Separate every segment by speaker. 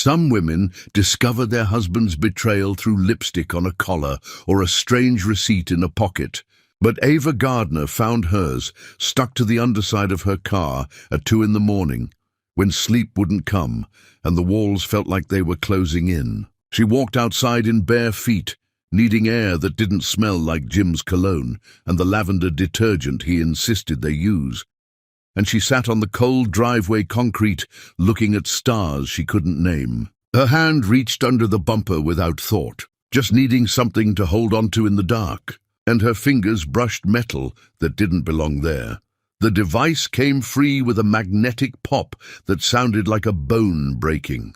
Speaker 1: Some women discover their husband's betrayal through lipstick on a collar or a strange receipt in a pocket. But Ava Gardner found hers stuck to the underside of her car at 2 a.m, when sleep wouldn't come and the walls felt like they were closing in. She walked outside in bare feet, needing air that didn't smell like Jim's cologne and the lavender detergent he insisted they use. And she sat on the cold driveway concrete, looking at stars she couldn't name. Her hand reached under the bumper without thought, just needing something to hold onto in the dark. And her fingers brushed metal that didn't belong there. The device came free with a magnetic pop that sounded like a bone breaking.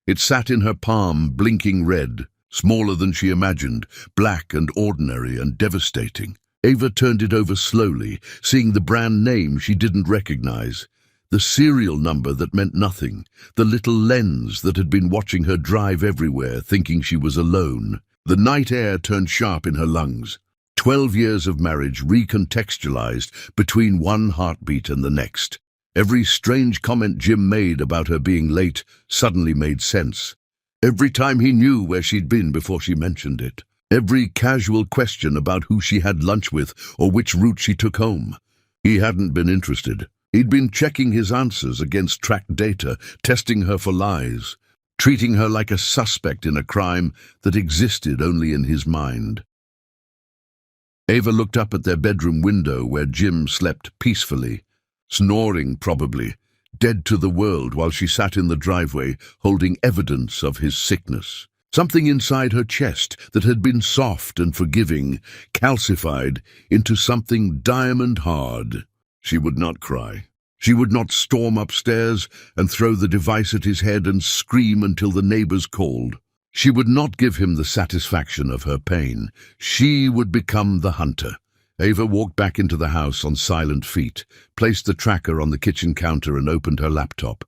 Speaker 1: It sat in her palm, blinking red, smaller than she imagined, black and ordinary and devastating. Ava turned it over slowly, seeing the brand name she didn't recognize, the serial number that meant nothing, the little lens that had been watching her drive everywhere, thinking she was alone. The night air turned sharp in her lungs. 12 years of marriage recontextualized between one heartbeat and the next. Every strange comment Jim made about her being late suddenly made sense. Every time he knew where she'd been before she mentioned it. Every casual question about who she had lunch with or which route she took home. He hadn't been interested. He'd been checking his answers against tracked data, testing her for lies, treating her like a suspect in a crime that existed only in his mind. Ava looked up at their bedroom window where Jim slept peacefully, snoring probably, dead to the world, while she sat in the driveway holding evidence of his sickness. Something inside her chest that had been soft and forgiving calcified into something diamond hard. She would not cry. She would not storm upstairs and throw the device at his head and scream until the neighbors called. She would not give him the satisfaction of her pain. She would become the hunter. Ava walked back into the house on silent feet, placed the tracker on the kitchen counter and opened her laptop.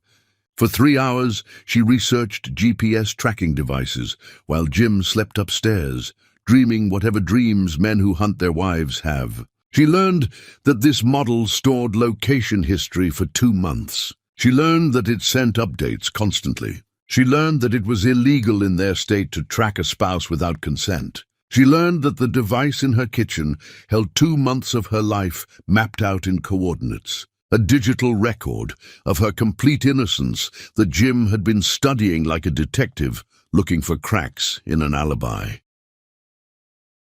Speaker 1: For 3 hours, she researched GPS tracking devices while Jim slept upstairs, dreaming whatever dreams men who hunt their wives have. She learned that this model stored location history for 2 months. She learned that it sent updates constantly. She learned that it was illegal in their state to track a spouse without consent. She learned that the device in her kitchen held 2 months of her life mapped out in coordinates. A digital record of her complete innocence that Jim had been studying like a detective, looking for cracks in an alibi.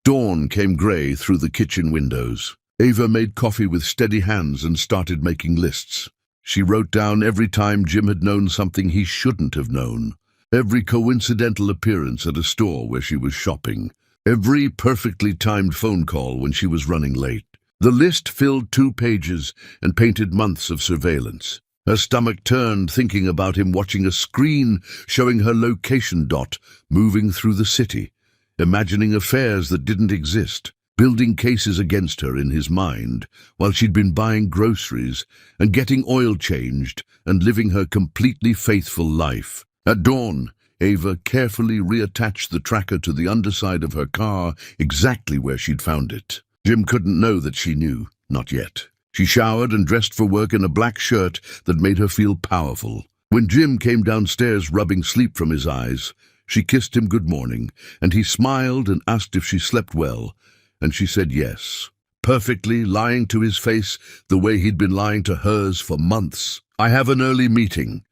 Speaker 1: Dawn came grey through the kitchen windows. Ava made coffee with steady hands and started making lists. She wrote down every time Jim had known something he shouldn't have known, every coincidental appearance at a store where she was shopping, every perfectly timed phone call when she was running late. The list filled 2 pages and painted months of surveillance. Her stomach turned thinking about him watching a screen showing her location dot moving through the city, imagining affairs that didn't exist, building cases against her in his mind while she'd been buying groceries and getting oil changed and living her completely faithful life. At dawn, Ava carefully reattached the tracker to the underside of her car, exactly where she'd found it. Jim couldn't know that she knew, not yet. She showered and dressed for work in a black shirt that made her feel powerful. When Jim came downstairs rubbing sleep from his eyes, she kissed him good morning, and he smiled and asked if she slept well, and she said yes, perfectly, lying to his face the way he'd been lying to hers for months. "I have an early meeting,"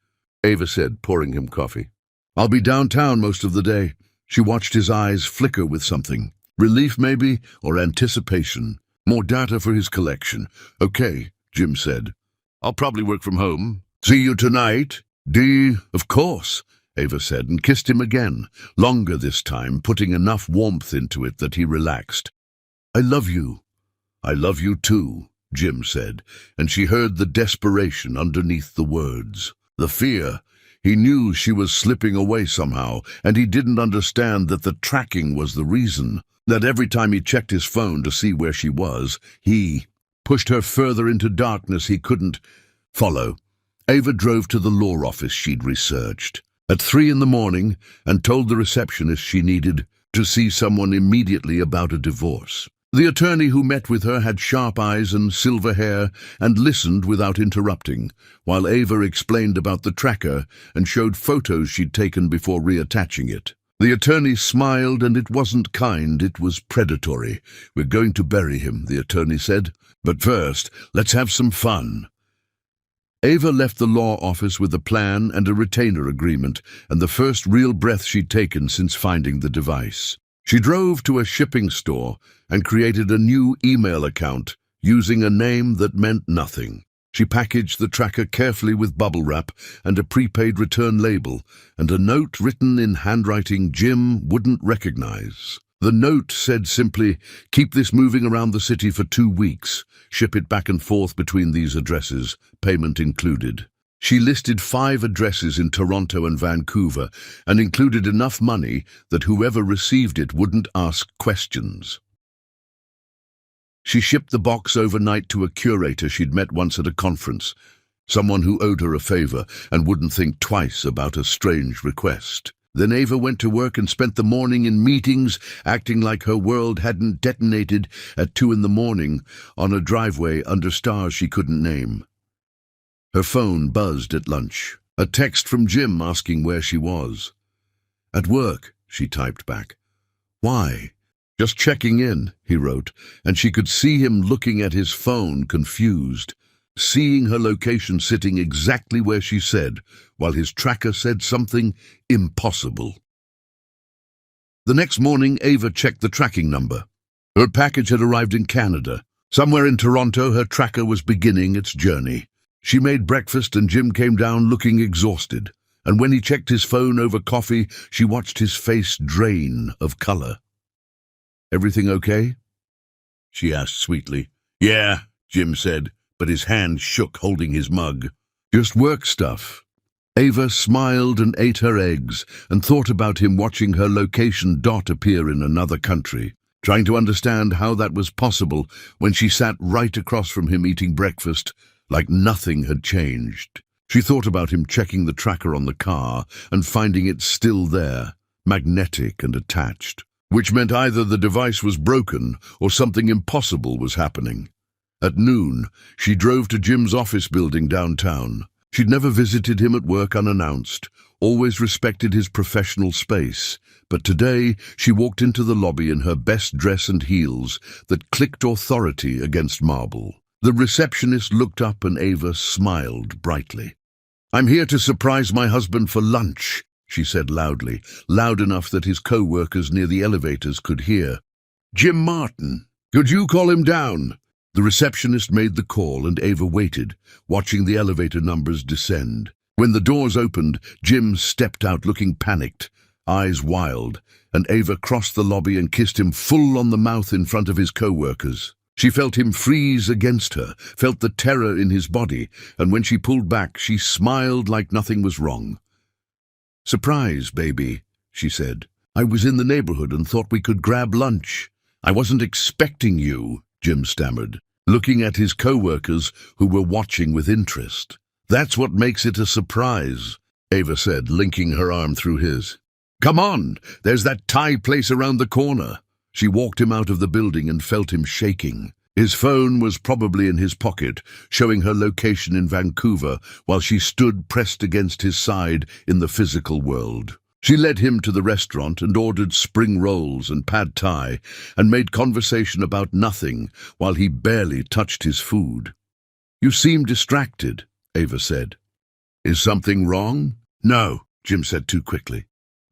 Speaker 1: Ava said, pouring him coffee. "I'll be downtown most of the day." She watched his eyes flicker with something. Relief maybe, or anticipation. More data for his collection. "Okay," Jim said. "I'll probably work from home. See you tonight." Of course," Ava said, and kissed him again, longer this time, putting enough warmth into it that he relaxed. "I love you." "I love you too," Jim said, and she heard the desperation underneath the words. The fear. He knew she was slipping away somehow, and he didn't understand that the tracking was the reason. That every time he checked his phone to see where she was, he pushed her further into darkness he couldn't follow. Ava drove to the law office she'd researched at 3 a.m. and told the receptionist she needed to see someone immediately about a divorce. The attorney who met with her had sharp eyes and silver hair and listened without interrupting, while Ava explained about the tracker and showed photos she'd taken before reattaching it. The attorney smiled, and it wasn't kind, it was predatory. "We're going to bury him," the attorney said. "But first, let's have some fun." Ava left the law office with a plan and a retainer agreement, and the first real breath she'd taken since finding the device. She drove to a shipping store and created a new email account using a name that meant nothing. She packaged the tracker carefully with bubble wrap and a prepaid return label, and a note written in handwriting Jim wouldn't recognize. The note said simply, "Keep this moving around the city for 2 weeks. Ship it back and forth between these addresses, payment included." She listed 5 addresses in Toronto and Vancouver and included enough money that whoever received it wouldn't ask questions. She shipped the box overnight to a curator she'd met once at a conference, someone who owed her a favor and wouldn't think twice about a strange request. Then Ava went to work and spent the morning in meetings, acting like her world hadn't detonated at 2 in the morning on a driveway under stars she couldn't name. Her phone buzzed at lunch, a text from Jim asking where she was. "At work," she typed back. "Why?" "Just checking in," he wrote, and she could see him looking at his phone, confused, seeing her location sitting exactly where she said, while his tracker said something impossible. The next morning, Ava checked the tracking number. Her package had arrived in Canada. Somewhere in Toronto, her tracker was beginning its journey. She made breakfast and Jim came down looking exhausted, and when he checked his phone over coffee, she watched his face drain of color. "Everything okay?" she asked sweetly. "Yeah," Jim said, but his hand shook holding his mug. "Just work stuff." Ava smiled and ate her eggs and thought about him watching her location dot appear in another country, trying to understand how that was possible when she sat right across from him eating breakfast, like nothing had changed. She thought about him checking the tracker on the car and finding it still there, magnetic and attached, which meant either the device was broken or something impossible was happening. At noon, she drove to Jim's office building downtown. She'd never visited him at work unannounced, always respected his professional space, but today she walked into the lobby in her best dress and heels that clicked authority against marble. The receptionist looked up and Ava smiled brightly. "I'm here to surprise my husband for lunch," she said loudly, loud enough that his co-workers near the elevators could hear. "Jim Martin. Could you call him down?" The receptionist made the call and Ava waited, watching the elevator numbers descend. When the doors opened, Jim stepped out looking panicked, eyes wild, and Ava crossed the lobby and kissed him full on the mouth in front of his co-workers. She felt him freeze against her, felt the terror in his body, and when she pulled back, she smiled like nothing was wrong. "Surprise, baby," she said. "I was in the neighborhood and thought we could grab lunch." "I wasn't expecting you," Jim stammered, looking at his co-workers who were watching with interest. "That's what makes it a surprise," Ava said, linking her arm through his. "Come on, there's that Thai place around the corner." She walked him out of the building and felt him shaking. His phone was probably in his pocket, showing her location in Vancouver while she stood pressed against his side in the physical world. She led him to the restaurant and ordered spring rolls and pad thai and made conversation about nothing while he barely touched his food. "You seem distracted," Ava said. "Is something wrong?" "No," Jim said too quickly.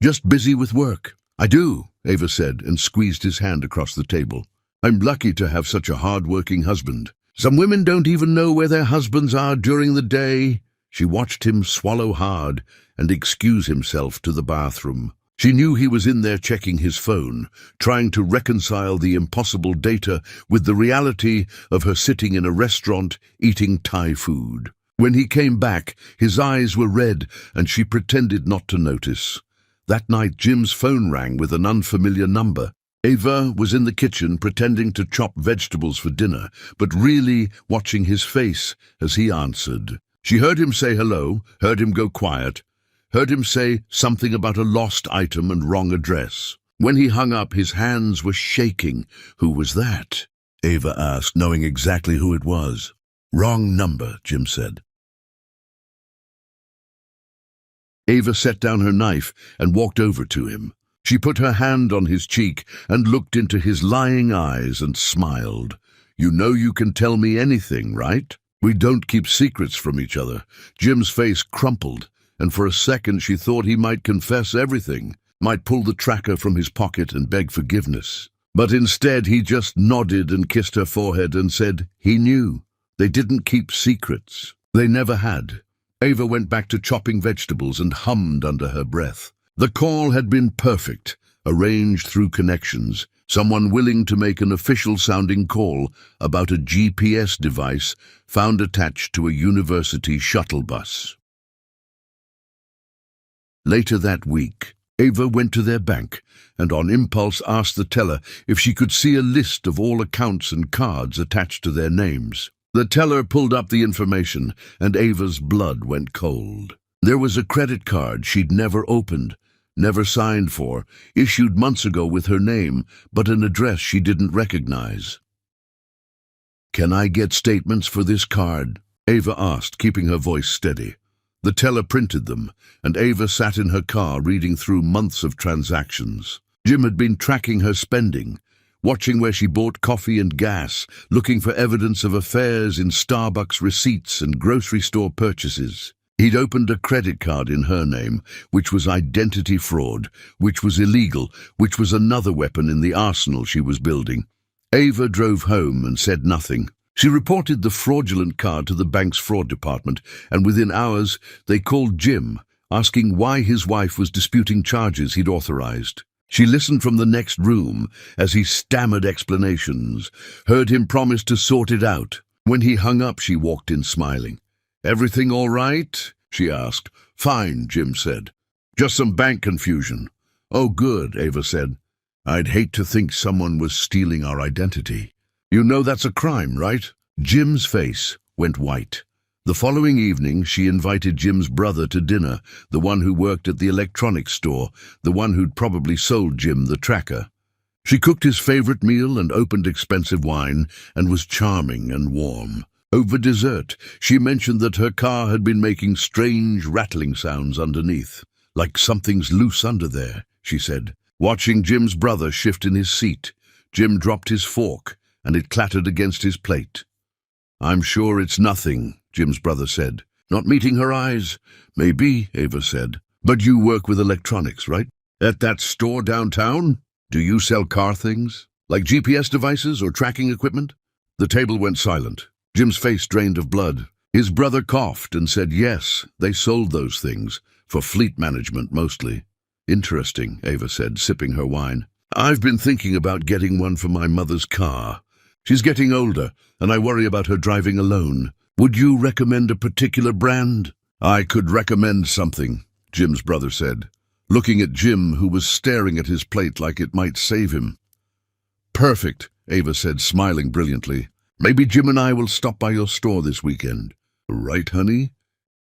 Speaker 1: "Just busy with work." "I do," Ava said and squeezed his hand across the table. "I'm lucky to have such a hard-working husband. Some women don't even know where their husbands are during the day." She watched him swallow hard and excuse himself to the bathroom. She knew he was in there checking his phone, trying to reconcile the impossible data with the reality of her sitting in a restaurant eating Thai food. When he came back, his eyes were red and she pretended not to notice. That night, Jim's phone rang with an unfamiliar number. Ava was in the kitchen pretending to chop vegetables for dinner, but really watching his face as he answered. She heard him say hello, heard him go quiet, heard him say something about a lost item and wrong address. When he hung up, his hands were shaking. "Who was that?" Ava asked, knowing exactly who it was. "Wrong number," Jim said. Ava set down her knife and walked over to him. She put her hand on his cheek and looked into his lying eyes and smiled. "You know you can tell me anything, right? We don't keep secrets from each other." Jim's face crumpled, and for a second she thought he might confess everything, might pull the tracker from his pocket and beg forgiveness. But instead he just nodded and kissed her forehead and said he knew. They didn't keep secrets. They never had. Ava went back to chopping vegetables and hummed under her breath. The call had been perfect, arranged through connections, someone willing to make an official-sounding call about a GPS device found attached to a university shuttle bus. Later that week, Ava went to their bank and on impulse asked the teller if she could see a list of all accounts and cards attached to their names. The teller pulled up the information, and Ava's blood went cold. There was a credit card she'd never opened, never signed for, issued months ago with her name, but an address she didn't recognize. "Can I get statements for this card?" Ava asked, keeping her voice steady. The teller printed them, and Ava sat in her car reading through months of transactions. Jim had been tracking her spending, watching where she bought coffee and gas, looking for evidence of affairs in Starbucks receipts and grocery store purchases. He'd opened a credit card in her name, which was identity fraud, which was illegal, which was another weapon in the arsenal she was building. Ava drove home and said nothing. She reported the fraudulent card to the bank's fraud department, and within hours they called Jim, asking why his wife was disputing charges he'd authorized. She listened from the next room as he stammered explanations, heard him promise to sort it out. When he hung up, she walked in smiling. "Everything all right?" she asked. "Fine," Jim said. "Just some bank confusion." "Oh, good," Ava said. "I'd hate to think someone was stealing our identity. You know that's a crime, right?" Jim's face went white. The following evening, she invited Jim's brother to dinner, the one who worked at the electronics store, the one who'd probably sold Jim the tracker. She cooked his favorite meal and opened expensive wine and was charming and warm. Over dessert, she mentioned that her car had been making strange rattling sounds underneath. "Like something's loose under there," she said. Watching Jim's brother shift in his seat, Jim dropped his fork and it clattered against his plate. "I'm sure it's nothing," Jim's brother said. "Not meeting her eyes?" "Maybe," Ava said. "But you work with electronics, right? At that store downtown? Do you sell car things? Like GPS devices or tracking equipment?" The table went silent. Jim's face drained of blood. His brother coughed and said yes, they sold those things, for fleet management mostly. "Interesting," Ava said, sipping her wine. "I've been thinking about getting one for my mother's car. She's getting older, and I worry about her driving alone. Would you recommend a particular brand?" "I could recommend something," Jim's brother said, looking at Jim, who was staring at his plate like it might save him. "Perfect," Ava said, smiling brilliantly. "Maybe Jim and I will stop by your store this weekend." "Right, honey?"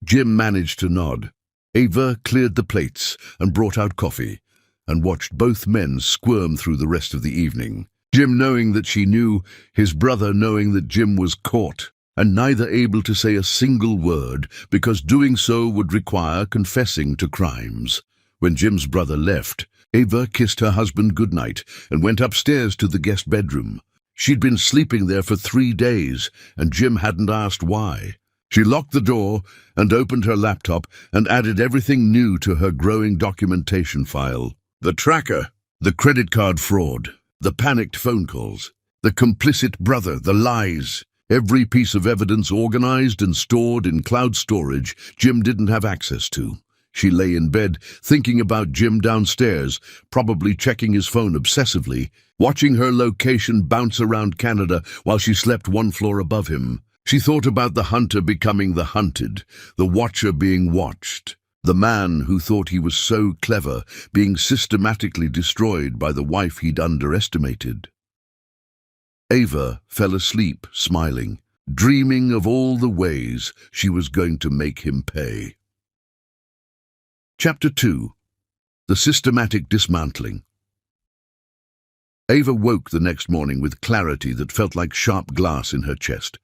Speaker 1: Jim managed to nod. Ava cleared the plates and brought out coffee, and watched both men squirm through the rest of the evening. Jim knowing that she knew, his brother knowing that Jim was caught, and neither able to say a single word, because doing so would require confessing to crimes. When Jim's brother left, Ava kissed her husband goodnight and went upstairs to the guest bedroom. She'd been sleeping there for 3 days, and Jim hadn't asked why. She locked the door and opened her laptop and added everything new to her growing documentation file. The tracker, the credit card fraud, the panicked phone calls, the complicit brother, the lies. Every piece of evidence organized and stored in cloud storage Jim didn't have access to. She lay in bed, thinking about Jim downstairs, probably checking his phone obsessively, watching her location bounce around Canada while she slept one floor above him. She thought about the hunter becoming the hunted, the watcher being watched, the man who thought he was so clever being systematically destroyed by the wife he'd underestimated. Ava fell asleep, smiling, dreaming of all the ways she was going to make him pay. Chapter 2. The Systematic Dismantling. Ava woke the next morning with clarity that felt like sharp glass in her chest.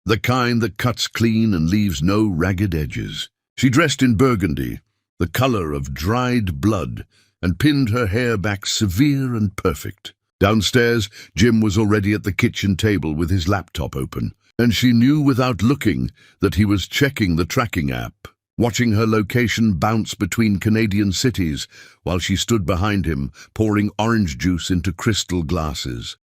Speaker 1: The kind that cuts clean and leaves no ragged edges. She dressed in burgundy, the color of dried blood, and pinned her hair back severe and perfect. Downstairs, Jim was already at the kitchen table with his laptop open, and she knew without looking that he was checking the tracking app, watching her location bounce between Canadian cities while she stood behind him, pouring orange juice into crystal glasses.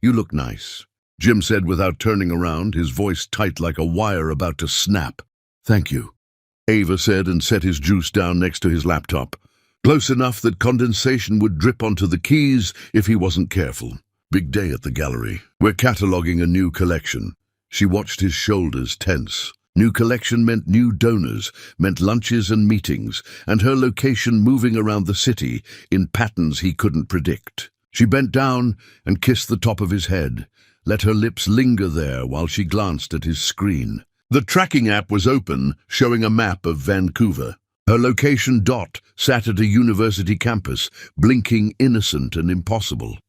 Speaker 1: "You look nice," Jim said without turning around, his voice tight like a wire about to snap. "Thank you," Ava said and set his juice down next to his laptop, close enough that condensation would drip onto the keys if he wasn't careful. "Big day at the gallery. We're cataloging a new collection." She watched his shoulders tense. New collection meant new donors, meant lunches and meetings, and her location moving around the city in patterns he couldn't predict. She bent down and kissed the top of his head, let her lips linger there while she glanced at his screen. The tracking app was open, showing a map of Vancouver. Her location dot sat at a university campus, blinking innocent and impossible.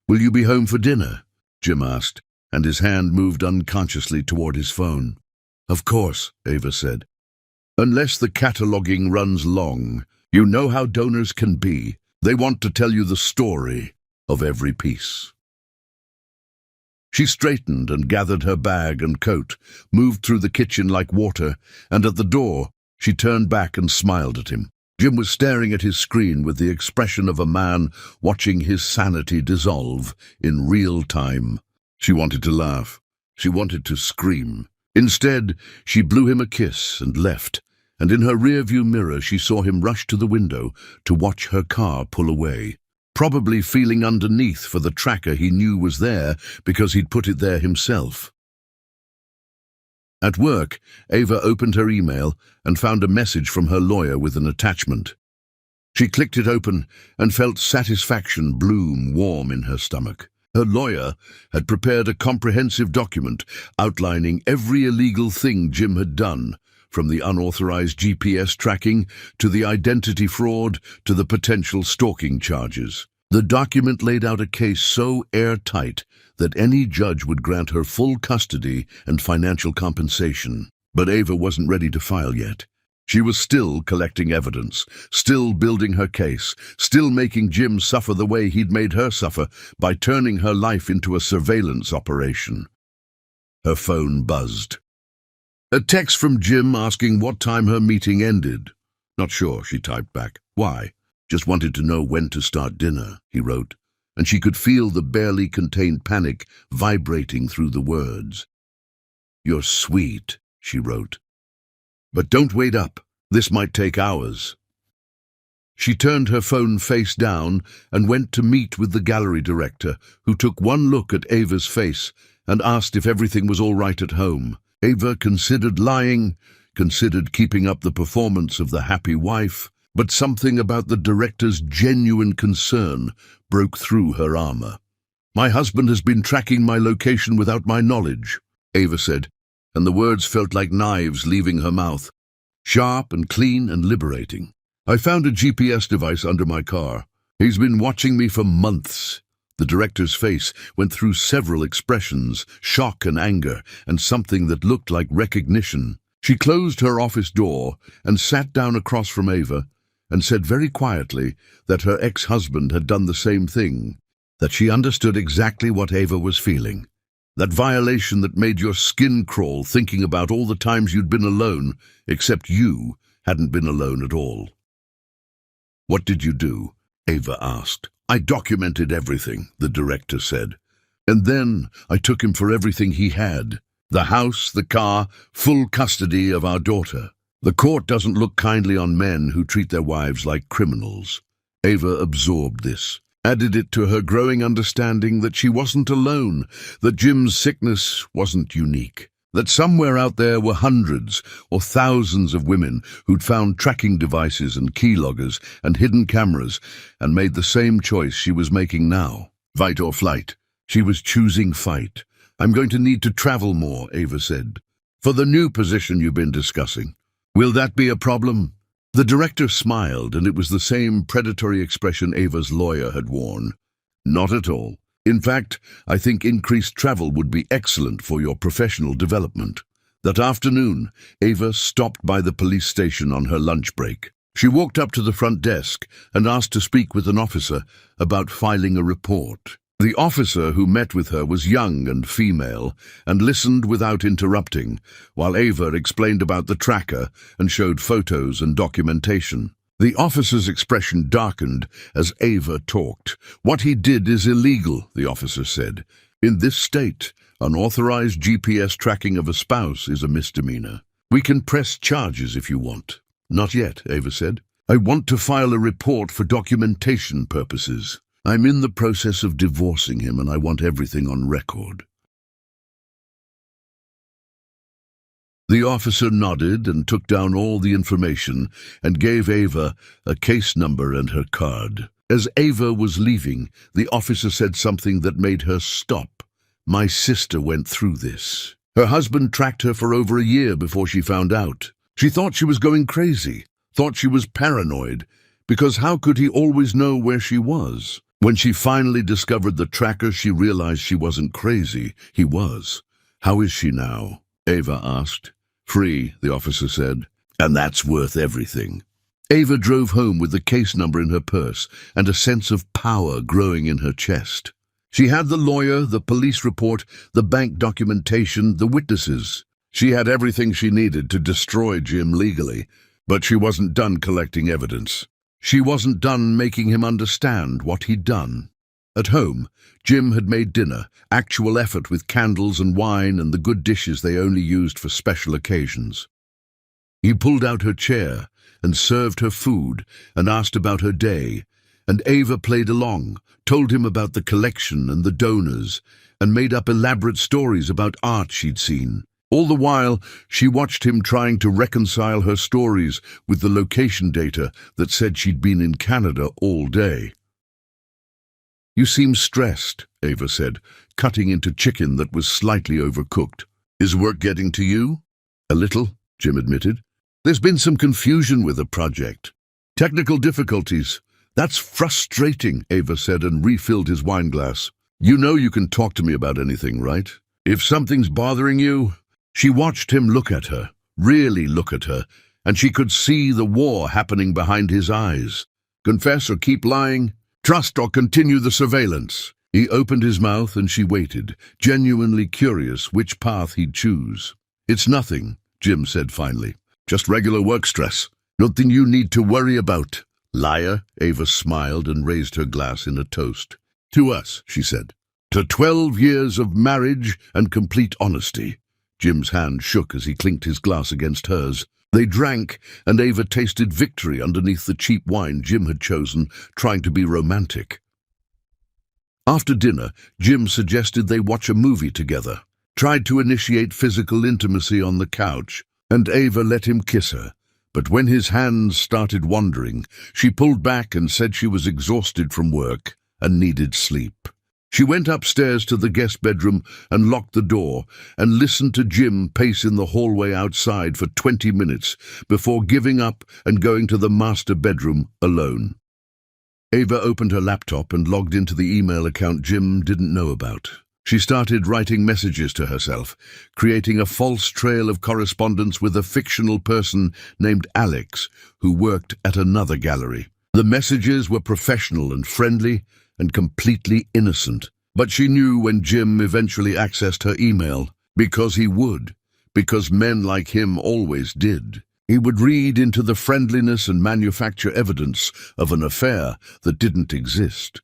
Speaker 1: "Will you be home for dinner?" Jim asked, and his hand moved unconsciously toward his phone. "Of course," Ava said. "Unless the cataloging runs long. You know how donors can be. They want to tell you the story of every piece." She straightened and gathered her bag and coat, moved through the kitchen like water, and at the door, she turned back and smiled at him. Jim was staring at his screen with the expression of a man watching his sanity dissolve in real time. She wanted to laugh. She wanted to scream. Instead, she blew him a kiss and left, and in her rearview mirror she saw him rush to the window to watch her car pull away, probably feeling underneath for the tracker he knew was there because he'd put it there himself. At work, Ava opened her email and found a message from her lawyer with an attachment. She clicked it open and felt satisfaction bloom warm in her stomach. Her lawyer had prepared a comprehensive document outlining every illegal thing Jim had done, from the unauthorized GPS tracking to the identity fraud to the potential stalking charges. The document laid out a case so airtight that any judge would grant her full custody and financial compensation. But Ava wasn't ready to file yet. She was still collecting evidence, still building her case, still making Jim suffer the way he'd made her suffer by turning her life into a surveillance operation. Her phone buzzed. A text from Jim asking what time her meeting ended. "Not sure," she typed back. "Why?" "Just wanted to know when to start dinner," he wrote, and she could feel the barely contained panic vibrating through the words. "You're sweet," she wrote. "But don't wait up. This might take hours." She turned her phone face down and went to meet with the gallery director, who took one look at Ava's face and asked if everything was all right at home. Ava considered lying, considered keeping up the performance of the happy wife, but something about the director's genuine concern broke through her armor. "My husband has been tracking my location without my knowledge," Ava said, and the words felt like knives leaving her mouth, sharp and clean and liberating. "I found a GPS device under my car. He's been watching me for months." The director's face went through several expressions, shock and anger, and something that looked like recognition. She closed her office door and sat down across from Ava and said very quietly that her ex-husband had done the same thing, that she understood exactly what Ava was feeling. That violation that made your skin crawl thinking about all the times you'd been alone, except you hadn't been alone at all. "What did you do?" Ava asked. "I documented everything," the director said. "And then I took him for everything he had. The house, the car, full custody of our daughter. The court doesn't look kindly on men who treat their wives like criminals." Ava absorbed this, added it to her growing understanding that she wasn't alone, that Jim's sickness wasn't unique, that somewhere out there were hundreds or thousands of women who'd found tracking devices and keyloggers and hidden cameras and made the same choice she was making now. Fight or flight. She was choosing fight. "I'm going to need to travel more," Ava said, "for the new position you've been discussing. Will that be a problem?" The director smiled, and it was the same predatory expression Ava's lawyer had worn. Not at all. In fact, I think increased travel would be excellent for your professional development. That afternoon, Ava stopped by the police station on her lunch break. She walked up to the front desk and asked to speak with an officer about filing a report. The officer who met with her was young and female and listened without interrupting, while Ava explained about the tracker and showed photos and documentation. The officer's expression darkened as Ava talked. "What he did is illegal," the officer said. "In this state, unauthorized GPS tracking of a spouse is a misdemeanor. We can press charges if you want." "Not yet," Ava said. "I want to file a report for documentation purposes. I'm in the process of divorcing him and I want everything on record." The officer nodded and took down all the information and gave Ava a case number and her card. As Ava was leaving, the officer said something that made her stop. "My sister went through this. Her husband tracked her for over a year before she found out. She thought she was going crazy, thought she was paranoid, because how could he always know where she was? When she finally discovered the tracker, she realized she wasn't crazy. He was. How is she now?" Ava asked. "Free," the officer said. "And that's worth everything." Ava drove home with the case number in her purse and a sense of power growing in her chest. She had the lawyer, the police report, the bank documentation, the witnesses. She had everything she needed to destroy Jim legally, but she wasn't done collecting evidence. She wasn't done making him understand what he'd done. At home, Jim had made dinner, actual effort with candles and wine and the good dishes they only used for special occasions. He pulled out her chair and served her food and asked about her day, and Ava played along, told him about the collection and the donors, and made up elaborate stories about art she'd seen. All the while, she watched him trying to reconcile her stories with the location data that said she'd been in Canada all day. "You seem stressed," Ava said, cutting into chicken that was slightly overcooked. "Is work getting to you?" "A little," Jim admitted. "There's been some confusion with the project. Technical difficulties. That's frustrating," Ava said and refilled his wine glass. "You know you can talk to me about anything, right? If something's bothering you..." She watched him look at her, really look at her, and she could see the war happening behind his eyes. Confess or keep lying? Trust or continue the surveillance? He opened his mouth and she waited, genuinely curious which path he'd choose. "It's nothing," Jim said finally. "Just regular work stress. Nothing you need to worry about." "Liar," Ava smiled and raised her glass in a toast. "To us," she said. "To 12 years of marriage and complete honesty." Jim's hand shook as he clinked his glass against hers. They drank, and Ava tasted victory underneath the cheap wine Jim had chosen, trying to be romantic. After dinner, Jim suggested they watch a movie together, tried to initiate physical intimacy on the couch, and Ava let him kiss her. But when his hands started wandering, she pulled back and said she was exhausted from work and needed sleep. She went upstairs to the guest bedroom and locked the door and listened to Jim pace in the hallway outside for 20 minutes before giving up and going to the master bedroom alone. Ava opened her laptop and logged into the email account Jim didn't know about. She started writing messages to herself, creating a false trail of correspondence with a fictional person named Alex, who worked at another gallery. The messages were professional and friendly and completely innocent, but she knew when Jim eventually accessed her email, because he would, because men like him always did. He would read into the friendliness and manufacture evidence of an affair that didn't exist.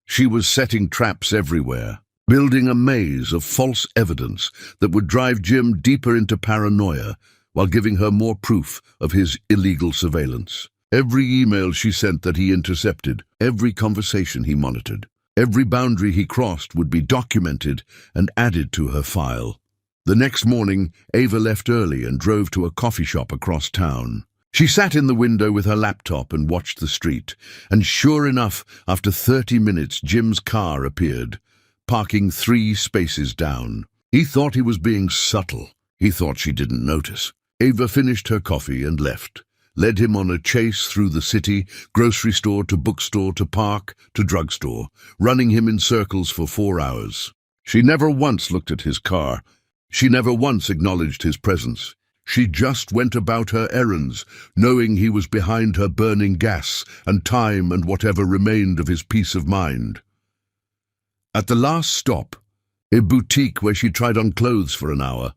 Speaker 1: She was setting traps everywhere, building a maze of false evidence that would drive Jim deeper into paranoia while giving her more proof of his illegal surveillance. Every email she sent that he intercepted, every conversation he monitored, every boundary he crossed would be documented and added to her file. The next morning, Ava left early and drove to a coffee shop across town. She sat in the window with her laptop and watched the street, and sure enough, after 30 minutes, Jim's car appeared, parking 3 spaces down. He thought he was being subtle. He thought she didn't notice. Ava finished her coffee and left, led him on a chase through the city, grocery store to bookstore to park to drugstore, running him in circles for 4 hours. She never once looked at his car. She never once acknowledged his presence. She just went about her errands, knowing he was behind her burning gas and time and whatever remained of his peace of mind. At the last stop, a boutique where she tried on clothes for an hour,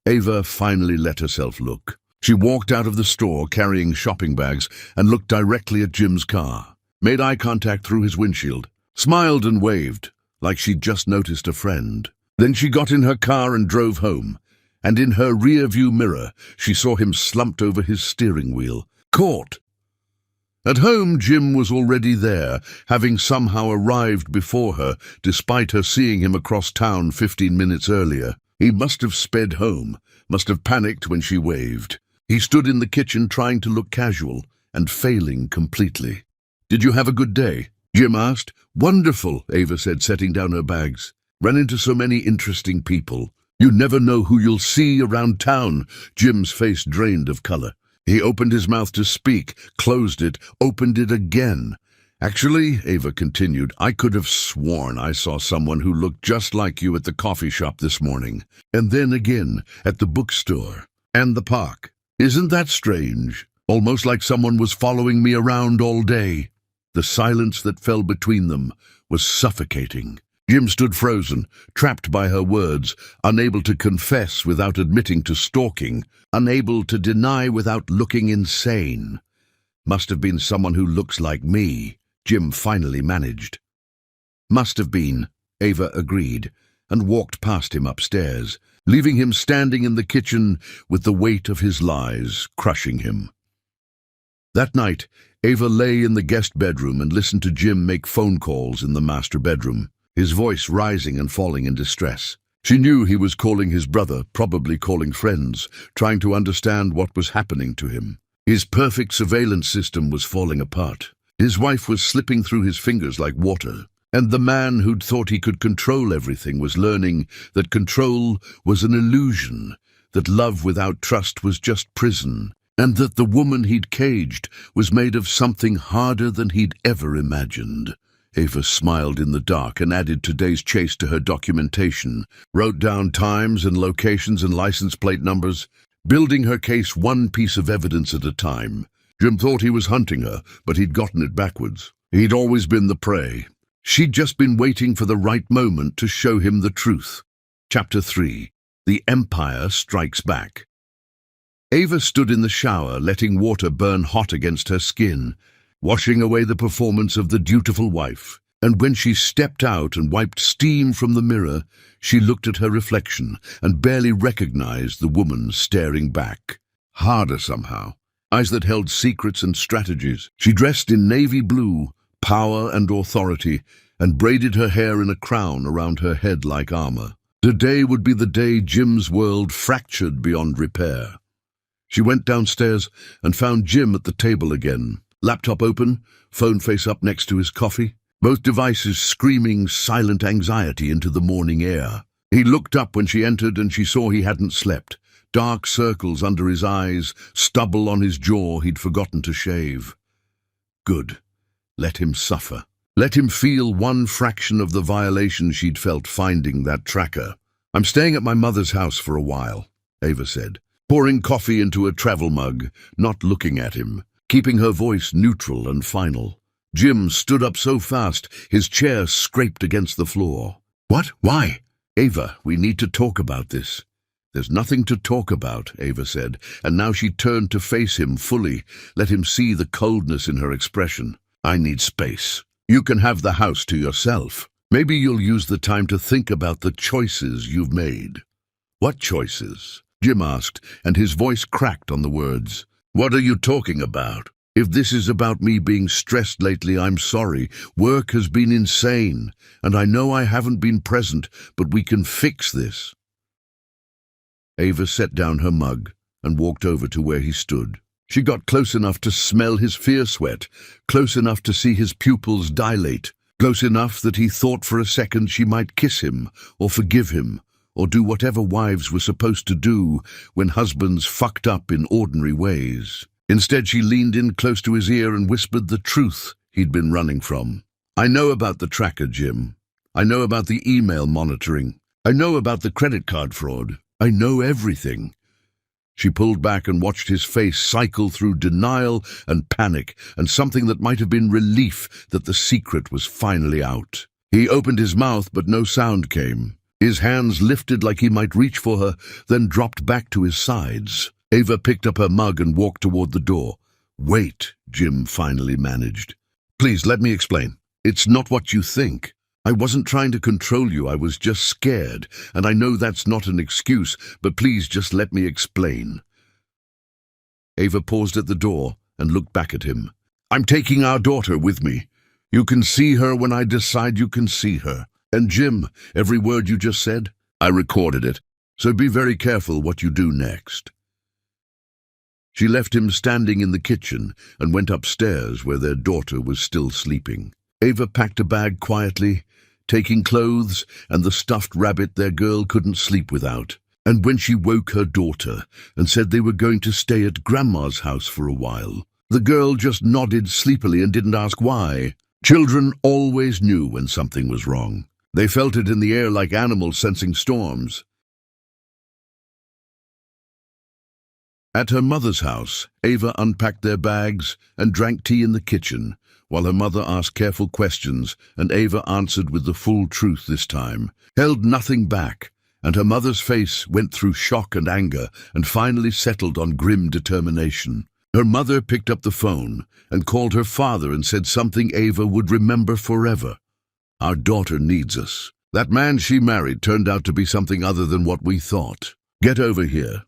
Speaker 1: Ava finally let herself look. She walked out of the store carrying shopping bags and looked directly at Jim's car, made eye contact through his windshield, smiled and waved, like she'd just noticed a friend. Then she got in her car and drove home, and in her rear-view mirror she saw him slumped over his steering wheel. Caught! At home, Jim was already there, having somehow arrived before her, despite her seeing him across town 15 minutes earlier. He must have sped home, must have panicked when she waved. He stood in the kitchen trying to look casual and failing completely. "Did you have a good day?" Jim asked. "Wonderful," Ava said, setting down her bags. "Ran into so many interesting people. You never know who you'll see around town." Jim's face drained of color. He opened his mouth to speak, closed it, opened it again. "Actually," Ava continued, "I could have sworn I saw someone who looked just like you at the coffee shop this morning. And then again, at the bookstore. And the park. Isn't that strange? Almost like someone was following me around all day." The silence that fell between them was suffocating. Jim stood frozen, trapped by her words, unable to confess without admitting to stalking, unable to deny without looking insane. "Must have been someone who looks like me," Jim finally managed. "Must have been," Ava agreed, and walked past him upstairs, leaving him standing in the kitchen with the weight of his lies crushing him. That night, Ava lay in the guest bedroom and listened to Jim make phone calls in the master bedroom, his voice rising and falling in distress. She knew he was calling his brother, probably calling friends, trying to understand what was happening to him. His perfect surveillance system was falling apart. His wife was slipping through his fingers like water, and the man who'd thought he could control everything was learning that control was an illusion, that love without trust was just prison, and that the woman he'd caged was made of something harder than he'd ever imagined. Ava smiled in the dark and added today's chase to her documentation, wrote down times and locations and license plate numbers, building her case one piece of evidence at a time. Jim thought he was hunting her, but he'd gotten it backwards. He'd always been the prey. She'd just been waiting for the right moment to show him the truth. Chapter 3. The Empire Strikes Back. Ava stood in the shower, letting water burn hot against her skin, washing away the performance of the dutiful wife. And when she stepped out and wiped steam from the mirror, she looked at her reflection and barely recognized the woman staring back. Harder somehow. Eyes that held secrets and strategies. She dressed in navy blue, power and authority, and braided her hair in a crown around her head like armor. Today would be the day Jim's world fractured beyond repair. She went downstairs and found Jim at the table again. Laptop open, phone face up next to his coffee, both devices screaming silent anxiety into the morning air. He looked up when she entered and she saw he hadn't slept. Dark circles under his eyes, stubble on his jaw he'd forgotten to shave. Good. Let him suffer. Let him feel one fraction of the violation she'd felt finding that tracker. "I'm staying at my mother's house for a while," Ava said, pouring coffee into a travel mug, not looking at him, keeping her voice neutral and final. Jim stood up so fast, his chair scraped against the floor. "What? Why?" "Ava, we need to talk about this." "There's nothing to talk about," Ava said, and now she turned to face him fully, let him see the coldness in her expression. "I need space. You can have the house to yourself. Maybe you'll use the time to think about the choices you've made." "What choices?" Jim asked, and his voice cracked on the words. "What are you talking about? If this is about me being stressed lately, I'm sorry. Work has been insane, and I know I haven't been present, but we can fix this." Ava set down her mug and walked over to where he stood. She got close enough to smell his fear sweat, close enough to see his pupils dilate, close enough that he thought for a second she might kiss him, or forgive him, or do whatever wives were supposed to do when husbands fucked up in ordinary ways. Instead, she leaned in close to his ear and whispered the truth he'd been running from. "I know about the tracker, Jim. I know about the email monitoring. I know about the credit card fraud. I know everything." She pulled back and watched his face cycle through denial and panic and something that might have been relief that the secret was finally out. He opened his mouth, but no sound came. His hands lifted like he might reach for her, then dropped back to his sides. Ava picked up her mug and walked toward the door. "Wait," Jim finally managed. "Please, let me explain. It's not what you think. I wasn't trying to control you, I was just scared, and I know that's not an excuse, but please just let me explain." Ava paused at the door and looked back at him. "I'm taking our daughter with me. You can see her when I decide you can see her. And Jim, every word you just said, I recorded it, so be very careful what you do next." She left him standing in the kitchen and went upstairs where their daughter was still sleeping. Ava packed a bag quietly, taking clothes and the stuffed rabbit their girl couldn't sleep without. And when she woke her daughter and said they were going to stay at Grandma's house for a while, the girl just nodded sleepily and didn't ask why. Children always knew when something was wrong. They felt it in the air like animals sensing storms. At her mother's house, Ava unpacked their bags and drank tea in the kitchen, while her mother asked careful questions, and Ava answered with the full truth this time, held nothing back, and her mother's face went through shock and anger and finally settled on grim determination. Her mother picked up the phone and called her father and said something Ava would remember forever. "Our daughter needs us. That man she married turned out to be something other than what we thought. Get over here."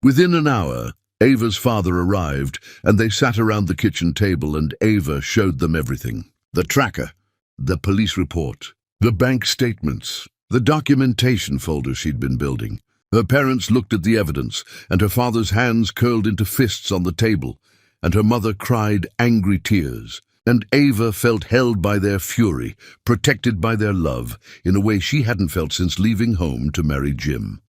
Speaker 1: Within an hour, Ava's father arrived, and they sat around the kitchen table, and Ava showed them everything. The tracker, the police report, the bank statements, the documentation folder she'd been building. Her parents looked at the evidence, and her father's hands curled into fists on the table, and her mother cried angry tears. And Ava felt held by their fury, protected by their love, in a way she hadn't felt since leaving home to marry Jim.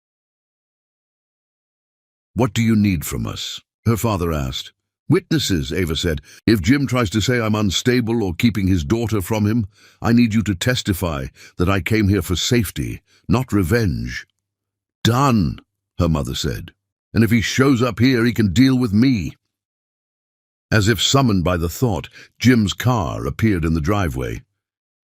Speaker 1: "What do you need from us?" her father asked. "Witnesses," Ava said. "If Jim tries to say I'm unstable or keeping his daughter from him, I need you to testify that I came here for safety, not revenge." "Done," her mother said. "And if he shows up here, he can deal with me." As if summoned by the thought, Jim's car appeared in the driveway.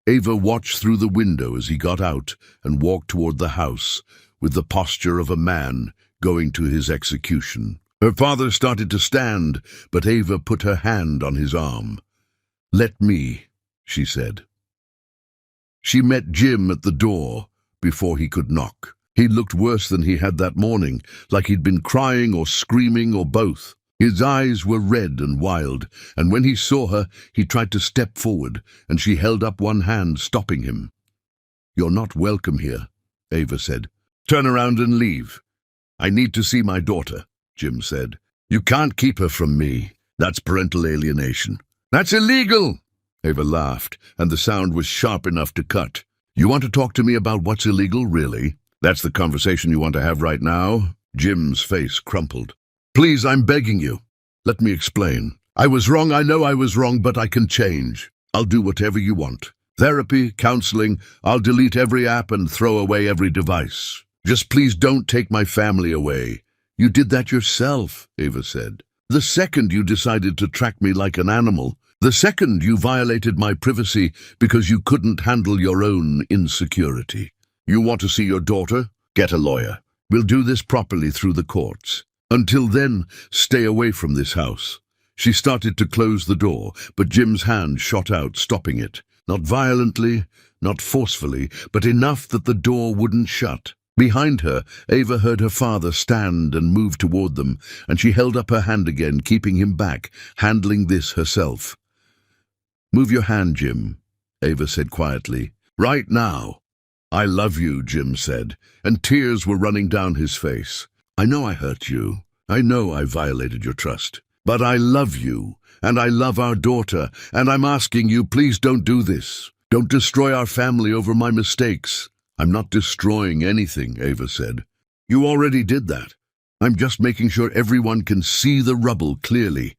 Speaker 1: Ava watched through the window as he got out and walked toward the house, with the posture of a man going to his execution. Her father started to stand, but Ava put her hand on his arm. "Let me," she said. She met Jim at the door before he could knock. He looked worse than he had that morning, like he'd been crying or screaming or both. His eyes were red and wild, and when he saw her, he tried to step forward, and she held up one hand, stopping him. "You're not welcome here," Ava said. "Turn around and leave." "I need to see my daughter," Jim said. "You can't keep her from me. That's parental alienation." "That's illegal!" Ava laughed, and the sound was sharp enough to cut. "You want to talk to me about what's illegal, really? That's the conversation you want to have right now?" Jim's face crumpled. "Please, I'm begging you. Let me explain. I was wrong, I know I was wrong, but I can change. I'll do whatever you want. Therapy, counseling, I'll delete every app and throw away every device. Just please don't take my family away." "You did that yourself," Ava said. "The second you decided to track me like an animal, the second you violated my privacy because you couldn't handle your own insecurity. You want to see your daughter? Get a lawyer. We'll do this properly through the courts. Until then, stay away from this house." She started to close the door, but Jim's hand shot out, stopping it. Not violently, not forcefully, but enough that the door wouldn't shut. Behind her, Ava heard her father stand and move toward them, and she held up her hand again, keeping him back, handling this herself. "Move your hand, Jim," Ava said quietly. "Right now." "I love you," Jim said, and tears were running down his face. "I know I hurt you. I know I violated your trust. But I love you, and I love our daughter, and I'm asking you, please don't do this. Don't destroy our family over my mistakes." "I'm not destroying anything," Ava said. "You already did that. I'm just making sure everyone can see the rubble clearly."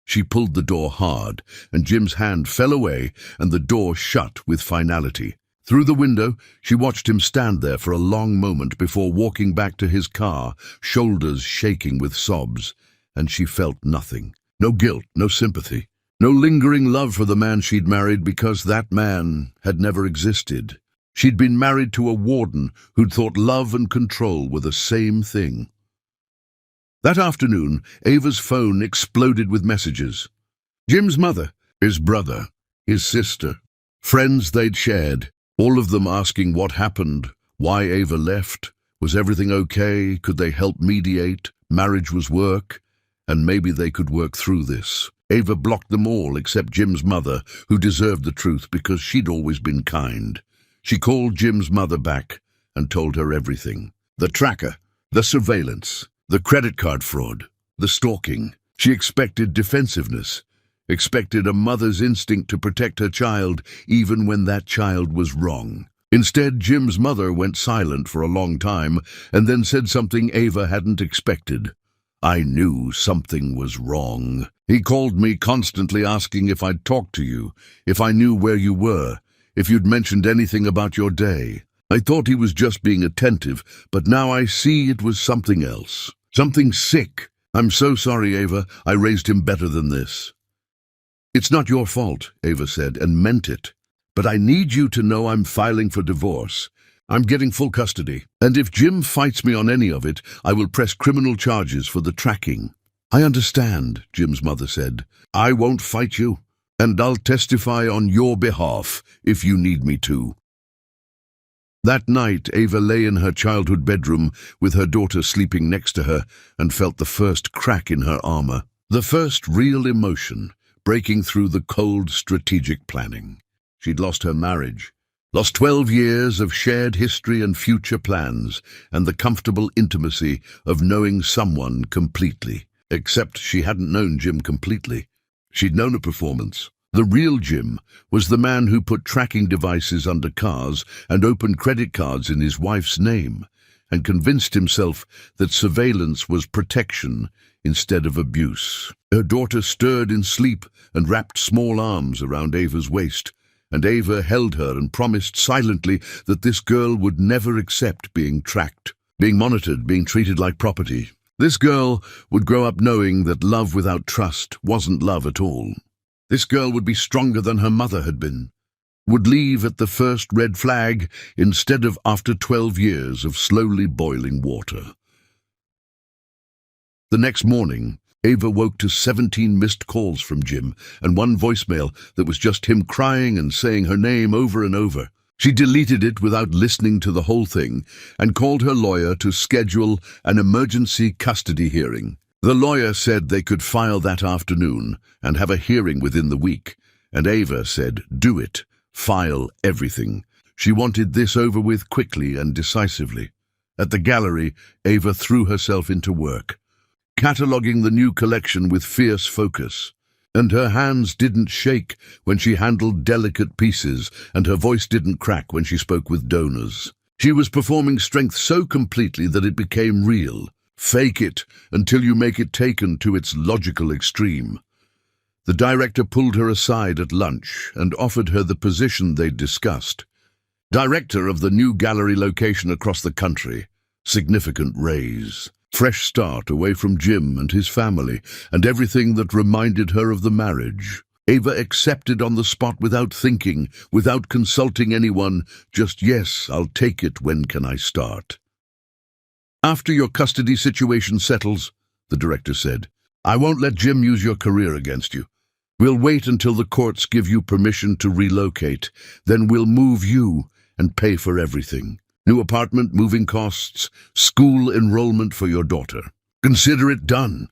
Speaker 1: She pulled the door hard, and Jim's hand fell away, and the door shut with finality. Through the window, she watched him stand there for a long moment before walking back to his car, shoulders shaking with sobs, and she felt nothing. No guilt, no sympathy, no lingering love for the man she'd married because that man had never existed. She'd been married to a warden who'd thought love and control were the same thing. That afternoon, Ava's phone exploded with messages. Jim's mother, his brother, his sister, friends they'd shared, all of them asking what happened, why Ava left, was everything okay, could they help mediate, marriage was work, and maybe they could work through this. Ava blocked them all except Jim's mother, who deserved the truth because she'd always been kind. She called Jim's mother back and told her everything. The tracker, the surveillance, the credit card fraud, the stalking. She expected defensiveness, expected a mother's instinct to protect her child even when that child was wrong. Instead, Jim's mother went silent for a long time and then said something Ava hadn't expected. "I knew something was wrong. He called me constantly asking if I'd talk to you, if I knew where you were, if you'd mentioned anything about your day. I thought he was just being attentive, but now I see it was something else. Something sick. I'm so sorry, Ava. I raised him better than this." "It's not your fault," Ava said, and meant it. "But I need you to know I'm filing for divorce. I'm getting full custody. And if Jim fights me on any of it, I will press criminal charges for the tracking." "I understand," Jim's mother said. "I won't fight you, and I'll testify on your behalf if you need me to." That night, Ava lay in her childhood bedroom with her daughter sleeping next to her and felt the first crack in her armor. The first real emotion, breaking through the cold strategic planning. She'd lost her marriage, lost 12 years of shared history and future plans, and the comfortable intimacy of knowing someone completely. Except she hadn't known Jim completely. She'd known a performance. The real Jim was the man who put tracking devices under cars and opened credit cards in his wife's name, and convinced himself that surveillance was protection instead of abuse. Her daughter stirred in sleep and wrapped small arms around Ava's waist, and Ava held her and promised silently that this girl would never accept being tracked, being monitored, being treated like property. This girl would grow up knowing that love without trust wasn't love at all. This girl would be stronger than her mother had been, would leave at the first red flag instead of after 12 years of slowly boiling water. The next morning, Ava woke to 17 missed calls from Jim and one voicemail that was just him crying and saying her name over and over. She deleted it without listening to the whole thing and called her lawyer to schedule an emergency custody hearing. The lawyer said they could file that afternoon and have a hearing within the week, and Ava said, "Do it. File everything." She wanted this over with quickly and decisively. At the gallery, Ava threw herself into work, cataloguing the new collection with fierce focus. And her hands didn't shake when she handled delicate pieces, and her voice didn't crack when she spoke with donors. She was performing strength so completely that it became real. Fake it until you make it taken to its logical extreme. The director pulled her aside at lunch and offered her the position they'd discussed. Director of the new gallery location across the country. Significant raise. Fresh start away from Jim and his family and everything that reminded her of the marriage. Ava accepted on the spot without thinking, without consulting anyone. Just, "Yes, I'll take it. When can I start?" "After your custody situation settles," the director said. "I won't let Jim use your career against you. We'll wait until the courts give you permission to relocate. Then we'll move you and pay for everything. New apartment, moving costs, school enrollment for your daughter. Consider it done."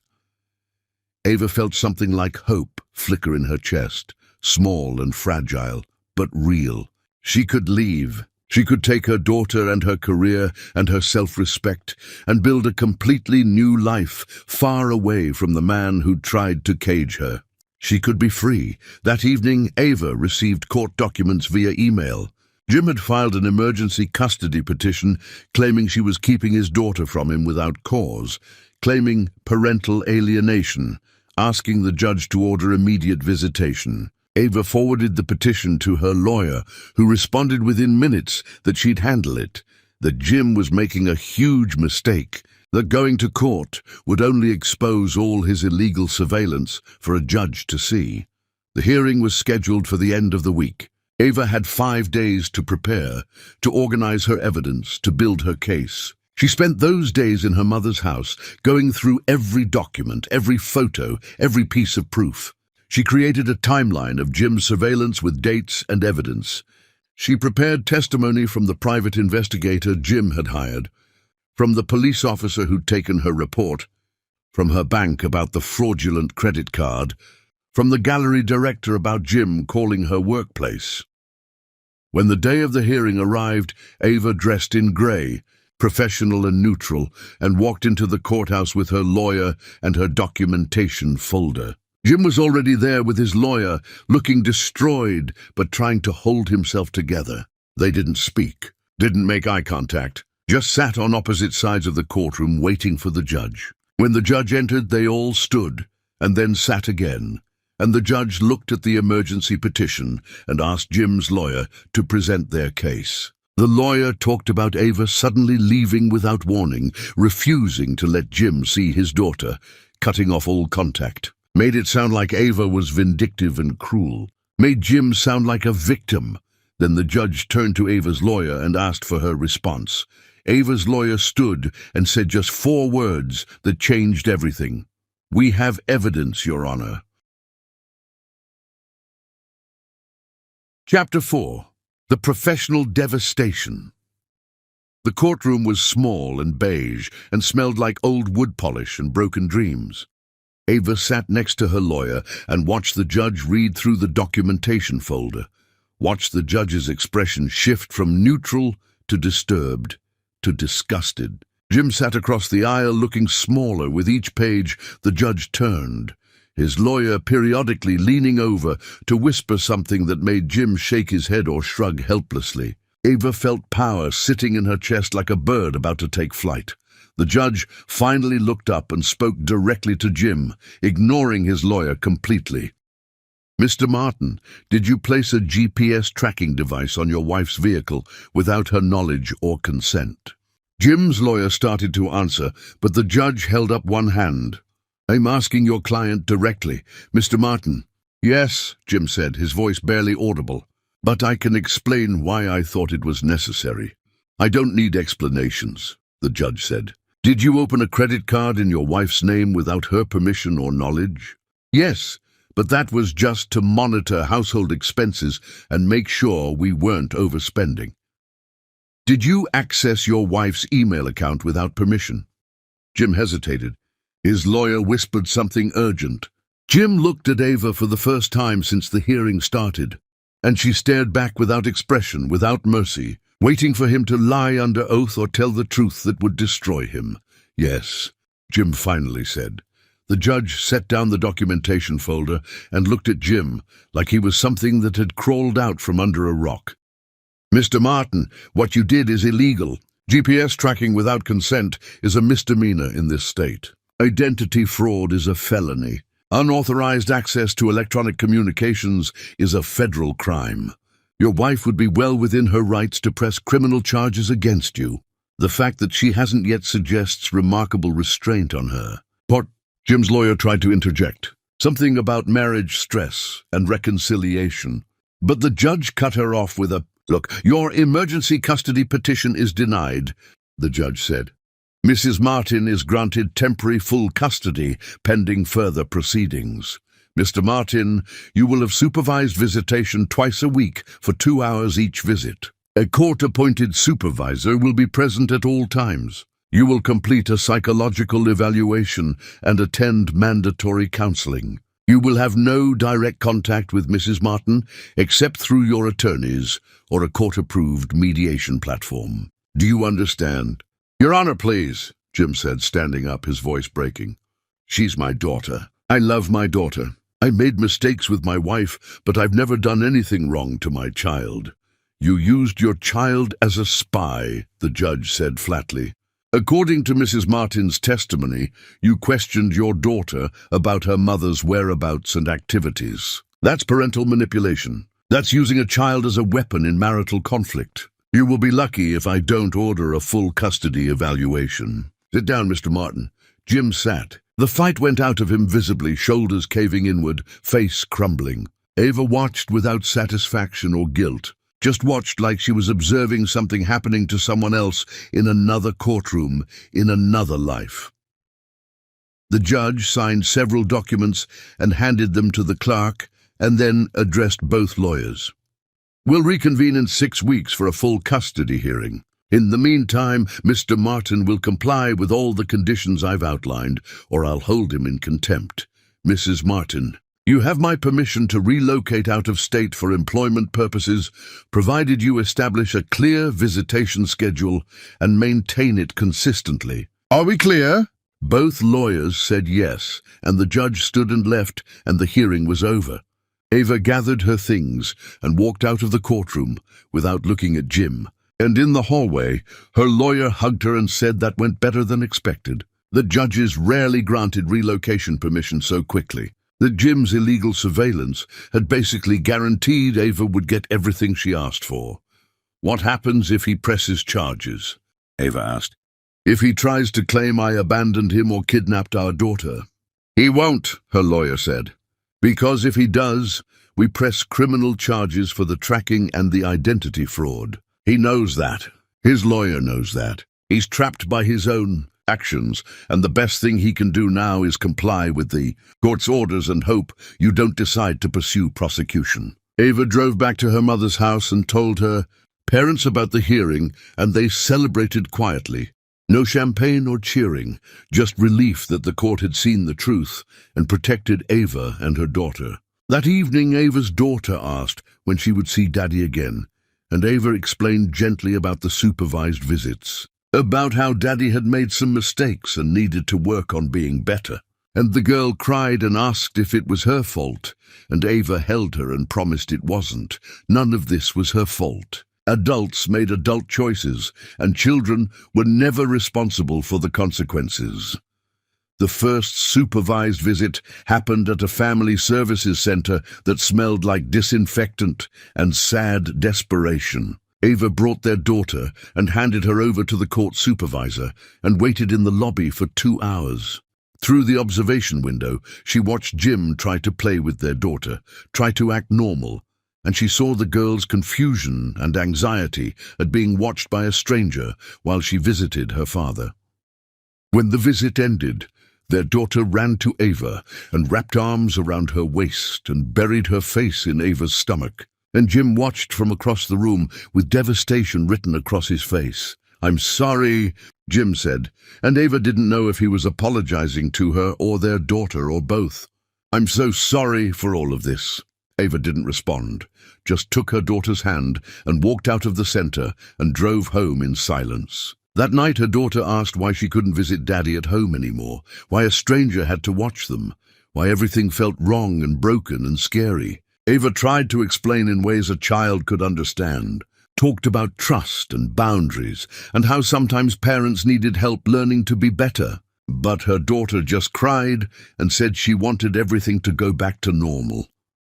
Speaker 1: Ava felt something like hope flicker in her chest, small and fragile, but real. She could leave. She could take her daughter and her career and her self-respect and build a completely new life far away from the man who'd tried to cage her. She could be free. That evening, Ava received court documents via email. Jim had filed an emergency custody petition claiming she was keeping his daughter from him without cause, claiming parental alienation, asking the judge to order immediate visitation. Ava forwarded the petition to her lawyer, who responded within minutes that she'd handle it, that Jim was making a huge mistake, that going to court would only expose all his illegal surveillance for a judge to see. The hearing was scheduled for the end of the week. Ava had 5 days to prepare, to organize her evidence, to build her case. She spent those days in her mother's house, going through every document, every photo, every piece of proof. She created a timeline of Jim's surveillance with dates and evidence. She prepared testimony from the private investigator Jim had hired, from the police officer who'd taken her report, from her bank about the fraudulent credit card, from the gallery director about Jim calling her workplace. When the day of the hearing arrived, Ava dressed in grey, professional and neutral, and walked into the courthouse with her lawyer and her documentation folder. Jim was already there with his lawyer, looking destroyed, but trying to hold himself together. They didn't speak, didn't make eye contact, just sat on opposite sides of the courtroom waiting for the judge. When the judge entered, they all stood, and then sat again, and the judge looked at the emergency petition and asked Jim's lawyer to present their case. The lawyer talked about Ava suddenly leaving without warning, refusing to let Jim see his daughter, cutting off all contact. Made it sound like Ava was vindictive and cruel. Made Jim sound like a victim. Then the judge turned to Ava's lawyer and asked for her response. Ava's lawyer stood and said just 4 words that changed everything. "We have evidence, Your Honor." Chapter 4. The Professional Devastation. The courtroom was small and beige and smelled like old wood polish and broken dreams. Ava sat next to her lawyer and watched the judge read through the documentation folder, watched the judge's expression shift from neutral to disturbed to disgusted. Jim sat across the aisle looking smaller with each page the judge turned, his lawyer periodically leaning over to whisper something that made Jim shake his head or shrug helplessly. Ava felt power sitting in her chest like a bird about to take flight. The judge finally looked up and spoke directly to Jim, ignoring his lawyer completely. "Mr. Martin, did you place a GPS tracking device on your wife's vehicle without her knowledge or consent?" Jim's lawyer started to answer, but the judge held up one hand. "I'm asking your client directly, Mr. Martin." "Yes," Jim said, his voice barely audible, "but I can explain why I thought it was necessary." "I don't need explanations," the judge said. "Did you open a credit card in your wife's name without her permission or knowledge?" "Yes, but that was just to monitor household expenses and make sure we weren't overspending." "Did you access your wife's email account without permission?" Jim hesitated. His lawyer whispered something urgent. Jim looked at Ava for the first time since the hearing started, and she stared back without expression, without mercy, waiting for him to lie under oath or tell the truth that would destroy him. "Yes," Jim finally said. The judge set down the documentation folder and looked at Jim like he was something that had crawled out from under a rock. "Mr. Martin, what you did is illegal. GPS tracking without consent is a misdemeanor in this state. Identity fraud is a felony. Unauthorized access to electronic communications is a federal crime. Your wife would be well within her rights to press criminal charges against you. The fact that she hasn't yet suggests remarkable restraint on her." "What?" Jim's lawyer tried to interject. Something about marriage stress and reconciliation. But the judge cut her off with a, "Look, your emergency custody petition is denied," the judge said. "Mrs. Martin is granted temporary full custody pending further proceedings. Mr. Martin, you will have supervised visitation twice a week for 2 hours each visit. A court-appointed supervisor will be present at all times. You will complete a psychological evaluation and attend mandatory counseling. You will have no direct contact with Mrs. Martin except through your attorneys or a court-approved mediation platform. Do you understand?" "Your Honor, please," Jim said, standing up, his voice breaking. "She's my daughter. I love my daughter. I made mistakes with my wife, but I've never done anything wrong to my child. "You used your child as a spy," the judge said flatly. "According to Mrs. Martin's testimony, you questioned your daughter about her mother's whereabouts and activities. That's parental manipulation. That's using a child as a weapon in marital conflict. You will be lucky if I don't order a full custody evaluation." "Sit down, Mr. Martin." Jim sat. The fight went out of him visibly, shoulders caving inward, face crumbling. Ava watched without satisfaction or guilt. Just watched like she was observing something happening to someone else in another courtroom, in another life. The judge signed several documents and handed them to the clerk, and then addressed both lawyers. "We'll reconvene in 6 weeks for a full custody hearing. In the meantime, Mr. Martin will comply with all the conditions I've outlined, or I'll hold him in contempt. Mrs. Martin, you have my permission to relocate out of state for employment purposes, provided you establish a clear visitation schedule and maintain it consistently. Are we clear?" Both lawyers said yes, and the judge stood and left, and the hearing was over. Ava gathered her things and walked out of the courtroom without looking at Jim. And in the hallway, her lawyer hugged her and said that went better than expected. The judges rarely granted relocation permission so quickly. That Jim's illegal surveillance had basically guaranteed Ava would get everything she asked for. "What happens if he presses charges?" Ava asked. "If he tries to claim I abandoned him or kidnapped our daughter?" "He won't," her lawyer said. "Because if he does, we press criminal charges for the tracking and the identity fraud. He knows that. His lawyer knows that. He's trapped by his own actions, and the best thing he can do now is comply with the court's orders and hope you don't decide to pursue prosecution." Ava drove back to her mother's house and told her parents about the hearing, and they celebrated quietly. No champagne or cheering, just relief that the court had seen the truth and protected Ava and her daughter. That evening, Ava's daughter asked when she would see Daddy again, and Ava explained gently about the supervised visits, about how Daddy had made some mistakes and needed to work on being better. And the girl cried and asked if it was her fault, and Ava held her and promised it wasn't. None of this was her fault. Adults made adult choices, and children were never responsible for the consequences. The first supervised visit happened at a family services center that smelled like disinfectant and sad desperation. Ava brought their daughter and handed her over to the court supervisor and waited in the lobby for 2 hours. Through the observation window, she watched Jim try to play with their daughter, try to act normal, and she saw the girl's confusion and anxiety at being watched by a stranger while she visited her father. When the visit ended, their daughter ran to Ava and wrapped arms around her waist and buried her face in Ava's stomach. And Jim watched from across the room with devastation written across his face. "I'm sorry," Jim said, and Ava didn't know if he was apologizing to her or their daughter or both. "I'm so sorry for all of this." Ava didn't respond, just took her daughter's hand and walked out of the center and drove home in silence. That night her daughter asked why she couldn't visit Daddy at home anymore, why a stranger had to watch them, why everything felt wrong and broken and scary. Ava tried to explain in ways a child could understand, talked about trust and boundaries and how sometimes parents needed help learning to be better. But her daughter just cried and said she wanted everything to go back to normal.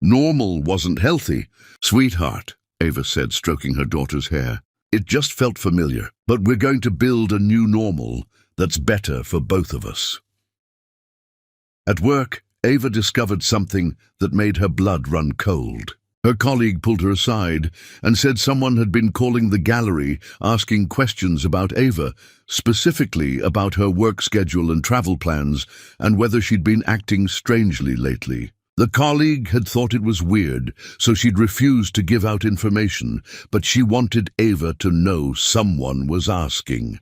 Speaker 1: Normal wasn't healthy. "Sweetheart," Ava said, stroking her daughter's hair, "it just felt familiar, but we're going to build a new normal that's better for both of us." At work, Ava discovered something that made her blood run cold. Her colleague pulled her aside and said someone had been calling the gallery asking questions about Ava, specifically about her work schedule and travel plans, and whether she'd been acting strangely lately. The colleague had thought it was weird, so she'd refused to give out information, but she wanted Ava to know someone was asking.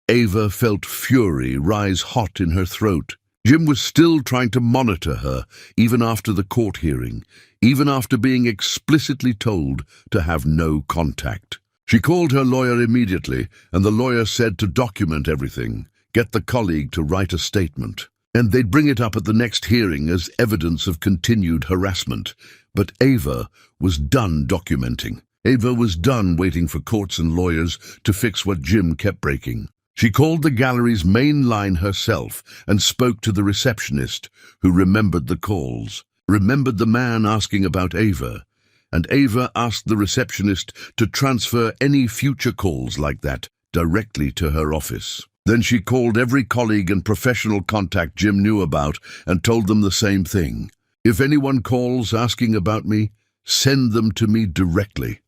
Speaker 1: Ava felt fury rise hot in her throat. Jim was still trying to monitor her, even after the court hearing, even after being explicitly told to have no contact. She called her lawyer immediately, and the lawyer said to document everything, get the colleague to write a statement, and they'd bring it up at the next hearing as evidence of continued harassment. But Ava was done documenting. Ava was done waiting for courts and lawyers to fix what Jim kept breaking. She called the gallery's main line herself and spoke to the receptionist, who remembered the calls, remembered the man asking about Ava, and Ava asked the receptionist to transfer any future calls like that directly to her office. Then she called every colleague and professional contact Jim knew about and told them the same thing. If anyone calls asking about me, send them to me directly.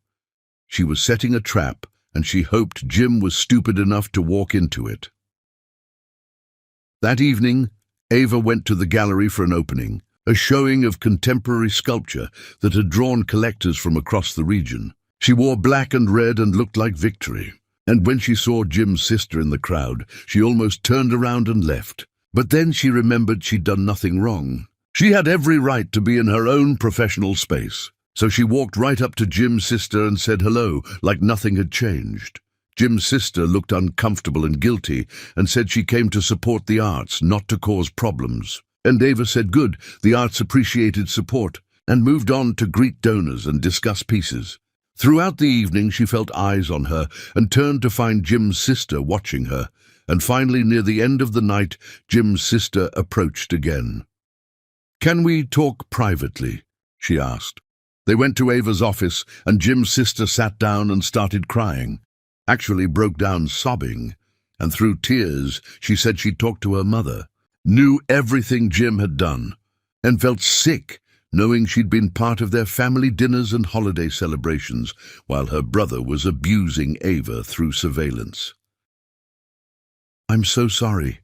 Speaker 1: She was setting a trap, and she hoped Jim was stupid enough to walk into it. That evening, Ava went to the gallery for an opening, a showing of contemporary sculpture that had drawn collectors from across the region. She wore black and red and looked like victory. And when she saw Jim's sister in the crowd, she almost turned around and left. But then she remembered she'd done nothing wrong. She had every right to be in her own professional space. So she walked right up to Jim's sister and said hello, like nothing had changed. Jim's sister looked uncomfortable and guilty and said she came to support the arts, not to cause problems. And Ava said good, the arts appreciated support, and moved on to greet donors and discuss pieces. Throughout the evening she felt eyes on her and turned to find Jim's sister watching her, and finally near the end of the night Jim's sister approached again. "Can we talk privately?" she asked. They went to Ava's office and Jim's sister sat down and started crying, actually broke down sobbing, and through tears she said she'd talked to her mother, knew everything Jim had done, and felt sick knowing she'd been part of their family dinners and holiday celebrations while her brother was abusing Ava through surveillance. "I'm so sorry,"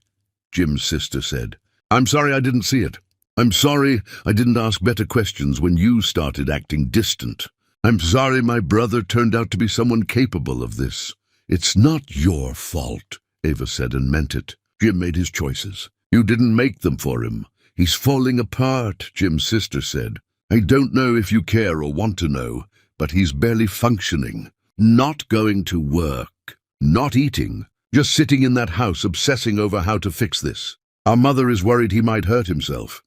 Speaker 1: Jim's sister said. "I'm sorry I didn't see it. I'm sorry I didn't ask better questions when you started acting distant. I'm sorry my brother turned out to be someone capable of this." "It's not your fault," Ava said, and meant it. "Jim made his choices. You didn't make them for him. He's falling apart," Jim's sister said. "I don't know if you care or want to know, but he's barely functioning. Not going to work, not eating, just sitting in that house obsessing over how to fix this. Our mother is worried he might hurt himself."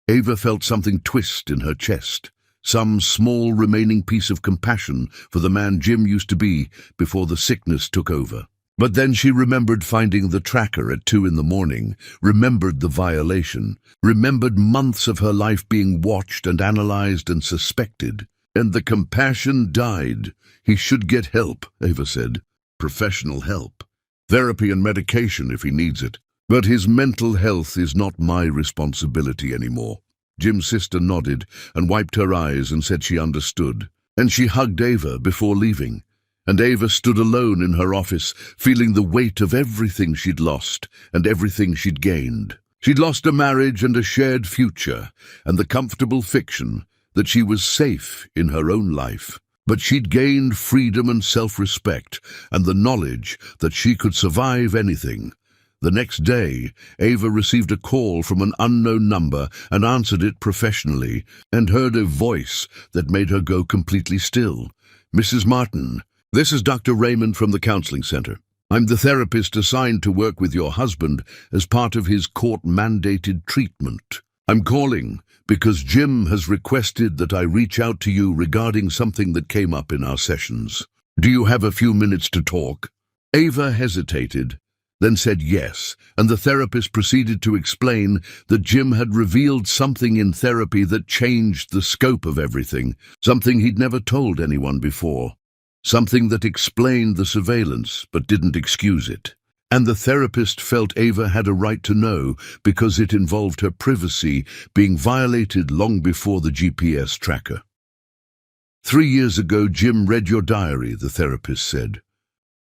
Speaker 1: Ava felt something twist in her chest, some small remaining piece of compassion for the man Jim used to be before the sickness took over. But then she remembered finding the tracker at 2 a.m, remembered the violation, remembered months of her life being watched and analyzed and suspected. And the compassion died. "He should get help," Ava said. "Professional help. Therapy and medication if he needs it. But his mental health is not my responsibility anymore." Jim's sister nodded and wiped her eyes and said she understood. And she hugged Ava before leaving. And Ava stood alone in her office, feeling the weight of everything she'd lost and everything she'd gained. She'd lost a marriage and a shared future, and the comfortable fiction that she was safe in her own life. But she'd gained freedom and self-respect, and the knowledge that she could survive anything. The next day, Ava received a call from an unknown number and answered it professionally, and heard a voice that made her go completely still. "Mrs. Martin, this is Dr. Raymond from the counseling center. I'm the therapist assigned to work with your husband as part of his court-mandated treatment. I'm calling because Jim has requested that I reach out to you regarding something that came up in our sessions. Do you have a few minutes to talk?" Ava hesitated, then said yes, and the therapist proceeded to explain that Jim had revealed something in therapy that changed the scope of everything, something he'd never told anyone before. Something that explained the surveillance but didn't excuse it. And the therapist felt Ava had a right to know because it involved her privacy being violated long before the GPS tracker. 3 years ago, Jim read your diary, the therapist said.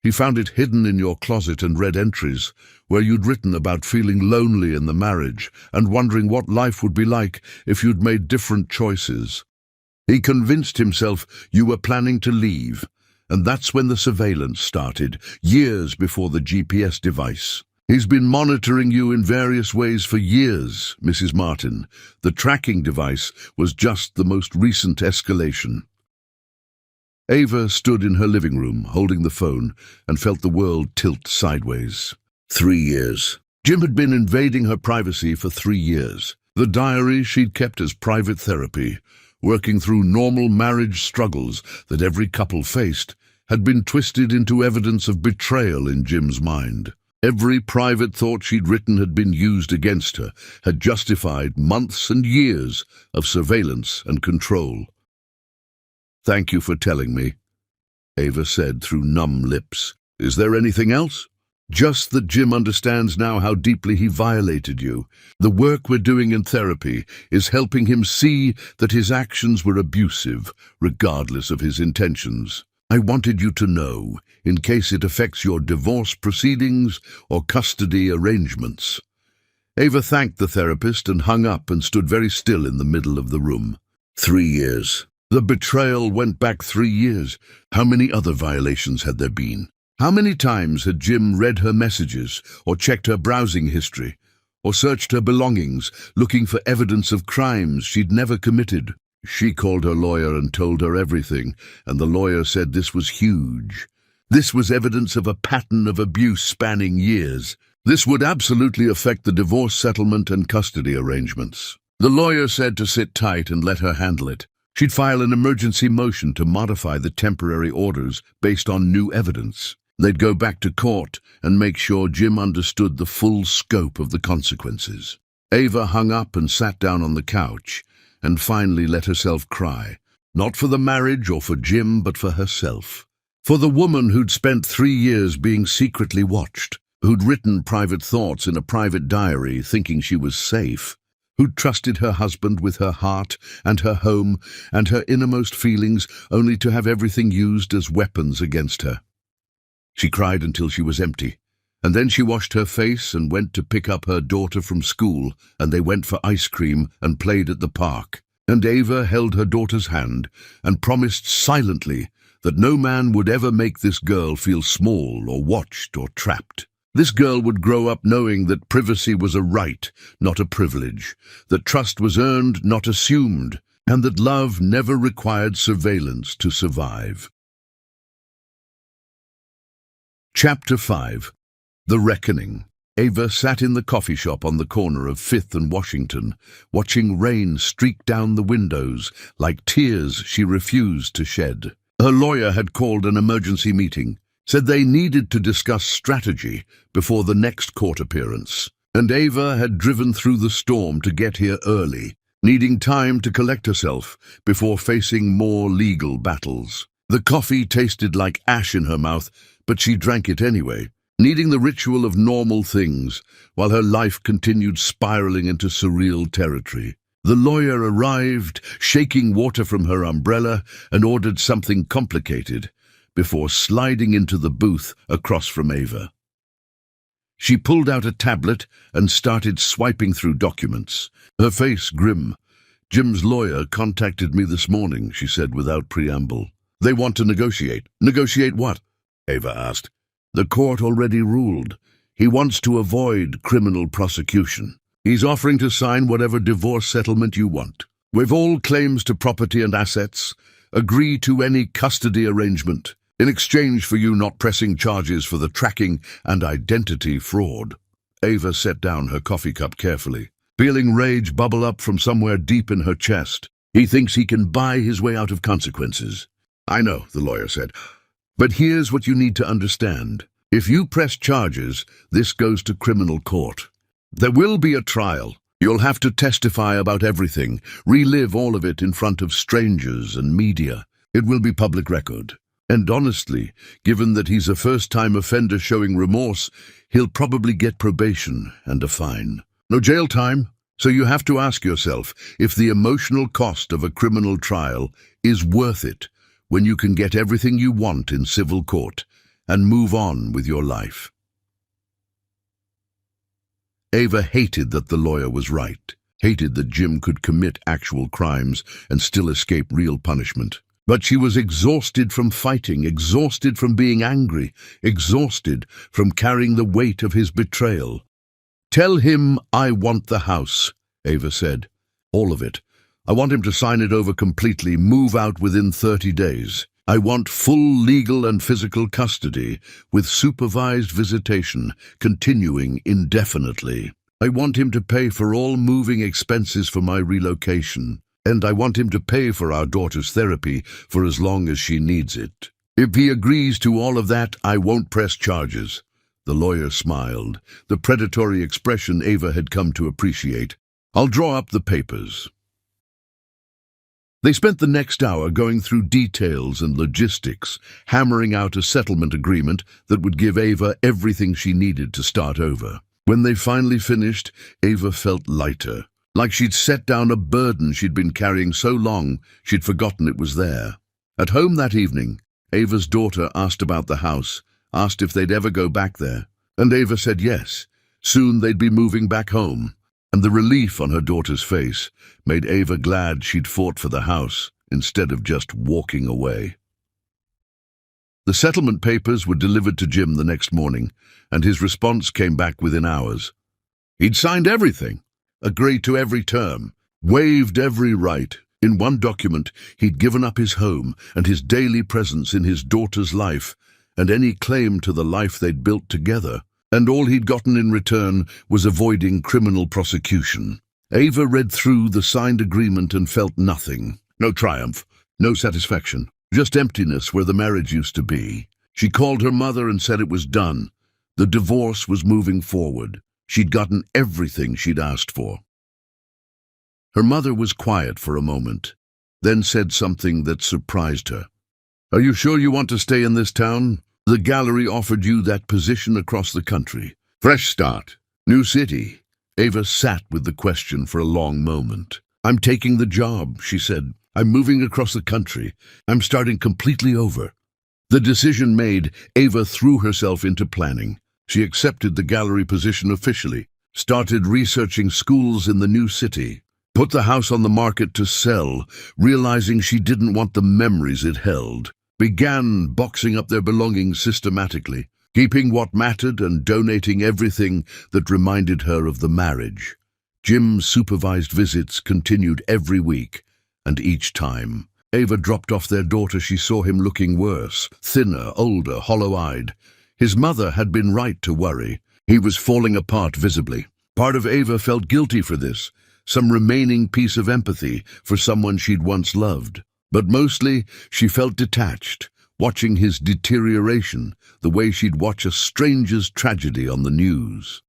Speaker 1: He found it hidden in your closet and read entries where you'd written about feeling lonely in the marriage and wondering what life would be like if you'd made different choices. He convinced himself you were planning to leave, and that's when the surveillance started, years before the GPS device. He's been monitoring you in various ways for years, Mrs. Martin. The tracking device was just the most recent escalation. Ava stood in her living room, holding the phone, and felt the world tilt sideways. 3 years. Jim had been invading her privacy for 3 years. The diary she'd kept as private therapy working through normal marriage struggles that every couple faced, had been twisted into evidence of betrayal in Jim's mind. Every private thought she'd written had been used against her, had justified months and years of surveillance and control. "Thank you for telling me," Ava said through numb lips. "Is there anything else?" "Just that Jim understands now how deeply he violated you. The work we're doing in therapy is helping him see that his actions were abusive, regardless of his intentions. I wanted you to know, in case it affects your divorce proceedings or custody arrangements." Ava thanked the therapist and hung up and stood very still in the middle of the room. 3 years. The betrayal went back 3 years. How many other violations had there been? How many times had Jim read her messages, or checked her browsing history, or searched her belongings, looking for evidence of crimes she'd never committed? She called her lawyer and told her everything, and the lawyer said this was huge. This was evidence of a pattern of abuse spanning years. This would absolutely affect the divorce settlement and custody arrangements. The lawyer said to sit tight and let her handle it. She'd file an emergency motion to modify the temporary orders based on new evidence. They'd go back to court and make sure Jim understood the full scope of the consequences. Ava hung up and sat down on the couch and finally let herself cry. Not for the marriage or for Jim, but for herself. For the woman who'd spent 3 years being secretly watched, who'd written private thoughts in a private diary thinking she was safe, who'd trusted her husband with her heart and her home and her innermost feelings only to have everything used as weapons against her. She cried until she was empty, and then she washed her face and went to pick up her daughter from school, and they went for ice cream and played at the park. And Ava held her daughter's hand and promised silently that no man would ever make this girl feel small or watched or trapped. This girl would grow up knowing that privacy was a right, not a privilege, that trust was earned, not assumed, and that love never required surveillance to survive. Chapter 5. The Reckoning. Ava sat in the coffee shop on the corner of 5th and Washington, watching rain streak down the windows like tears she refused to shed. Her lawyer had called an emergency meeting, said they needed to discuss strategy before the next court appearance, and Ava had driven through the storm to get here early, needing time to collect herself before facing more legal battles. The coffee tasted like ash in her mouth, but she drank it anyway, needing the ritual of normal things, while her life continued spiraling into surreal territory. The lawyer arrived, shaking water from her umbrella, and ordered something complicated, before sliding into the booth across from Ava. She pulled out a tablet and started swiping through documents, her face grim. "Jim's lawyer contacted me this morning," she said without preamble. "They want to negotiate." "Negotiate what?" Ava asked. "The court already ruled. He wants to avoid criminal prosecution. He's offering to sign whatever divorce settlement you want. Waive all claims to property and assets. Agree to any custody arrangement, in exchange for you not pressing charges for the tracking and identity fraud." Ava set down her coffee cup carefully, feeling rage bubble up from somewhere deep in her chest. "He thinks he can buy his way out of consequences." "I know," the lawyer said. "But here's what you need to understand. If you press charges, this goes to criminal court. There will be a trial. You'll have to testify about everything, relive all of it in front of strangers and media. It will be public record. And honestly, given that he's a first-time offender showing remorse, he'll probably get probation and a fine. No jail time. So you have to ask yourself if the emotional cost of a criminal trial is worth it when you can get everything you want in civil court and move on with your life." Ava hated that the lawyer was right, hated that Jim could commit actual crimes and still escape real punishment. But she was exhausted from fighting, exhausted from being angry, exhausted from carrying the weight of his betrayal. "Tell him I want the house," Ava said. "All of it. I want him to sign it over completely, move out within 30 days. I want full legal and physical custody, with supervised visitation, continuing indefinitely. I want him to pay for all moving expenses for my relocation. and I want him to pay for our daughter's therapy for as long as she needs it. If he agrees to all of that, I won't press charges." The lawyer smiled, the predatory expression Ava had come to appreciate. "I'll draw up the papers." They spent the next hour going through details and logistics, hammering out a settlement agreement that would give Ava everything she needed to start over. When they finally finished, Ava felt lighter, like she'd set down a burden she'd been carrying so long she'd forgotten it was there. At home that evening, Ava's daughter asked about the house, asked if they'd ever go back there, and Ava said yes. Soon they'd be moving back home, and the relief on her daughter's face made Ava glad she'd fought for the house instead of just walking away. The settlement papers were delivered to Jim the next morning, and his response came back within hours. He'd signed everything, agreed to every term, waived every right. In one document, he'd given up his home and his daily presence in his daughter's life, and any claim to the life they'd built together, and all he'd gotten in return was avoiding criminal prosecution. Ava read through the signed agreement and felt nothing. No triumph, no satisfaction, just emptiness where the marriage used to be. She called her mother and said it was done. The divorce was moving forward. She'd gotten everything she'd asked for. Her mother was quiet for a moment, then said something that surprised her. "Are you sure you want to stay in this town? The gallery offered you that position across the country. Fresh start, new city." Ava sat with the question for a long moment. "I'm taking the job," she said. "I'm moving across the country. I'm starting completely over." The decision made, Ava threw herself into planning. She accepted the gallery position officially, started researching schools in the new city, put the house on the market to sell, realizing she didn't want the memories it held, began boxing up their belongings systematically, keeping what mattered and donating everything that reminded her of the marriage. Jim's supervised visits continued every week, and each time Ava dropped off their daughter, she saw him looking worse, thinner, older, hollow-eyed. His mother had been right to worry. He was falling apart visibly. Part of Ava felt guilty for this, some remaining piece of empathy for someone she'd once loved. But mostly, she felt detached, watching his deterioration the way she'd watch a stranger's tragedy on the news.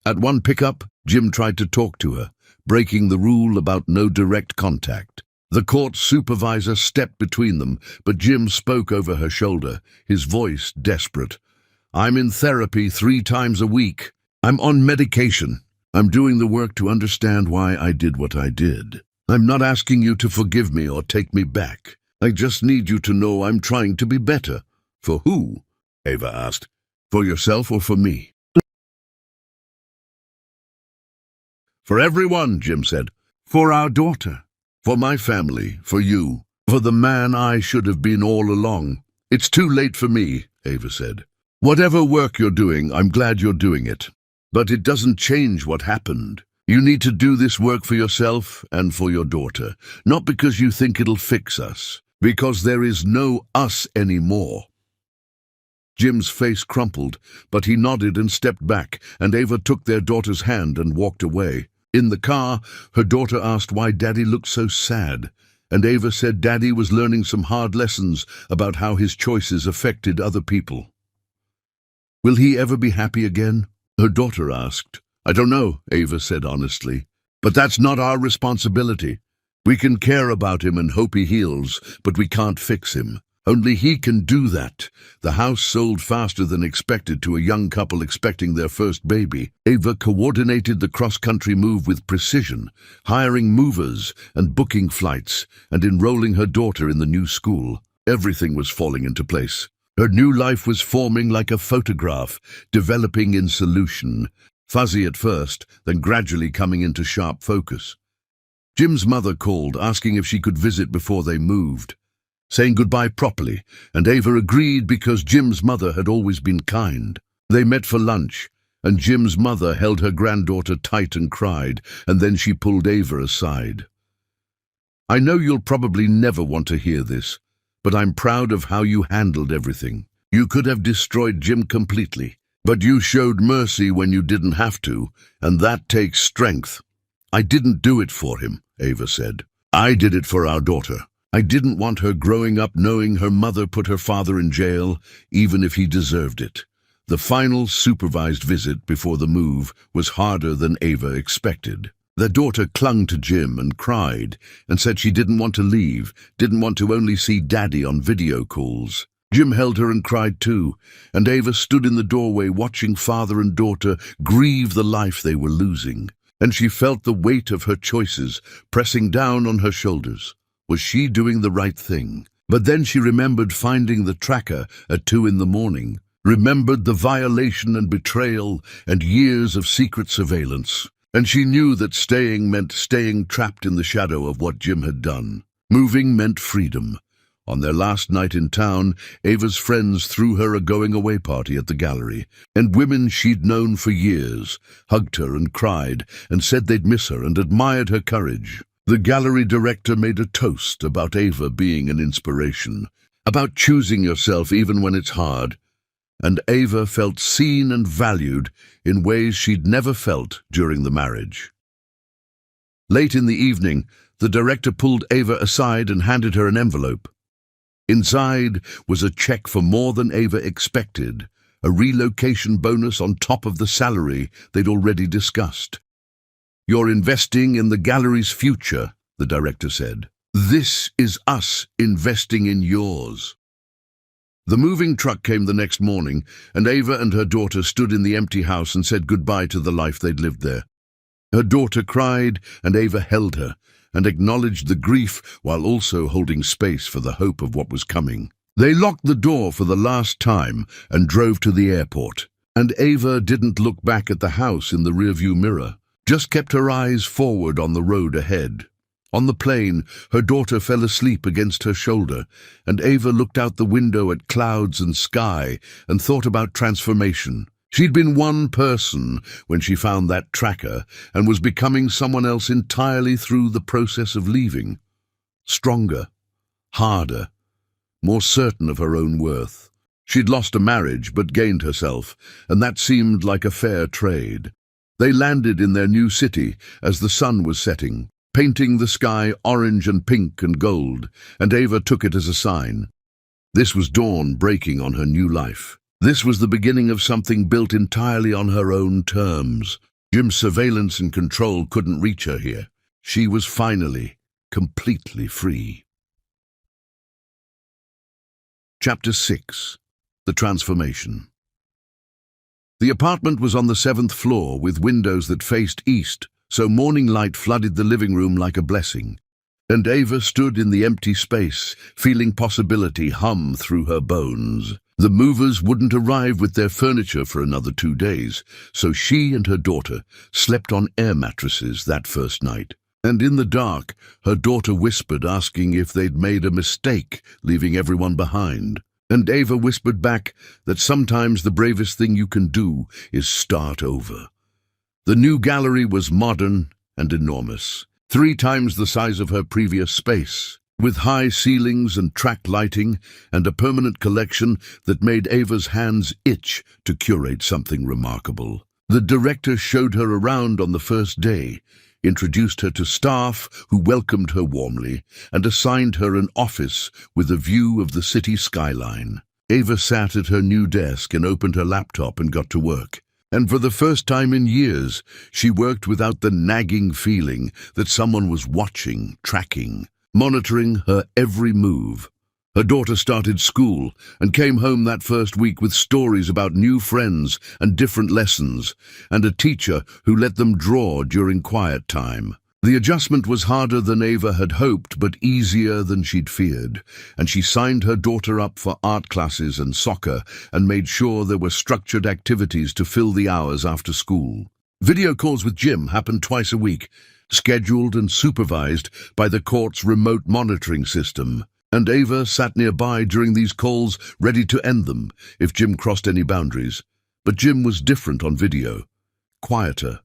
Speaker 1: At one pickup, Jim tried to talk to her, breaking the rule about no direct contact. The court supervisor stepped between them, but Jim spoke over her shoulder, his voice desperate. "I'm in therapy 3 times a week. I'm on medication. I'm doing the work to understand why I did what I did. I'm not asking you to forgive me or take me back. I just need you to know I'm trying to be better." "For who?" Ava asked. "For yourself or for me?" "For everyone," Jim said. "For our daughter. For my family, for you, for the man I should have been all along." "It's too late for me," Ava said. "Whatever work you're doing, I'm glad you're doing it. But it doesn't change what happened. You need to do this work for yourself and for your daughter, not because you think it'll fix us, because there is no us anymore." Jim's face crumpled, but he nodded and stepped back, and Ava took their daughter's hand and walked away. In the car, her daughter asked why Daddy looked so sad, and Ava said Daddy was learning some hard lessons about how his choices affected other people. "Will he ever be happy again?" her daughter asked. "I don't know," Ava said honestly. "But that's not our responsibility. We can care about him and hope he heals, but we can't fix him. Only he can do that." The house sold faster than expected to a young couple expecting their first baby. Ava coordinated the cross-country move with precision, hiring movers and booking flights and enrolling her daughter in the new school. Everything was falling into place. Her new life was forming like a photograph, developing in solution, fuzzy at first, then gradually coming into sharp focus. Jim's mother called, asking if she could visit before they moved, saying goodbye properly, and Ava agreed because Jim's mother had always been kind. They met for lunch, and Jim's mother held her granddaughter tight and cried, and then she pulled Ava aside. "I know you'll probably never want to hear this, but I'm proud of how you handled everything. You could have destroyed Jim completely, but you showed mercy when you didn't have to, and that takes strength. I didn't do it for him. Ava said. "I did it for our daughter. I didn't want her growing up knowing her mother put her father in jail, even if he deserved it." The final supervised visit before the move was harder than Ava expected. Their daughter clung to Jim and cried and said she didn't want to leave, didn't want to only see Daddy on video calls. Jim held her and cried too, and Ava stood in the doorway watching father and daughter grieve the life they were losing. And she felt the weight of her choices pressing down on her shoulders. Was she doing the right thing? But then she remembered finding the tracker at 2 a.m, remembered the violation and betrayal and years of secret surveillance. And she knew that staying meant staying trapped in the shadow of what Jim had done. Moving meant freedom. On their last night in town, Ava's friends threw her a going-away party at the gallery, and women she'd known for years hugged her and cried and said they'd miss her and admired her courage. The gallery director made a toast about Ava being an inspiration, about choosing yourself even when it's hard, and Ava felt seen and valued in ways she'd never felt during the marriage. Late in the evening, the director pulled Ava aside and handed her an envelope. Inside was a check for more than Ava expected, a relocation bonus on top of the salary they'd already discussed. "You're investing in the gallery's future," the director said. "This is us investing in yours." The moving truck came the next morning, and Ava and her daughter stood in the empty house and said goodbye to the life they'd lived there. Her daughter cried, and Ava held her, and acknowledged the grief while also holding space for the hope of what was coming. They locked the door for the last time and drove to the airport, and Ava didn't look back at the house in the rearview mirror, just kept her eyes forward on the road ahead. On the plane, her daughter fell asleep against her shoulder, and Ava looked out the window at clouds and sky and thought about transformation. She'd been one person when she found that tracker and was becoming someone else entirely through the process of leaving. Stronger, harder, more certain of her own worth. She'd lost a marriage but gained herself, and that seemed like a fair trade. They landed in their new city as the sun was setting, painting the sky orange and pink and gold, and Ava took it as a sign. This was dawn breaking on her new life. This was the beginning of something built entirely on her own terms. Jim's surveillance and control couldn't reach her here. She was finally, completely free. Chapter 6. The Transformation. The apartment was on the 7th floor with windows that faced east, so morning light flooded the living room like a blessing. And Ava stood in the empty space, feeling possibility hum through her bones. The movers wouldn't arrive with their furniture for another 2 days, so she and her daughter slept on air mattresses that first night. And in the dark, her daughter whispered, asking if they'd made a mistake, leaving everyone behind. And Ava whispered back that sometimes the bravest thing you can do is start over. The new gallery was modern and enormous, 3 times the size of her previous space, with high ceilings and track lighting and a permanent collection that made Ava's hands itch to curate something remarkable. The director showed her around on the first day, introduced her to staff who welcomed her warmly, and assigned her an office with a view of the city skyline. Ava sat at her new desk and opened her laptop and got to work. And for the first time in years, she worked without the nagging feeling that someone was watching, tracking, monitoring her every move. Her daughter started school and came home that first week with stories about new friends and different lessons, and a teacher who let them draw during quiet time. The adjustment was harder than Ava had hoped, but easier than she'd feared, and she signed her daughter up for art classes and soccer and made sure there were structured activities to fill the hours after school. Video calls with Jim happened twice a week, scheduled and supervised by the court's remote monitoring system, and Ava sat nearby during these calls, ready to end them if Jim crossed any boundaries. But Jim was different on video, quieter,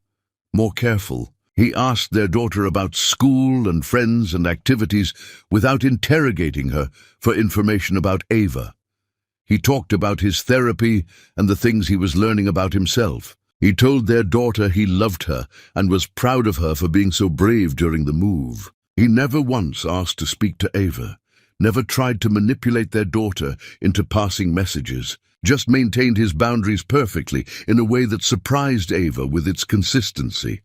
Speaker 1: more careful. He asked their daughter about school and friends and activities without interrogating her for information about Ava. He talked about his therapy and the things he was learning about himself. He told their daughter he loved her and was proud of her for being so brave during the move. He never once asked to speak to Ava, never tried to manipulate their daughter into passing messages, just maintained his boundaries perfectly in a way that surprised Ava with its consistency.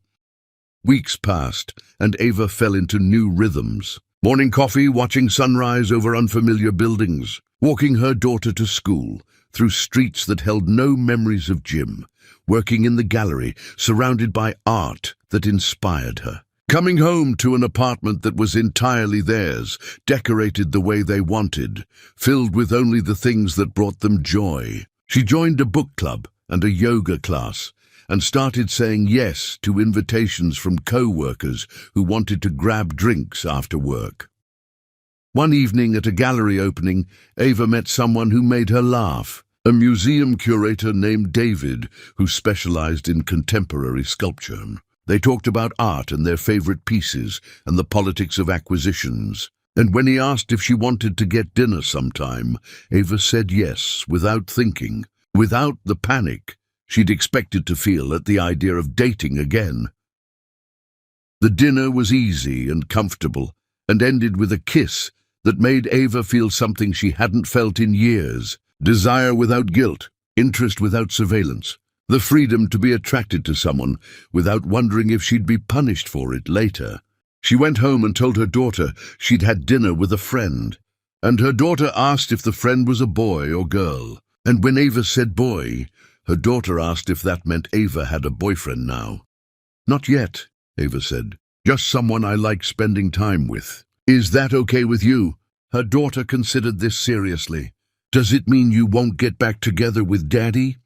Speaker 1: Weeks passed, and Ava fell into new rhythms. Morning coffee, watching sunrise over unfamiliar buildings, walking her daughter to school, through streets that held no memories of Jim, working in the gallery, surrounded by art that inspired her. Coming home to an apartment that was entirely theirs, decorated the way they wanted, filled with only the things that brought them joy. She joined a book club and a yoga class, and started saying yes to invitations from co-workers who wanted to grab drinks after work. One evening at a gallery opening, Ava met someone who made her laugh, a museum curator named David who specialized in contemporary sculpture. They talked about art and their favorite pieces and the politics of acquisitions. And when he asked if she wanted to get dinner sometime, Ava said yes, without thinking, without the panic she'd expected to feel at the idea of dating again. The dinner was easy and comfortable, and ended with a kiss that made Ava feel something she hadn't felt in years: desire without guilt, interest without surveillance, the freedom to be attracted to someone without wondering if she'd be punished for it later. She went home and told her daughter she'd had dinner with a friend, and her daughter asked if the friend was a boy or girl. And when Ava said boy, her daughter asked if that meant Ava had a boyfriend now. "Not yet," Ava said. "Just someone I like spending time with." "Is that okay with you?" Her daughter considered this seriously. "Does it mean you won't get back together with Daddy?"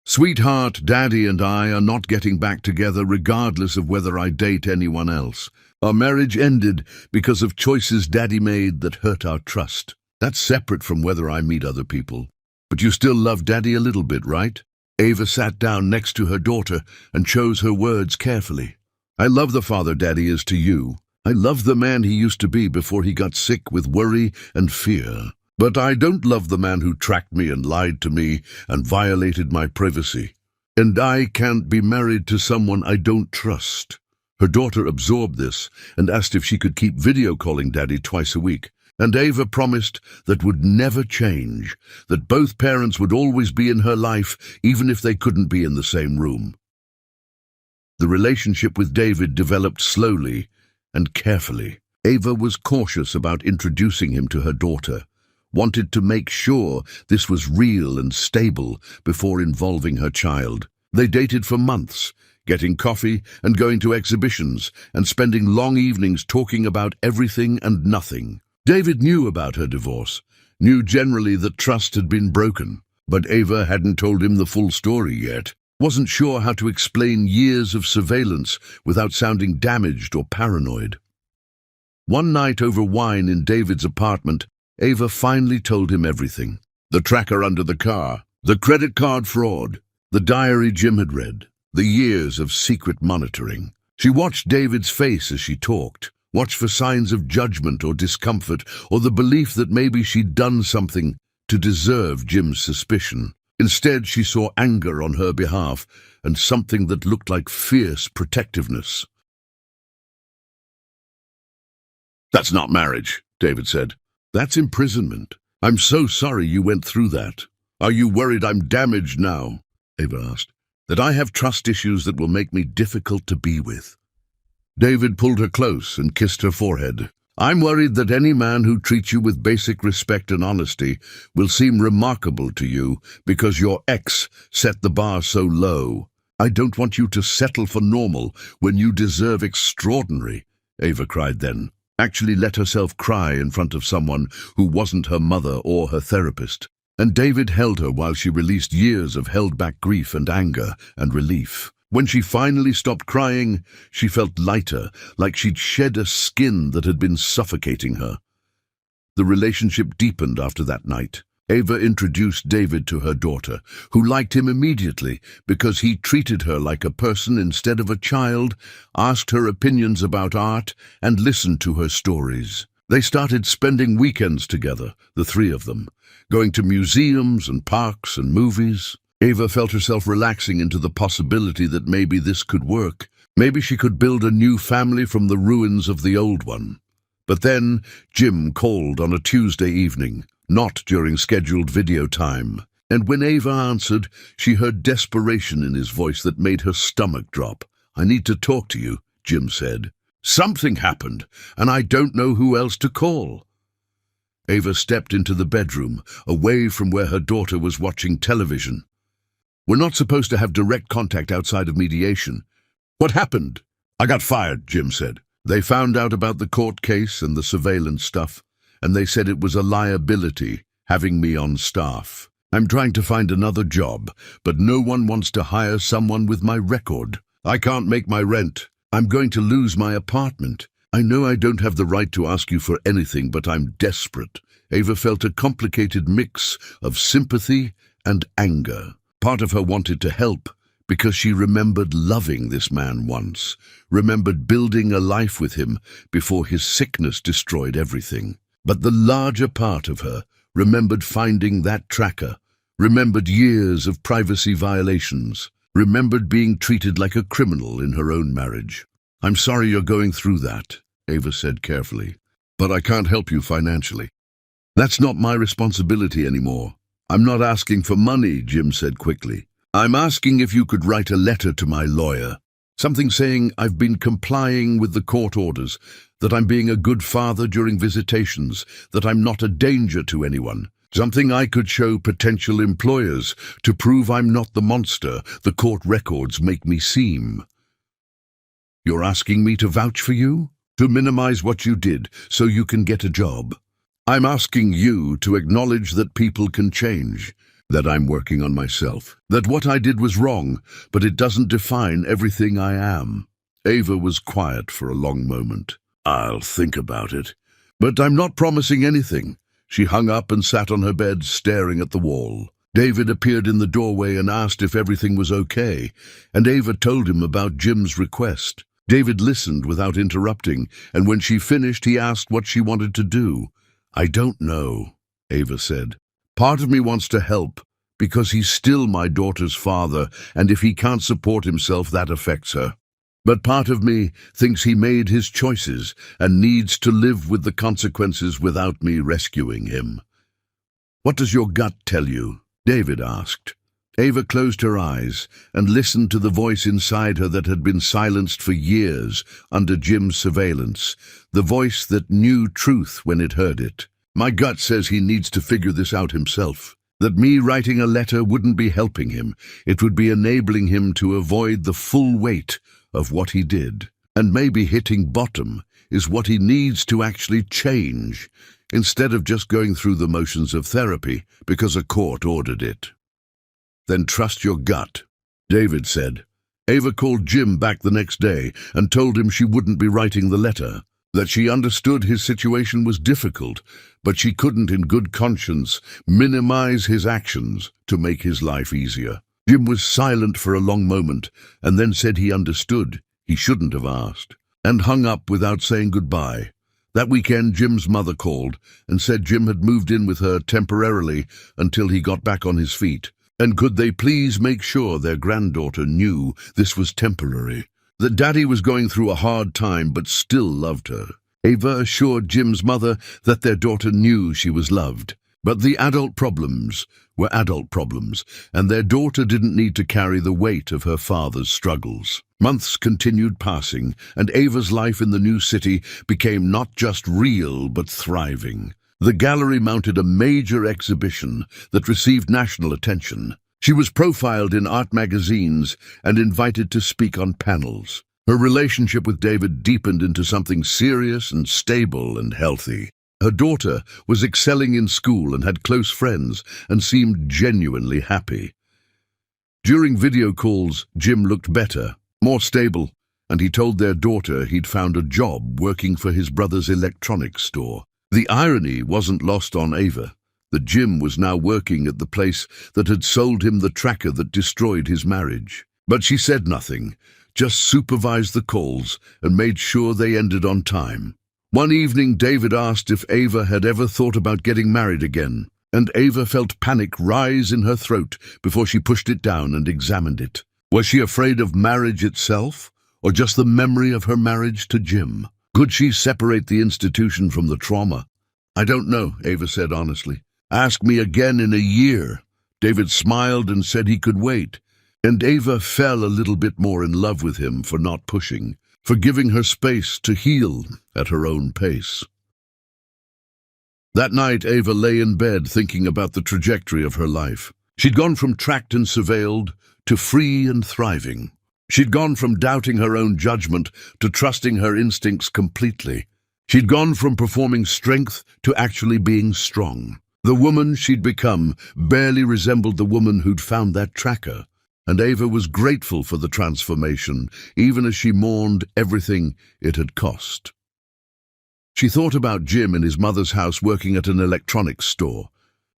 Speaker 1: "Sweetheart, Daddy and I are not getting back together regardless of whether I date anyone else. Our marriage ended because of choices Daddy made that hurt our trust. That's separate from whether I meet other people. But you still love Daddy a little bit, right?" Ava sat down next to her daughter and chose her words carefully. "I love the father Daddy is to you. I love the man he used to be before he got sick with worry and fear. But I don't love the man who tracked me and lied to me and violated my privacy. And I can't be married to someone I don't trust." Her daughter absorbed this and asked if she could keep video calling Daddy twice a week. And Ava promised that would never change, that both parents would always be in her life, even if they couldn't be in the same room. The relationship with David developed slowly and carefully. Ava was cautious about introducing him to her daughter, wanted to make sure this was real and stable before involving her child. They dated for months, getting coffee and going to exhibitions and spending long evenings talking about everything and nothing. David knew about her divorce, knew generally that trust had been broken, but Ava hadn't told him the full story yet, wasn't sure how to explain years of surveillance without sounding damaged or paranoid. One night over wine in David's apartment, Ava finally told him everything. The tracker under the car, the credit card fraud, the diary Jim had read, the years of secret monitoring. She watched David's face as she talked, watched for signs of judgment or discomfort, or the belief that maybe she'd done something to deserve Jim's suspicion. Instead, she saw anger on her behalf and something that looked like fierce protectiveness. "That's not marriage," David said. "That's imprisonment. I'm so sorry you went through that." "Are you worried I'm damaged now?" Ava asked. "That I have trust issues that will make me difficult to be with." David pulled her close and kissed her forehead. "I'm worried that any man who treats you with basic respect and honesty will seem remarkable to you because your ex set the bar so low. I don't want you to settle for normal when you deserve extraordinary," Ava cried then. Actually let herself cry in front of someone who wasn't her mother or her therapist. And David held her while she released years of held-back grief and anger and relief. When she finally stopped crying, she felt lighter, like she'd shed a skin that had been suffocating her. The relationship deepened after that night. Ava introduced David to her daughter, who liked him immediately because he treated her like a person instead of a child, asked her opinions about art, and listened to her stories. They started spending weekends together, the three of them, going to museums and parks and movies. Ava felt herself relaxing into the possibility that maybe this could work. Maybe she could build a new family from the ruins of the old one. But then Jim called on a Tuesday evening, not during scheduled video time. And when Ava answered, she heard desperation in his voice that made her stomach drop. "I need to talk to you," Jim said. "Something happened, and I don't know who else to call." Ava stepped into the bedroom, away from where her daughter was watching television. "We're not supposed to have direct contact outside of mediation." "What happened?" "I got fired," Jim said. "They found out about the court case and the surveillance stuff, and they said it was a liability, having me on staff. I'm trying to find another job, but no one wants to hire someone with my record. I can't make my rent. I'm going to lose my apartment. I know I don't have the right to ask you for anything, but I'm desperate." Ava felt a complicated mix of sympathy and anger. Part of her wanted to help, because she remembered loving this man once, remembered building a life with him before his sickness destroyed everything. But the larger part of her remembered finding that tracker, remembered years of privacy violations, remembered being treated like a criminal in her own marriage. "I'm sorry you're going through that," Ava said carefully, "but I can't help you financially." "That's not my responsibility anymore." "I'm not asking for money," Jim said quickly. "I'm asking if you could write a letter to my lawyer. Something saying I've been complying with the court orders, that I'm being a good father during visitations, that I'm not a danger to anyone. Something I could show potential employers to prove I'm not the monster the court records make me seem." "You're asking me to vouch for you? To minimize what you did so you can get a job?" "I'm asking you to acknowledge that people can change, that I'm working on myself, that what I did was wrong, but it doesn't define everything I am." Ava was quiet for a long moment. "I'll think about it, but I'm not promising anything." She hung up and sat on her bed, staring at the wall. David appeared in the doorway and asked if everything was okay, and Ava told him about Jim's request. David listened without interrupting, and when she finished, he asked what she wanted to do. "I don't know," Ava said. "Part of me wants to help, because he's still my daughter's father, and if he can't support himself, that affects her. But part of me thinks he made his choices and needs to live with the consequences without me rescuing him." "What does your gut tell you?" David asked. Ava closed her eyes and listened to the voice inside her that had been silenced for years under Jim's surveillance, the voice that knew truth when it heard it. "My gut says he needs to figure this out himself. That me writing a letter wouldn't be helping him. It would be enabling him to avoid the full weight of what he did. And maybe hitting bottom is what he needs to actually change, instead of just going through the motions of therapy because a court ordered it." "Then trust your gut," David said. Ava called Jim back the next day and told him she wouldn't be writing the letter, that she understood his situation was difficult, but she couldn't in good conscience minimize his actions to make his life easier. Jim was silent for a long moment and then said he understood. He shouldn't have asked, and hung up without saying goodbye. That weekend, Jim's mother called and said Jim had moved in with her temporarily until he got back on his feet, and could they please make sure their granddaughter knew this was temporary, that Daddy was going through a hard time but still loved her. Ava assured Jim's mother that their daughter knew she was loved, but the adult problems were adult problems, and their daughter didn't need to carry the weight of her father's struggles. Months continued passing, and Ava's life in the new city became not just real but thriving. The gallery mounted a major exhibition that received national attention. She was profiled in art magazines and invited to speak on panels. Her relationship with David deepened into something serious and stable and healthy. Her daughter was excelling in school and had close friends and seemed genuinely happy. During video calls, Jim looked better, more stable, and he told their daughter he'd found a job working for his brother's electronics store. The irony wasn't lost on Ava, that Jim was now working at the place that had sold him the tracker that destroyed his marriage. But she said nothing, just supervised the calls and made sure they ended on time. One evening, David asked if Ava had ever thought about getting married again. and Ava felt panic rise in her throat before she pushed it down and examined it. Was she afraid of marriage itself, or just the memory of her marriage to Jim? Could she separate the institution from the trauma? I don't know, Ava said honestly. Ask me again in a year. David smiled and said he could wait, and Ava fell a little bit more in love with him for not pushing, for giving her space to heal at her own pace. That night, Ava lay in bed thinking about the trajectory of her life. She'd gone from tracked and surveilled to free and thriving. She'd gone from doubting her own judgment to trusting her instincts completely. She'd gone from performing strength to actually being strong. The woman she'd become barely resembled the woman who'd found that tracker, and Ava was grateful for the transformation, even as she mourned everything it had cost. She thought about Jim in his mother's house working at an electronics store,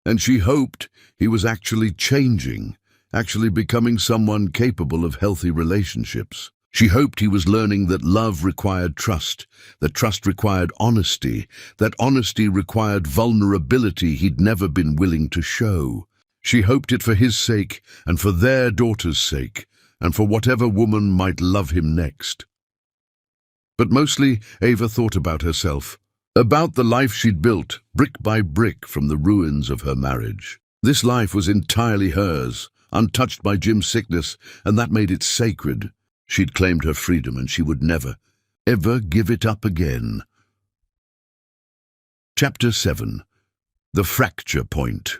Speaker 1: and she hoped he was actually changing, actually becoming someone capable of healthy relationships. She hoped he was learning that love required trust, that trust required honesty, that honesty required vulnerability he'd never been willing to show. She hoped it for his sake and for their daughter's sake, and for whatever woman might love him next. But mostly, Ava thought about herself, about the life she'd built, brick by brick, from the ruins of her marriage. This life was entirely hers, untouched by Jim's sickness, and that made it sacred. She'd claimed her freedom, and she would never, ever give it up again. Chapter 7. The Fracture Point.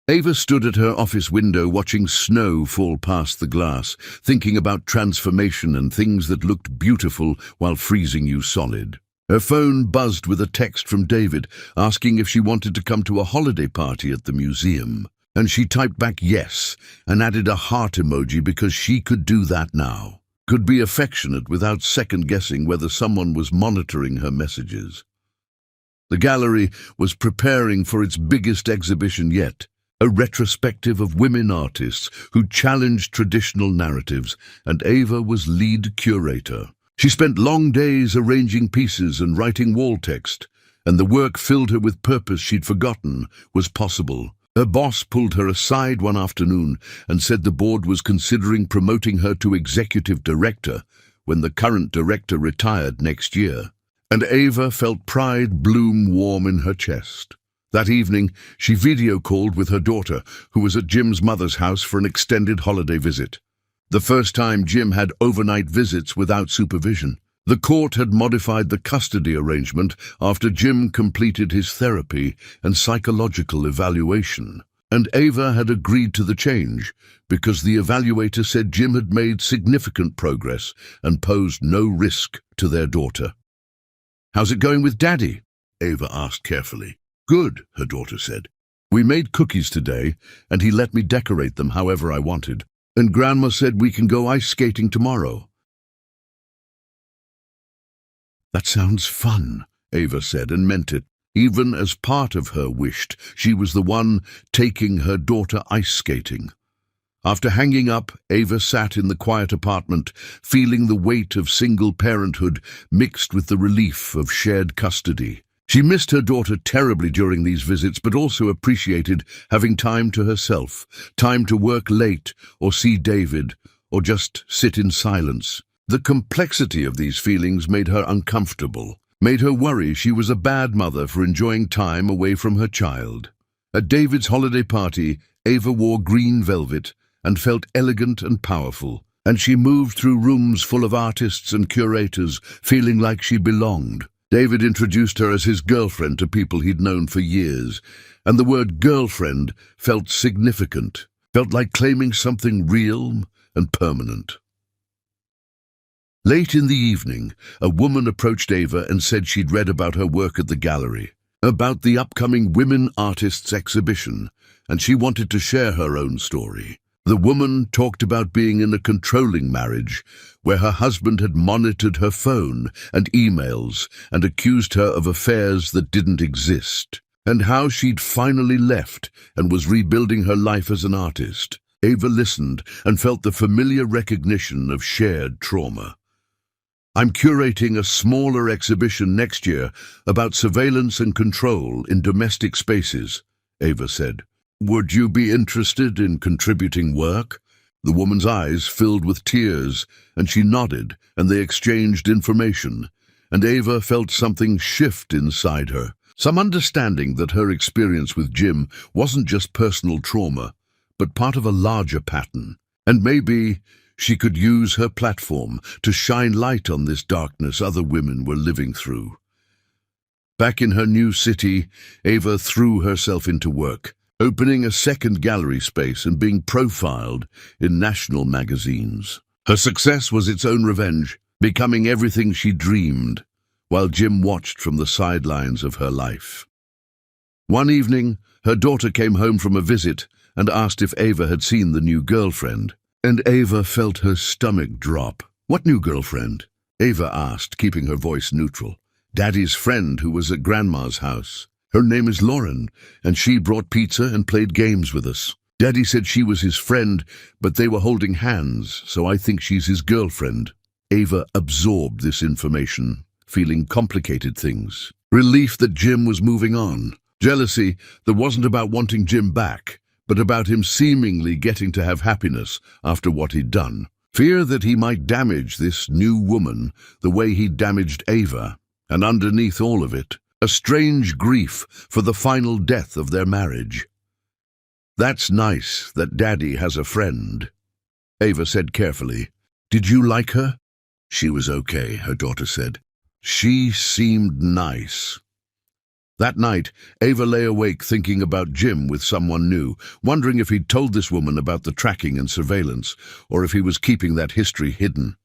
Speaker 1: Ava stood at her office window watching snow fall past the glass, thinking about transformation and things that looked beautiful while freezing you solid. Her phone buzzed with a text from David asking if she wanted to come to a holiday party at the museum. And she typed back yes, and added a heart emoji because she could do that now. Could be affectionate without second-guessing whether someone was monitoring her messages. The gallery was preparing for its biggest exhibition yet, a retrospective of women artists who challenged traditional narratives, and Ava was lead curator. She spent long days arranging pieces and writing wall text, and the work filled her with purpose she'd forgotten was possible. Her boss pulled her aside one afternoon and said the board was considering promoting her to executive director when the current director retired next year, and Ava felt pride bloom warm in her chest. That evening, she video-called with her daughter, who was at Jim's mother's house for an extended holiday visit. The first time Jim had overnight visits without supervision. The court had modified the custody arrangement after Jim completed his therapy and psychological evaluation, and Ava had agreed to the change because the evaluator said Jim had made significant progress and posed no risk to their daughter. "How's it going with Daddy?" Ava asked carefully. "Good," her daughter said. "We made cookies today, and he let me decorate them however I wanted, and Grandma said we can go ice skating tomorrow." "That sounds fun," Ava said, and meant it. Even as part of her wished she was the one taking her daughter ice skating. After hanging up, Ava sat in the quiet apartment, feeling the weight of single parenthood mixed with the relief of shared custody. She missed her daughter terribly during these visits, but also appreciated having time to herself, time to work late or see David, or just sit in silence. The complexity of these feelings made her uncomfortable, made her worry she was a bad mother for enjoying time away from her child. At David's holiday party, Ava wore green velvet and felt elegant and powerful, and she moved through rooms full of artists and curators, feeling like she belonged. David introduced her as his girlfriend to people he'd known for years, and the word girlfriend felt significant, felt like claiming something real and permanent. Late in the evening, a woman approached Ava and said she'd read about her work at the gallery, about the upcoming Women Artists exhibition, and she wanted to share her own story. The woman talked about being in a controlling marriage where her husband had monitored her phone and emails and accused her of affairs that didn't exist, and how she'd finally left and was rebuilding her life as an artist. Ava listened and felt the familiar recognition of shared trauma. I'm curating a smaller exhibition next year about surveillance and control in domestic spaces, Ava said. Would you be interested in contributing work? The woman's eyes filled with tears, and she nodded, and they exchanged information, and Ava felt something shift inside her, some understanding that her experience with Jim wasn't just personal trauma, but part of a larger pattern, and maybe she could use her platform to shine light on this darkness other women were living through. Back in her new city, Ava threw herself into work, opening a second gallery space and being profiled in national magazines. Her success was its own revenge, becoming everything she dreamed, while Jim watched from the sidelines of her life. One evening, her daughter came home from a visit and asked if Ava had seen the new girlfriend, and Ava felt her stomach drop. What new girlfriend? Ava asked, keeping her voice neutral. Daddy's friend who was at Grandma's house. Her name is Lauren, and she brought pizza and played games with us. Daddy said she was his friend, but they were holding hands, so I think she's his girlfriend. Ava absorbed this information, feeling complicated things. Relief that Jim was moving on. Jealousy that wasn't about wanting Jim back, but about him seemingly getting to have happiness after what he'd done. Fear that he might damage this new woman the way he'd damaged Ava, and underneath all of it, a strange grief for the final death of their marriage. That's nice that Daddy has a friend, Ava said carefully. Did you like her? She was okay, her daughter said. She seemed nice. That night, Ava lay awake thinking about Jim with someone new, wondering if he'd told this woman about the tracking and surveillance, or if he was keeping that history hidden.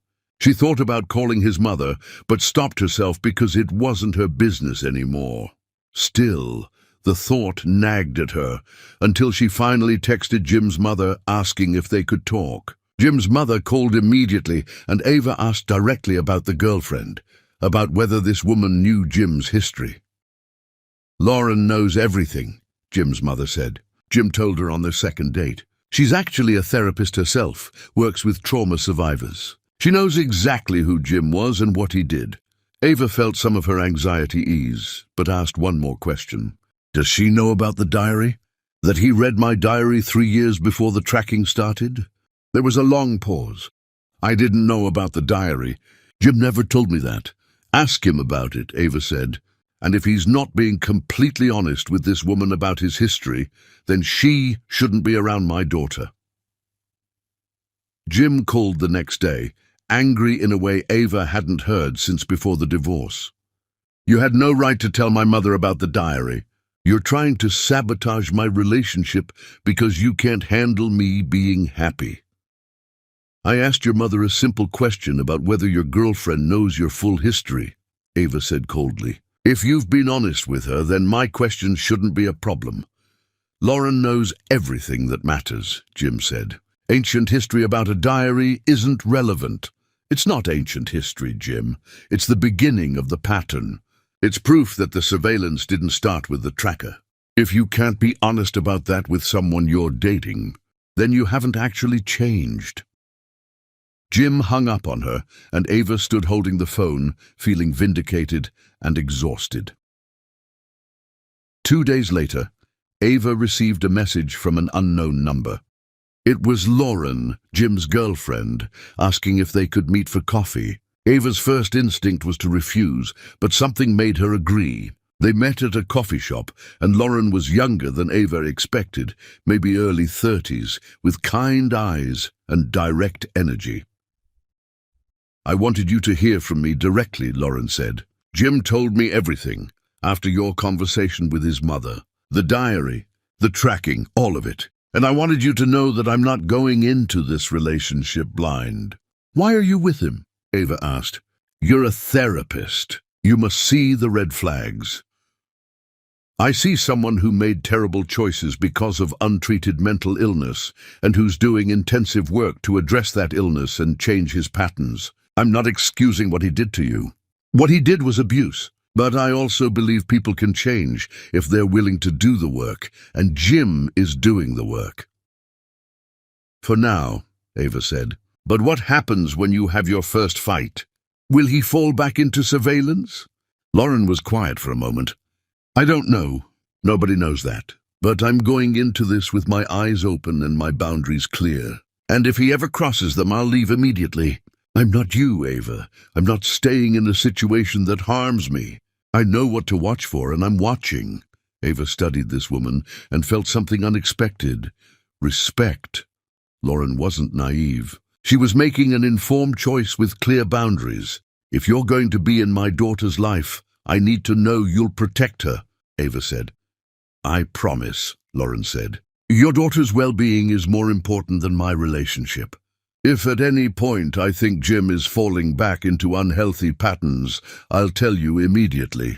Speaker 1: She thought about calling his mother, but stopped herself because it wasn't her business anymore. Still, the thought nagged at her, until she finally texted Jim's mother asking if they could talk. Jim's mother called immediately, and Ava asked directly about the girlfriend, about whether this woman knew Jim's history. Lauren knows everything, Jim's mother said. Jim told her on their second date. She's actually a therapist herself, works with trauma survivors. She knows exactly who Jim was and what he did. Ava felt some of her anxiety ease, but asked one more question. Does she know about the diary? That he read my diary 3 years before the tracking started? There was a long pause. I didn't know about the diary. Jim never told me that. Ask him about it, Ava said. And if he's not being completely honest with this woman about his history, then she shouldn't be around my daughter. Jim called the next day, angry in a way Ava hadn't heard since before the divorce. You had no right to tell my mother about the diary. You're trying to sabotage my relationship because you can't handle me being happy. I asked your mother a simple question about whether your girlfriend knows your full history, Ava said coldly. If you've been honest with her, then my question shouldn't be a problem. Lauren knows everything that matters, Jim said. Ancient history about a diary isn't relevant. It's not ancient history, Jim. It's the beginning of the pattern. It's proof that the surveillance didn't start with the tracker. If you can't be honest about that with someone you're dating, then you haven't actually changed. Jim hung up on her, and Ava stood holding the phone, feeling vindicated and exhausted. 2 days later, Ava received a message from an unknown number. It was Lauren, Jim's girlfriend, asking if they could meet for coffee. Ava's first instinct was to refuse, but something made her agree. They met at a coffee shop, and Lauren was younger than Ava expected, maybe early 30s, with kind eyes and direct energy. I wanted you to hear from me directly, Lauren said. Jim told me everything, after your conversation with his mother. The diary, the tracking, all of it. And I wanted you to know that I'm not going into this relationship blind. Why are you with him? Ava asked. You're a therapist. You must see the red flags. I see someone who made terrible choices because of untreated mental illness and who's doing intensive work to address that illness and change his patterns. I'm not excusing what he did to you. What he did was abuse, but I also believe people can change if they're willing to do the work, and Jim is doing the work. For now, Ava said. But what happens when you have your first fight? Will he fall back into surveillance? Lauren was quiet for a moment. I don't know. Nobody knows that. But I'm going into this with my eyes open and my boundaries clear. And if he ever crosses them, I'll leave immediately. I'm not you, Ava. I'm not staying in a situation that harms me. I know what to watch for, and I'm watching. Ava studied this woman and felt something unexpected. Respect. Lauren wasn't naive. She was making an informed choice with clear boundaries. If you're going to be in my daughter's life, I need to know you'll protect her, Ava said. I promise, Lauren said. Your daughter's well-being is more important than my relationship. If at any point I think Jim is falling back into unhealthy patterns, I'll tell you immediately.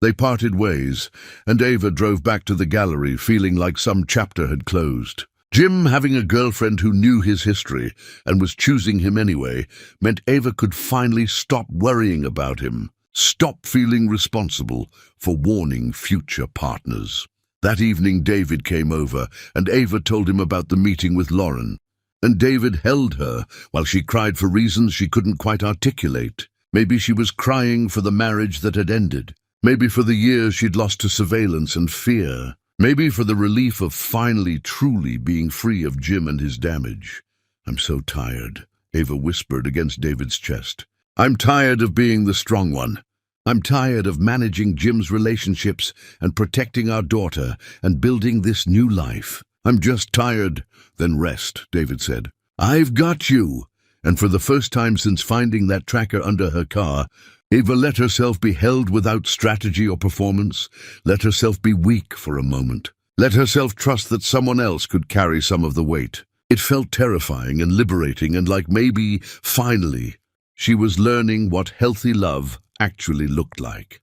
Speaker 1: They parted ways, and Ava drove back to the gallery feeling like some chapter had closed. Jim having a girlfriend who knew his history and was choosing him anyway meant Ava could finally stop worrying about him, stop feeling responsible for warning future partners. That evening David came over, and Ava told him about the meeting with Lauren. And David held her while she cried for reasons she couldn't quite articulate. Maybe she was crying for the marriage that had ended. Maybe for the years she'd lost to surveillance and fear. Maybe for the relief of finally truly being free of Jim and his damage. I'm so tired, Ava whispered against David's chest. I'm tired of being the strong one. I'm tired of managing Jim's relationships and protecting our daughter and building this new life. I'm just tired. Then rest, David said. I've got you. And for the first time since finding that tracker under her car, Ava let herself be held without strategy or performance, let herself be weak for a moment, let herself trust that someone else could carry some of the weight. It felt terrifying and liberating, and like maybe, finally, she was learning what healthy love actually looked like.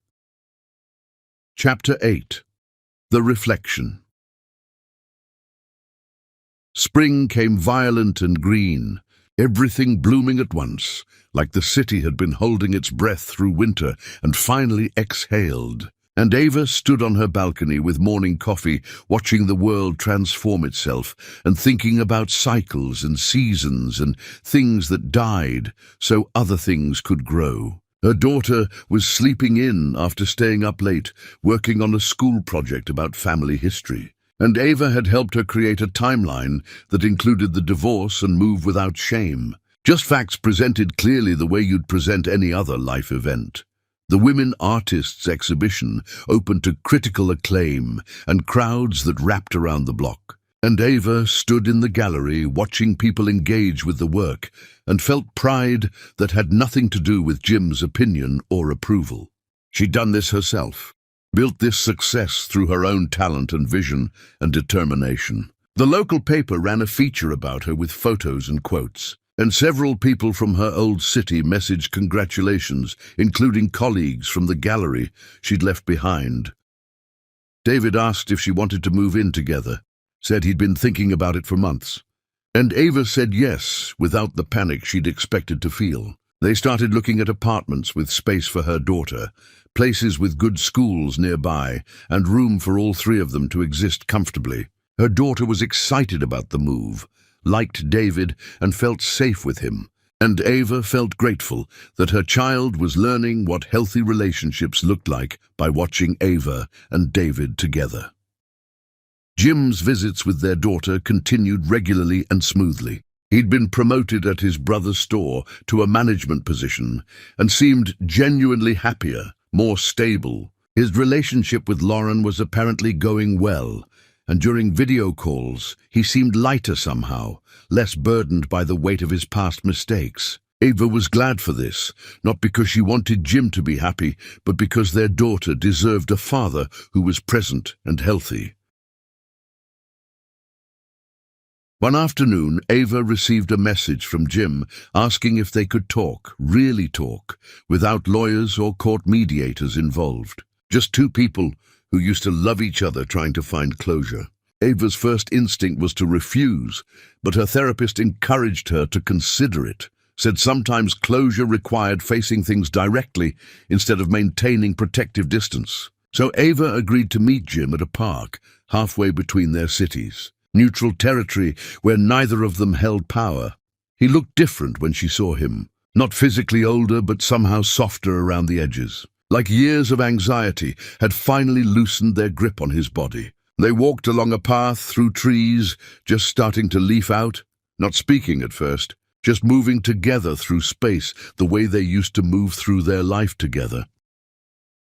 Speaker 1: Chapter 8. The Reflection. Spring came violent and green, everything blooming at once, like the city had been holding its breath through winter and finally exhaled. And Ava stood on her balcony with morning coffee, watching the world transform itself and thinking about cycles and seasons and things that died so other things could grow. Her daughter was sleeping in after staying up late, working on a school project about family history. And Ava had helped her create a timeline that included the divorce and move without shame. Just facts presented clearly the way you'd present any other life event. The Women Artists exhibition opened to critical acclaim and crowds that wrapped around the block. And Ava stood in the gallery watching people engage with the work and felt pride that had nothing to do with Jim's opinion or approval. She'd done this herself. Built this success through her own talent and vision and determination. The local paper ran a feature about her with photos and quotes, and several people from her old city messaged congratulations, including colleagues from the gallery she'd left behind. David asked if she wanted to move in together, said he'd been thinking about it for months. And Ava said yes, without the panic she'd expected to feel. They started looking at apartments with space for her daughter, places with good schools nearby, and room for all three of them to exist comfortably. Her daughter was excited about the move, liked David, and felt safe with him. And Ava felt grateful that her child was learning what healthy relationships looked like by watching Ava and David together. Jim's visits with their daughter continued regularly and smoothly. He'd been promoted at his brother's store to a management position and seemed genuinely happier, more stable. His relationship with Lauren was apparently going well, and during video calls, he seemed lighter somehow, less burdened by the weight of his past mistakes. Ava was glad for this, not because she wanted Jim to be happy, but because their daughter deserved a father who was present and healthy. One afternoon, Ava received a message from Jim asking if they could talk, really talk, without lawyers or court mediators involved. Just two people who used to love each other trying to find closure. Ava's first instinct was to refuse, but her therapist encouraged her to consider it, said sometimes closure required facing things directly instead of maintaining protective distance. So Ava agreed to meet Jim at a park halfway between their cities. Neutral territory where neither of them held power. He looked different when she saw him. Not physically older, but somehow softer around the edges. Like years of anxiety had finally loosened their grip on his body. They walked along a path through trees, just starting to leaf out, not speaking at first, just moving together through space the way they used to move through their life together.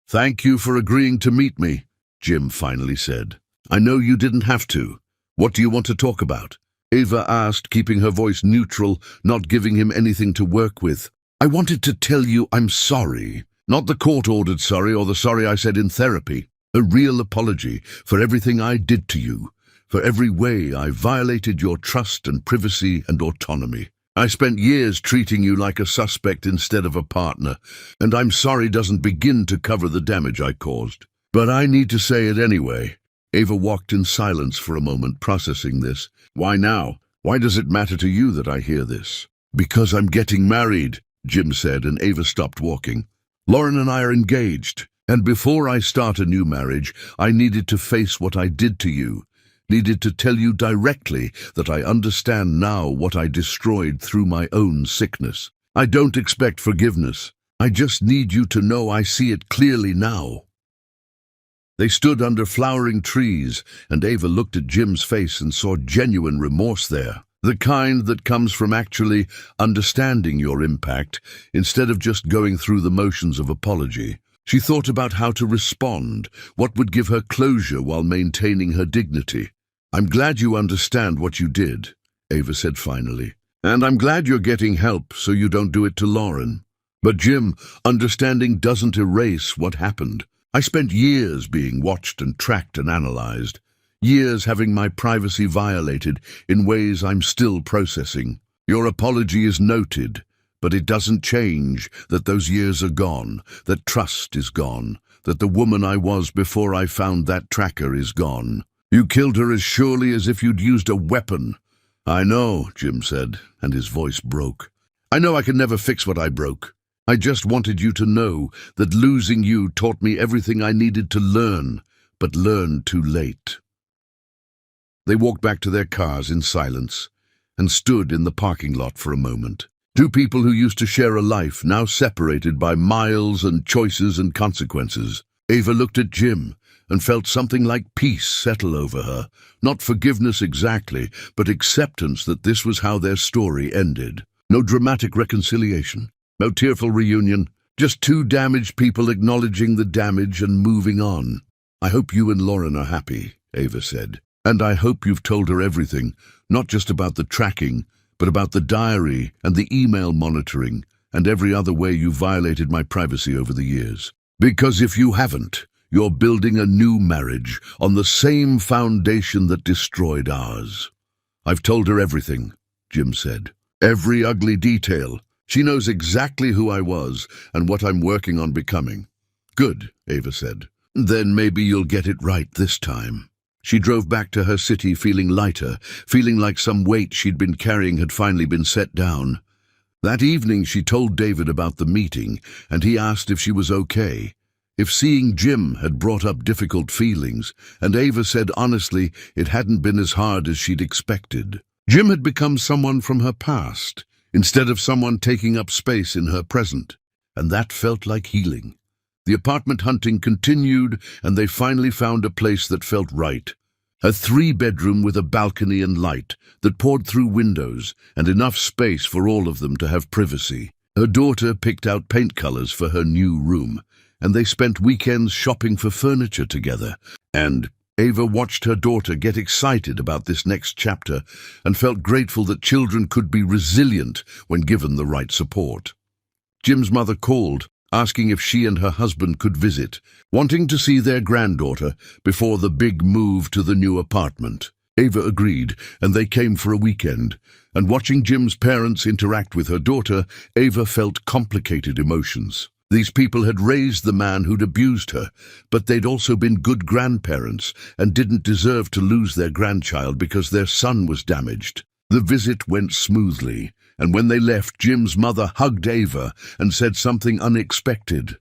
Speaker 1: "Thank you for agreeing to meet me," Jim finally said. "I know you didn't have to. What do you want to talk about?" Ava asked, keeping her voice neutral, not giving him anything to work with. "I wanted to tell you I'm sorry. Not the court-ordered sorry or the sorry I said in therapy. A real apology for everything I did to you, for every way I violated your trust and privacy and autonomy. I spent years treating you like a suspect instead of a partner, and I'm sorry doesn't begin to cover the damage I caused. But I need to say it anyway." Ava walked in silence for a moment, processing this. "Why now? Why does it matter to you that I hear this?" "Because I'm getting married," Jim said, and Ava stopped walking. "Lauren and I are engaged, and before I start a new marriage, I needed to face what I did to you. Needed to tell you directly that I understand now what I destroyed through my own sickness. I don't expect forgiveness. I just need you to know I see it clearly now." They stood under flowering trees, and Ava looked at Jim's face and saw genuine remorse there. The kind that comes from actually understanding your impact, instead of just going through the motions of apology. She thought about how to respond, what would give her closure while maintaining her dignity. "I'm glad you understand what you did," Ava said finally. "And I'm glad you're getting help so you don't do it to Lauren. But Jim, understanding doesn't erase what happened. I spent years being watched and tracked and analyzed. Years having my privacy violated in ways I'm still processing. Your apology is noted, but it doesn't change that those years are gone, that trust is gone, that the woman I was before I found that tracker is gone. You killed her as surely as if you'd used a weapon." "I know," Jim said, and his voice broke. "I know I can never fix what I broke. I just wanted you to know that losing you taught me everything I needed to learn, but learned too late." They walked back to their cars in silence and stood in the parking lot for a moment. Two people who used to share a life, now separated by miles and choices and consequences. Ava looked at Jim and felt something like peace settle over her. Not forgiveness exactly, but acceptance that this was how their story ended. No dramatic reconciliation, no tearful reunion, just two damaged people acknowledging the damage and moving on. "I hope you and Lauren are happy," Ava said. "And I hope you've told her everything, not just about the tracking, but about the diary and the email monitoring and every other way you violated my privacy over the years. Because if you haven't, you're building a new marriage on the same foundation that destroyed ours." "I've told her everything," Jim said. "Every ugly detail. She knows exactly who I was and what I'm working on becoming." "Good," Ava said. "Then maybe you'll get it right this time." She drove back to her city feeling lighter, feeling like some weight she'd been carrying had finally been set down. That evening she told David about the meeting, and he asked if she was okay, if seeing Jim had brought up difficult feelings, and Ava said honestly it hadn't been as hard as she'd expected. Jim had become someone from her past, instead of someone taking up space in her present, and that felt like healing. The apartment hunting continued, and they finally found a place that felt right. A 3-bedroom with a balcony and light that poured through windows, and enough space for all of them to have privacy. Her daughter picked out paint colors for her new room, and they spent weekends shopping for furniture together. And Ava watched her daughter get excited about this next chapter and felt grateful that children could be resilient when given the right support. Jim's mother called, asking if she and her husband could visit, wanting to see their granddaughter before the big move to the new apartment. Ava agreed, and they came for a weekend. And watching Jim's parents interact with her daughter, Ava felt complicated emotions. These people had raised the man who'd abused her, but they'd also been good grandparents and didn't deserve to lose their grandchild because their son was damaged. The visit went smoothly, and when they left, Jim's mother hugged Ava and said something unexpected.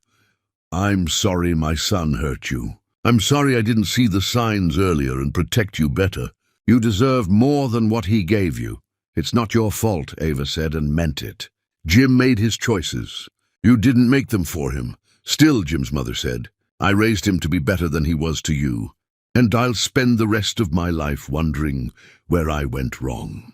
Speaker 1: "I'm sorry my son hurt you. I'm sorry I didn't see the signs earlier and protect you better. You deserve more than what he gave you." "It's not your fault," Ava said, and meant it. Jim made his choices. You didn't make them for him. Still, Jim's mother said, I raised him to be better than he was to you, and I'll spend the rest of my life wondering where I went wrong.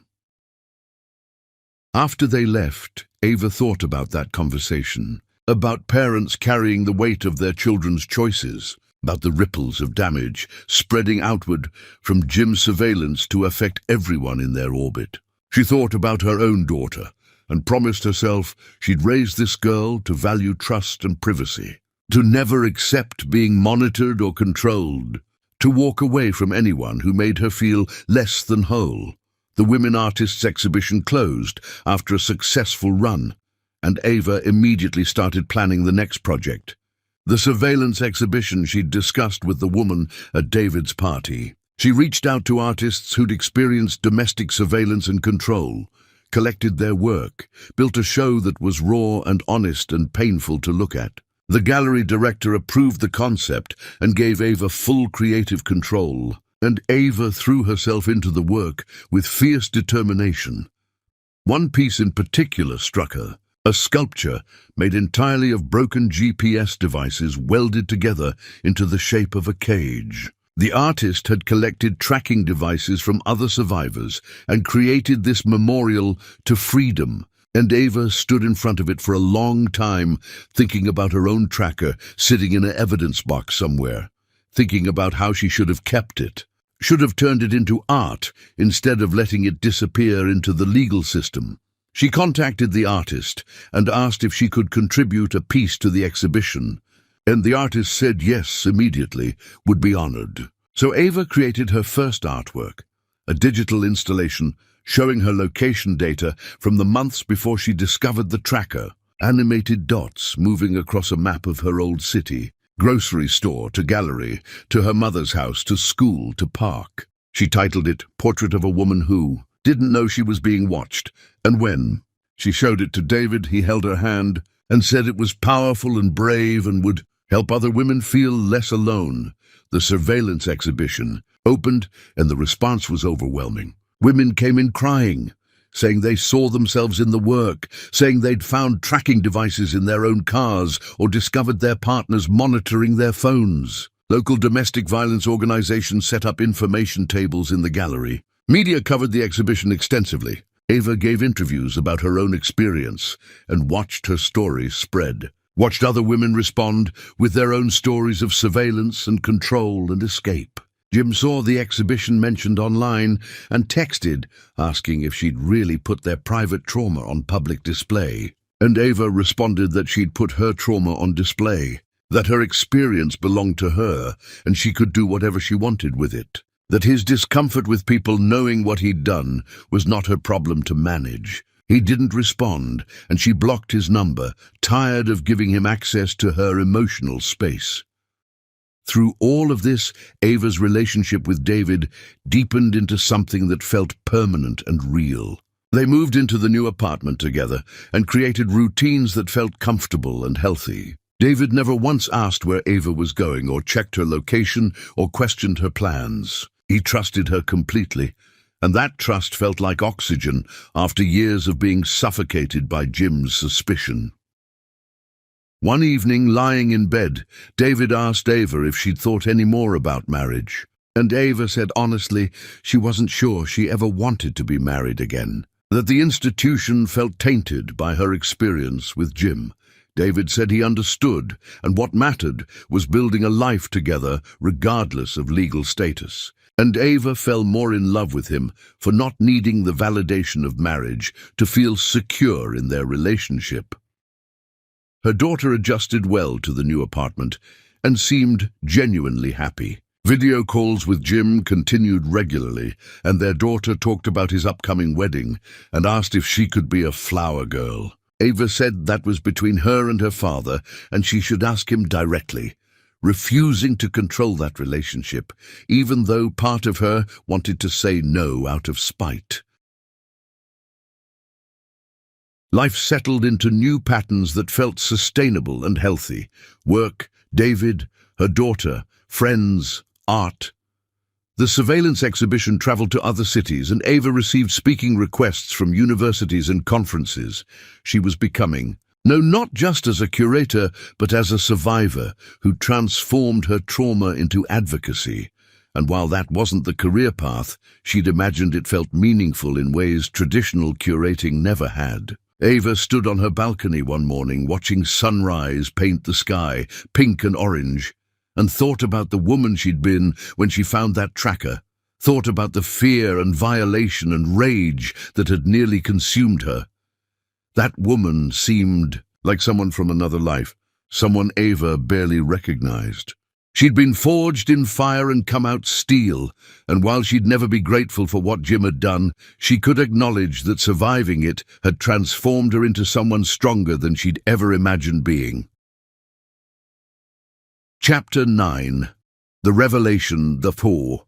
Speaker 1: After they left, Ava thought about that conversation, about parents carrying the weight of their children's choices, about the ripples of damage spreading outward from Jim's surveillance to affect everyone in their orbit. She thought about her own daughter and promised herself she'd raise this girl to value trust and privacy, to never accept being monitored or controlled, to walk away from anyone who made her feel less than whole. The Women Artists exhibition closed after a successful run, and Ava immediately started planning the next project, the surveillance exhibition she'd discussed with the woman at David's party. She reached out to artists who'd experienced domestic surveillance and control, collected their work, built a show that was raw and honest and painful to look at. The gallery director approved the concept and gave Ava full creative control, and Ava threw herself into the work with fierce determination. One piece in particular struck her, a sculpture made entirely of broken GPS devices welded together into the shape of a cage. The artist had collected tracking devices from other survivors and created this memorial to freedom, and Ava stood in front of it for a long time, thinking about her own tracker sitting in an evidence box somewhere, thinking about how she should have kept it, should have turned it into art instead of letting it disappear into the legal system. She contacted the artist and asked if she could contribute a piece to the exhibition, and the artist said yes immediately, would be honored. So Ava created her first artwork, a digital installation showing her location data from the months before she discovered the tracker, animated dots moving across a map of her old city, grocery store to gallery, to her mother's house, to school, to park. She titled it Portrait of a Woman Who Didn't Know She Was Being Watched, and when she showed it to David, he held her hand and said it was powerful and brave and would help other women feel less alone. The surveillance exhibition opened and the response was overwhelming. Women came in crying, saying they saw themselves in the work, saying they'd found tracking devices in their own cars or discovered their partners monitoring their phones. Local domestic violence organizations set up information tables in the gallery. Media covered the exhibition extensively. Ava gave interviews about her own experience and watched her stories spread, watched other women respond with their own stories of surveillance and control and escape. Jim saw the exhibition mentioned online and texted, asking if she'd really put their private trauma on public display. And Ava responded that she'd put her trauma on display, that her experience belonged to her and she could do whatever she wanted with it, that his discomfort with people knowing what he'd done was not her problem to manage. He didn't respond, and she blocked his number, tired of giving him access to her emotional space. Through all of this, Ava's relationship with David deepened into something that felt permanent and real. They moved into the new apartment together and created routines that felt comfortable and healthy. David never once asked where Ava was going or checked her location or questioned her plans. He trusted her completely, and that trust felt like oxygen after years of being suffocated by Jim's suspicion. One evening, lying in bed, David asked Ava if she'd thought any more about marriage, and Ava said honestly she wasn't sure she ever wanted to be married again, that the institution felt tainted by her experience with Jim. David said he understood, and what mattered was building a life together regardless of legal status. And Ava fell more in love with him for not needing the validation of marriage to feel secure in their relationship. Her daughter adjusted well to the new apartment and seemed genuinely happy. Video calls with Jim continued regularly, and their daughter talked about his upcoming wedding and asked if she could be a flower girl. Ava said that was between her and her father, and she should ask him directly, refusing to control that relationship, even though part of her wanted to say no out of spite. Life settled into new patterns that felt sustainable and healthy. Work, David, her daughter, friends, art. The surveillance exhibition traveled to other cities, and Ava received speaking requests from universities and conferences. She was becoming, no, not just as a curator, but as a survivor who transformed her trauma into advocacy. And while that wasn't the career path, she'd imagined it felt meaningful in ways traditional curating never had. Ava stood on her balcony one morning, watching sunrise paint the sky, pink and orange, and thought about the woman she'd been when she found that tracker, thought about the fear and violation and rage that had nearly consumed her. That woman seemed like someone from another life, someone Ava barely recognized. She'd been forged in fire and come out steel, and while she'd never be grateful for what Jim had done, she could acknowledge that surviving it had transformed her into someone stronger than she'd ever imagined being. Chapter 9. The Revelation, the Four.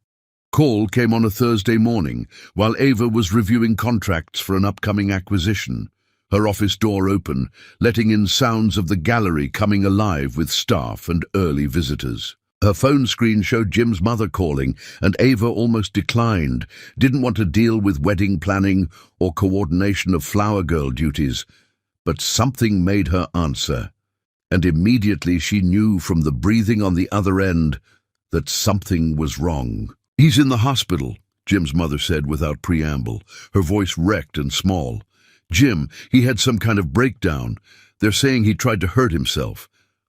Speaker 1: Call came on a Thursday morning, while Ava was reviewing contracts for an upcoming acquisition. Her office door open, letting in sounds of the gallery coming alive with staff and early visitors. Her phone screen showed Jim's mother calling, and Ava almost declined, didn't want to deal with wedding planning or coordination of flower girl duties. But something made her answer, and immediately she knew from the breathing on the other end that something was wrong. "He's in the hospital," Jim's mother said without preamble, her voice wrecked and small. "Jim, he had some kind of breakdown. They're saying he tried to hurt himself.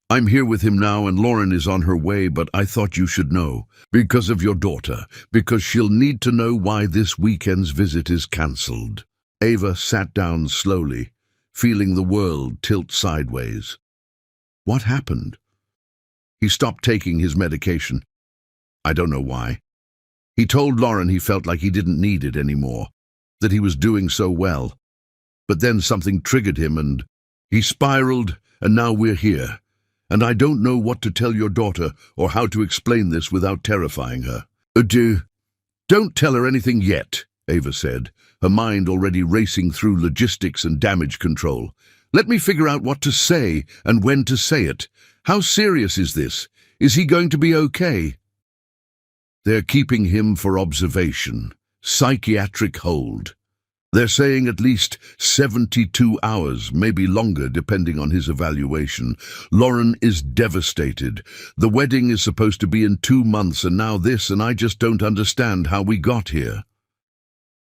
Speaker 1: I'm here with him now, and Lauren is on her way, but I thought you should know. Because of your daughter. Because she'll need to know why this weekend's visit is cancelled." Ava sat down slowly, feeling the world tilt sideways. What happened? He stopped taking his medication. I don't know why. He told Lauren he felt like he didn't need it anymore, that he was doing so well. But then something triggered him, and he spiraled, and now we're here. And I don't know what to tell your daughter or how to explain this without terrifying her. Don't tell her anything yet, Ava said, her mind already racing through logistics and damage control. Let me figure out what to say and when to say it. How serious is this? Is he going to be okay? They're keeping him for observation, psychiatric hold. They're saying at least 72 hours, maybe longer, depending on his evaluation. Lauren is devastated. The wedding is supposed to be in 2 months, and now this, and I just don't understand how we got here.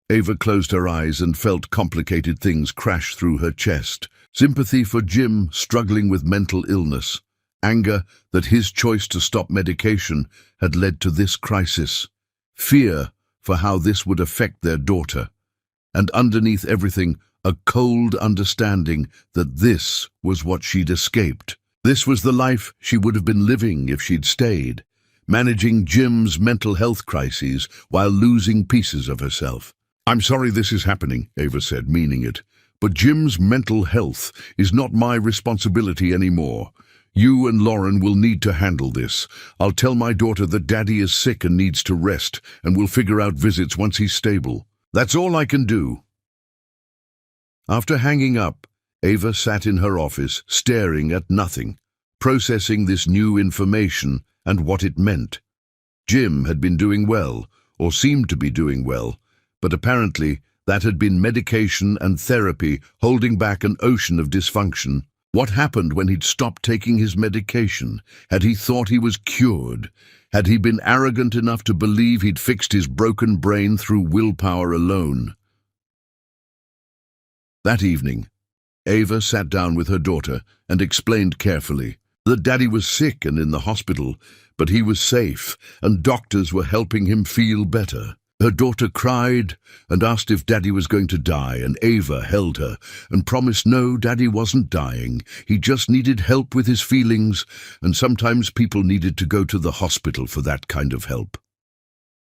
Speaker 1: Ava closed her eyes and felt complicated things crash through her chest. Sympathy for Jim struggling with mental illness. Anger that his choice to stop medication had led to this crisis. Fear for how this would affect their daughter. And underneath everything, a cold understanding that this was what she'd escaped. This was the life she would have been living if she'd stayed, managing Jim's mental health crises while losing pieces of herself. I'm sorry this is happening, Ava said, meaning it. But Jim's mental health is not my responsibility anymore. You and Lauren will need to handle this. I'll tell my daughter that Daddy is sick and needs to rest, and we'll figure out visits once he's stable. That's all I can do. After hanging up, Ava sat in her office, staring at nothing, processing this new information and what it meant. Jim had been doing well, or seemed to be doing well, but apparently that had been medication and therapy holding back an ocean of dysfunction. What happened when he'd stopped taking his medication? Had he thought he was cured? Had he been arrogant enough to believe he'd fixed his broken brain through willpower alone? That evening, Ava sat down with her daughter and explained carefully that Daddy was sick and in the hospital, but he was safe and doctors were helping him feel better. Her daughter cried and asked if Daddy was going to die, and Ava held her and promised no, Daddy wasn't dying. He just needed help with his feelings, and sometimes people needed to go to the hospital for that kind of help.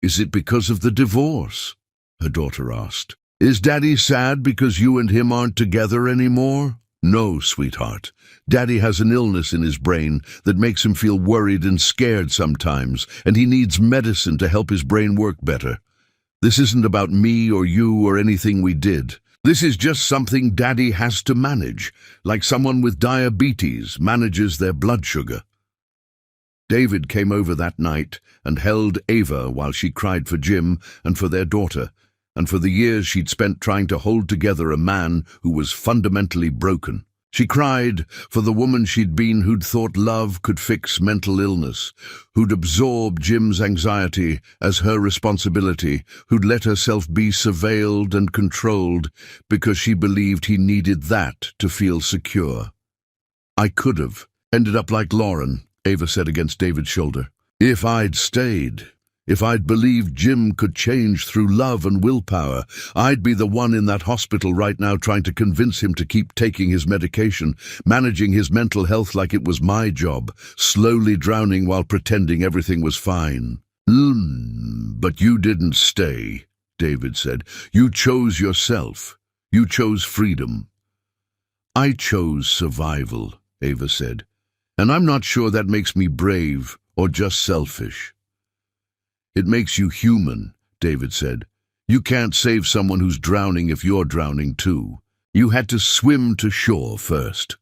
Speaker 1: Is it because of the divorce? Her daughter asked. Is Daddy sad because you and him aren't together anymore? No, sweetheart. Daddy has an illness in his brain that makes him feel worried and scared sometimes, and he needs medicine to help his brain work better. This isn't about me or you or anything we did. This is just something Daddy has to manage, like someone with diabetes manages their blood sugar. David came over that night and held Ava while she cried for Jim and for their daughter, and for the years she'd spent trying to hold together a man who was fundamentally broken. She cried for the woman she'd been who'd thought love could fix mental illness, who'd absorbed Jim's anxiety as her responsibility, who'd let herself be surveilled and controlled because she believed he needed that to feel secure. "I could have ended up like Lauren," Ava said against David's shoulder. "If I'd stayed. If I'd believed Jim could change through love and willpower, I'd be the one in that hospital right now trying to convince him to keep taking his medication, managing his mental health like it was my job, slowly drowning while pretending everything was fine." But you didn't stay," David said. "You chose yourself. You chose freedom." "I chose survival," Ava said. "And I'm not sure that makes me brave or just selfish." "It makes you human," David said. "You can't save someone who's drowning if you're drowning too. You had to swim to shore first."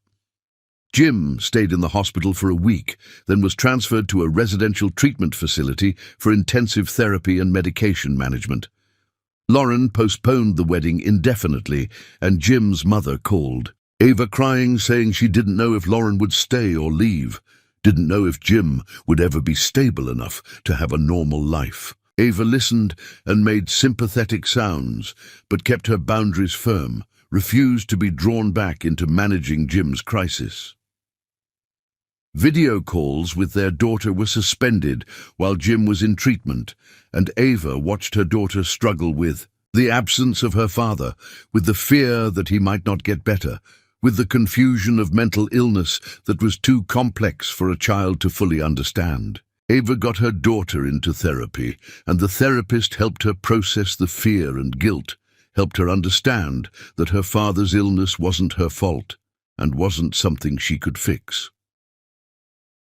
Speaker 1: Jim stayed in the hospital for a week, then was transferred to a residential treatment facility for intensive therapy and medication management. Lauren postponed the wedding indefinitely, and Jim's mother called. Ava crying, saying she didn't know if Lauren would stay or leave. Didn't know if Jim would ever be stable enough to have a normal life. Ava listened and made sympathetic sounds, but kept her boundaries firm, refused to be drawn back into managing Jim's crisis. Video calls with their daughter were suspended while Jim was in treatment, and Ava watched her daughter struggle with the absence of her father, with the fear that he might not get better, with the confusion of mental illness that was too complex for a child to fully understand. Ava got her daughter into therapy, and the therapist helped her process the fear and guilt, helped her understand that her father's illness wasn't her fault and wasn't something she could fix.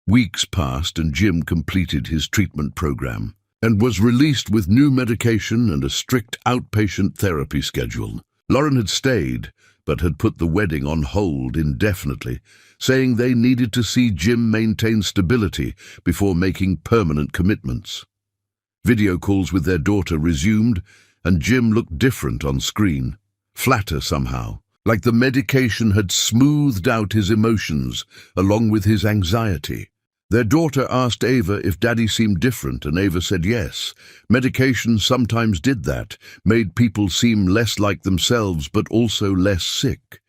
Speaker 1: Weeks passed and Jim completed his treatment program and was released with new medication and a strict outpatient therapy schedule. Lauren had stayed, but had put the wedding on hold indefinitely, saying they needed to see Jim maintain stability before making permanent commitments. Video calls with their daughter resumed, and Jim looked different on screen, flatter somehow, like the medication had smoothed out his emotions along with his anxiety. Their daughter asked Ava if Daddy seemed different, and Ava said yes. Medication sometimes did that, made people seem less like themselves but also less sick.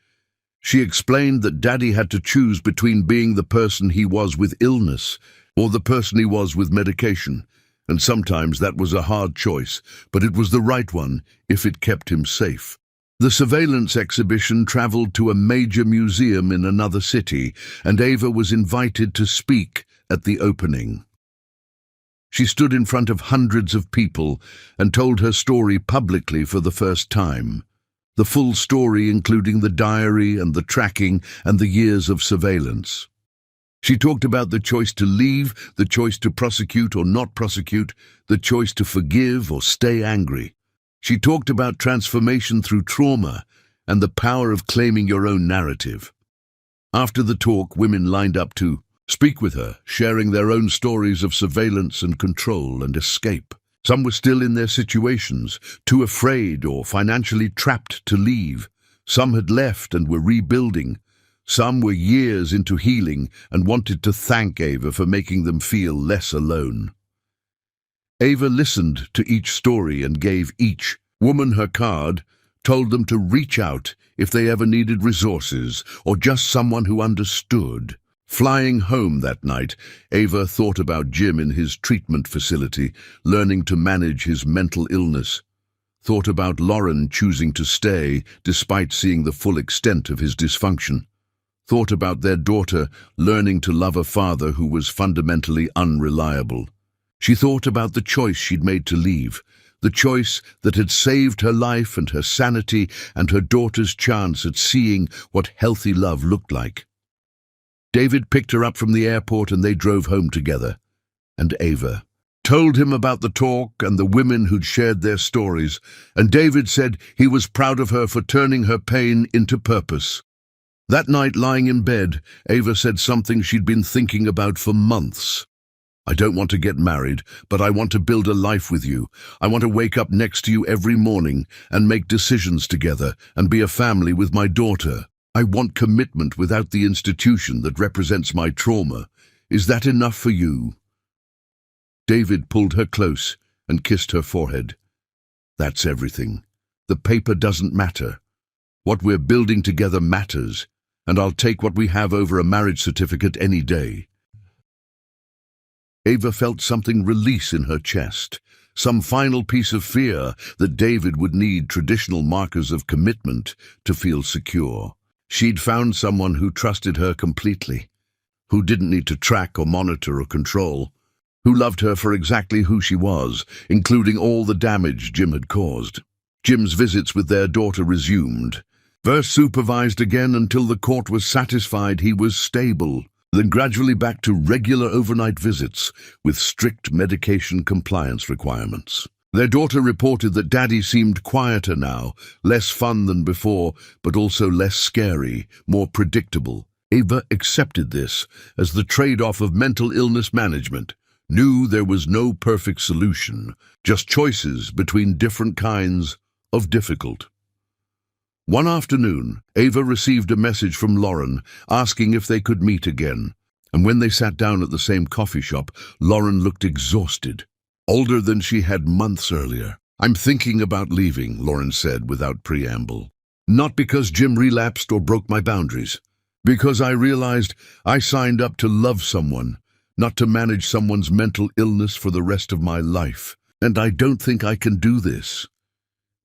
Speaker 1: She explained that Daddy had to choose between being the person he was with illness or the person he was with medication, and sometimes that was a hard choice, but it was the right one if it kept him safe. The surveillance exhibition traveled to a major museum in another city, and Ava was invited to speak at the opening. She stood in front of hundreds of people and told her story publicly for the first time. The full story, including the diary and the tracking and the years of surveillance. She talked about the choice to leave, the choice to prosecute or not prosecute, the choice to forgive or stay angry. She talked about transformation through trauma and the power of claiming your own narrative. After the talk, women lined up to speak with her, sharing their own stories of surveillance and control and escape. Some were still in their situations, too afraid or financially trapped to leave. Some had left and were rebuilding. Some were years into healing and wanted to thank Ava for making them feel less alone. Ava listened to each story and gave each woman her card, told them to reach out if they ever needed resources or just someone who understood. Flying home that night, Ava thought about Jim in his treatment facility, learning to manage his mental illness. Thought about Lauren choosing to stay despite seeing the full extent of his dysfunction. Thought about their daughter learning to love a father who was fundamentally unreliable. She thought about the choice she'd made to leave, the choice that had saved her life and her sanity and her daughter's chance at seeing what healthy love looked like. David picked her up from the airport and they drove home together. And Ava told him about the talk and the women who'd shared their stories, and David said he was proud of her for turning her pain into purpose. That night, lying in bed, Ava said something she'd been thinking about for months. I don't want to get married, but I want to build a life with you. I want to wake up next to you every morning and make decisions together and be a family with my daughter. I want commitment without the institution that represents my trauma. Is that enough for you?" David pulled her close and kissed her forehead. "That's everything. The paper doesn't matter. What we're building together matters, and I'll take what we have over a marriage certificate any day." Ava felt something release in her chest, some final piece of fear that David would need traditional markers of commitment to feel secure. She'd found someone who trusted her completely, who didn't need to track or monitor or control, who loved her for exactly who she was, including all the damage Jim had caused. Jim's visits with their daughter resumed. First supervised again until the court was satisfied he was stable, then gradually back to regular overnight visits with strict medication compliance requirements. Their daughter reported that Daddy seemed quieter now, less fun than before, but also less scary, more predictable. Ava accepted this as the trade-off of mental illness management, knew there was no perfect solution, just choices between different kinds of difficult. One afternoon, Ava received a message from Lauren asking if they could meet again, and when they sat down at the same coffee shop, Lauren looked exhausted, older than she had months earlier. "I'm thinking about leaving," Lauren said without preamble. "Not because Jim relapsed or broke my boundaries, because I realized I signed up to love someone, not to manage someone's mental illness for the rest of my life, and I don't think I can do this."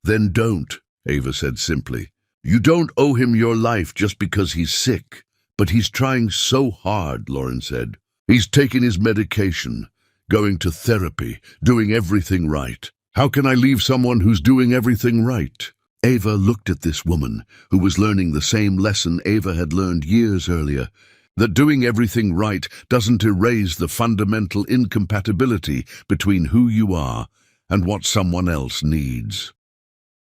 Speaker 1: "Then don't," Ava said simply. "You don't owe him your life just because he's sick." "But he's trying so hard," Lauren said. "He's taking his medication, going to therapy, doing everything right. How can I leave someone who's doing everything right?" Ava looked at this woman, who was learning the same lesson Ava had learned years earlier, that doing everything right doesn't erase the fundamental incompatibility between who you are and what someone else needs.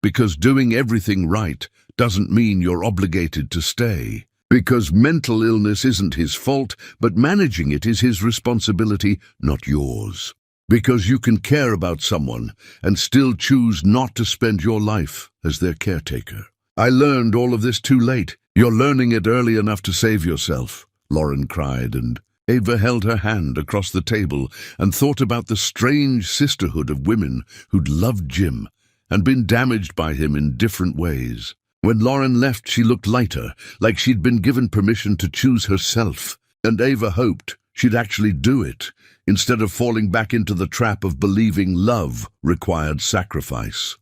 Speaker 1: Because doing everything right doesn't mean you're obligated to stay. Because mental illness isn't his fault, but managing it is his responsibility, not yours. Because you can care about someone and still choose not to spend your life as their caretaker. "I learned all of this too late. You're learning it early enough to save yourself," Lauren cried, and Ava held her hand across the table and thought about the strange sisterhood of women who'd loved Jim and been damaged by him in different ways. When Lauren left, she looked lighter, like she'd been given permission to choose herself, and Ava hoped she'd actually do it, instead of falling back into the trap of believing love required sacrifice.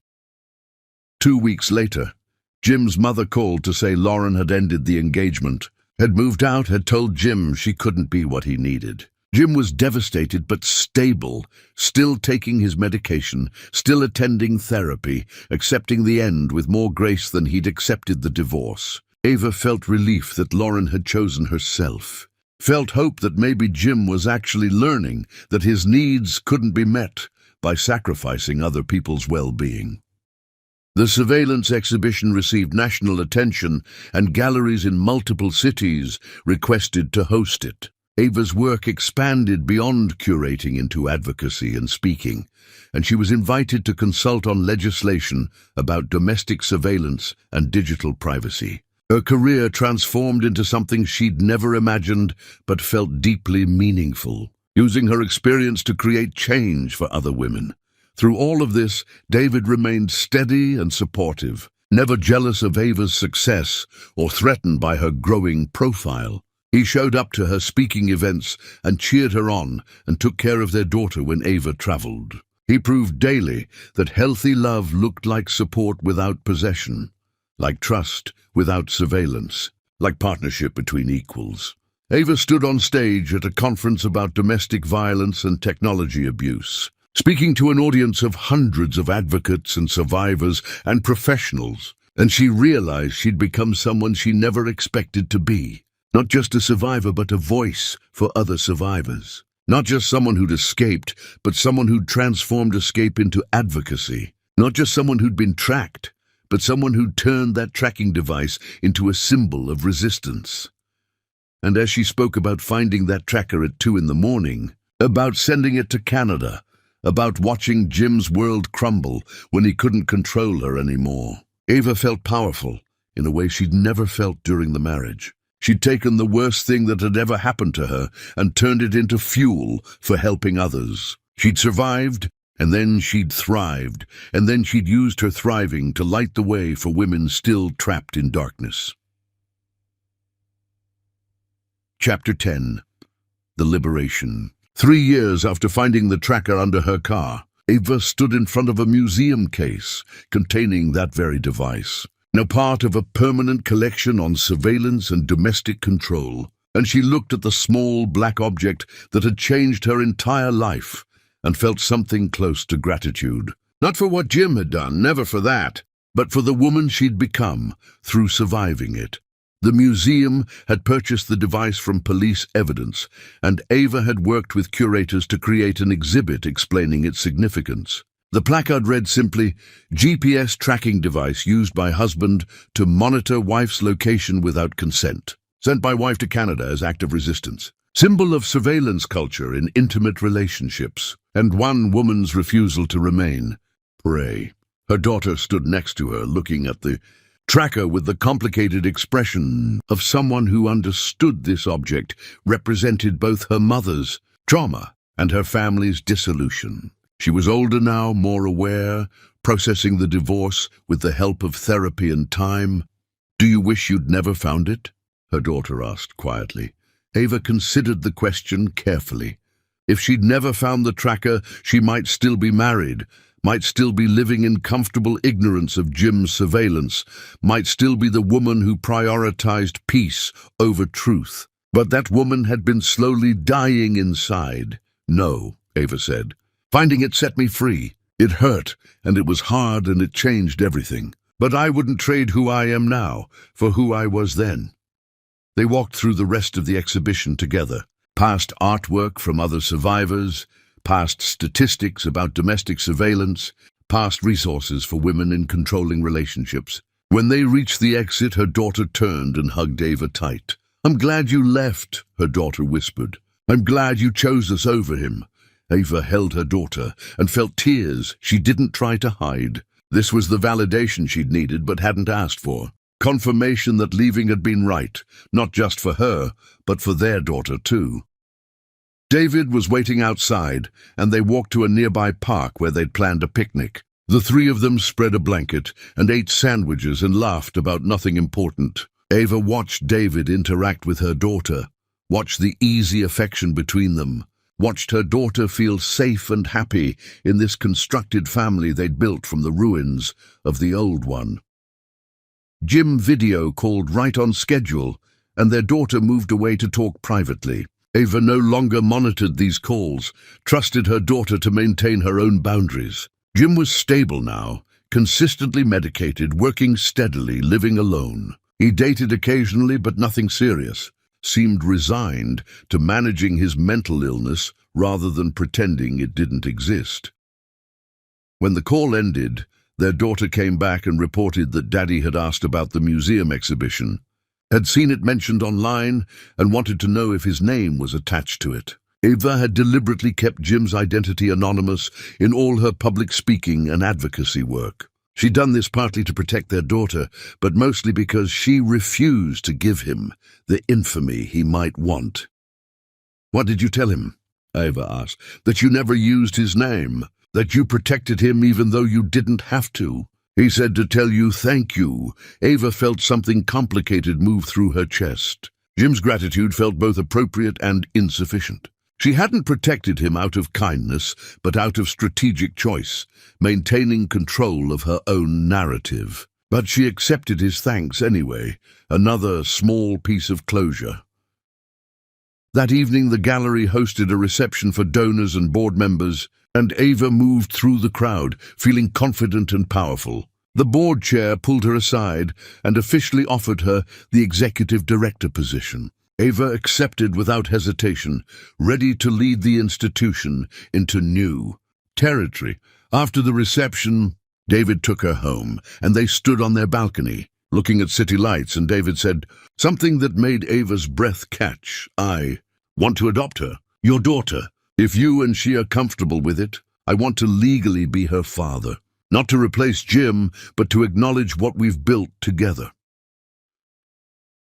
Speaker 1: 2 weeks later, Jim's mother called to say Lauren had ended the engagement, had moved out, had told Jim she couldn't be what he needed. Jim was devastated but stable, still taking his medication, still attending therapy, accepting the end with more grace than he'd accepted the divorce. Ava felt relief that Lauren had chosen herself, felt hope that maybe Jim was actually learning that his needs couldn't be met by sacrificing other people's well-being. The surveillance exhibition received national attention, and galleries in multiple cities requested to host it. Ava's work expanded beyond curating into advocacy and speaking, and she was invited to consult on legislation about domestic surveillance and digital privacy. Her career transformed into something she'd never imagined but felt deeply meaningful, using her experience to create change for other women. Through all of this, David remained steady and supportive, never jealous of Ava's success or threatened by her growing profile. He showed up to her speaking events and cheered her on and took care of their daughter when Ava traveled. He proved daily that healthy love looked like support without possession, like trust without surveillance, like partnership between equals. Ava stood on stage at a conference about domestic violence and technology abuse, speaking to an audience of hundreds of advocates and survivors and professionals, and she realized she'd become someone she never expected to be. Not just a survivor, but a voice for other survivors. Not just someone who'd escaped, but someone who'd transformed escape into advocacy. Not just someone who'd been tracked, but someone who'd turned that tracking device into a symbol of resistance. And as she spoke about finding that tracker at 2 in the morning, about sending it to Canada, about watching Jim's world crumble when he couldn't control her anymore. Ava felt powerful in a way she'd never felt during the marriage. She'd taken the worst thing that had ever happened to her and turned it into fuel for helping others. She'd survived, and then she'd thrived, and then she'd used her thriving to light the way for women still trapped in darkness. Chapter 10. The Liberation. 3 years after finding the tracker under her car, Ava stood in front of a museum case containing that very device, now part of a permanent collection on surveillance and domestic control, and she looked at the small black object that had changed her entire life and felt something close to gratitude. Not for what Jim had done, never for that, but for the woman she'd become through surviving it. The museum had purchased the device from police evidence, and Ava had worked with curators to create an exhibit explaining its significance. The placard read simply, "GPS tracking device used by husband to monitor wife's location without consent. Sent by wife to Canada as act of resistance. Symbol of surveillance culture in intimate relationships, and one woman's refusal to remain. Pray." Her daughter stood next to her, looking at the tracker with the complicated expression of someone who understood this object represented both her mother's trauma and her family's dissolution. She was older now, more aware, processing the divorce with the help of therapy and time. "Do you wish you'd never found it?" her daughter asked quietly. Ava considered the question carefully. If she'd never found the tracker, she might still be married, might still be living in comfortable ignorance of Jim's surveillance, might still be the woman who prioritized peace over truth. But that woman had been slowly dying inside. "No," Ava said. "Finding it set me free. It hurt, and it was hard, and it changed everything. But I wouldn't trade who I am now for who I was then." They walked through the rest of the exhibition together, past artwork from other survivors, past statistics about domestic surveillance, past resources for women in controlling relationships. When they reached the exit, her daughter turned and hugged Ava tight. "I'm glad you left," her daughter whispered. "I'm glad you chose us over him." Ava held her daughter and felt tears she didn't try to hide. This was the validation she'd needed but hadn't asked for. Confirmation that leaving had been right, not just for her, but for their daughter too. David was waiting outside, and they walked to a nearby park where they'd planned a picnic. The three of them spread a blanket and ate sandwiches and laughed about nothing important. Ava watched David interact with her daughter, watched the easy affection between them, watched her daughter feel safe and happy in this constructed family they'd built from the ruins of the old one. Jim video called right on schedule, and their daughter moved away to talk privately. Ava no longer monitored these calls, trusted her daughter to maintain her own boundaries. Jim was stable now, consistently medicated, working steadily, living alone. He dated occasionally, but nothing serious. Seemed resigned to managing his mental illness rather than pretending it didn't exist. When the call ended, their daughter came back and reported that Daddy had asked about the museum exhibition, had seen it mentioned online, and wanted to know if his name was attached to it. Ava had deliberately kept Jim's identity anonymous in all her public speaking and advocacy work. She'd done this partly to protect their daughter, but mostly because she refused to give him the infamy he might want. "What did you tell him?" Ava asked. "That you never used his name, that you protected him even though you didn't have to." "He said to tell you thank you." Ava felt something complicated move through her chest. Jim's gratitude felt both appropriate and insufficient. She hadn't protected him out of kindness, but out of strategic choice, maintaining control of her own narrative. But she accepted his thanks anyway, another small piece of closure. That evening, the gallery hosted a reception for donors and board members, and Ava moved through the crowd, feeling confident and powerful. The board chair pulled her aside and officially offered her the executive director position. Ava accepted without hesitation, ready to lead the institution into new territory. After the reception, David took her home, and they stood on their balcony, looking at city lights, and David said something that made Ava's breath catch. "I want to adopt her, your daughter." If you and she are comfortable with it, I want to legally be her father. Not to replace Jim, but to acknowledge what we've built together."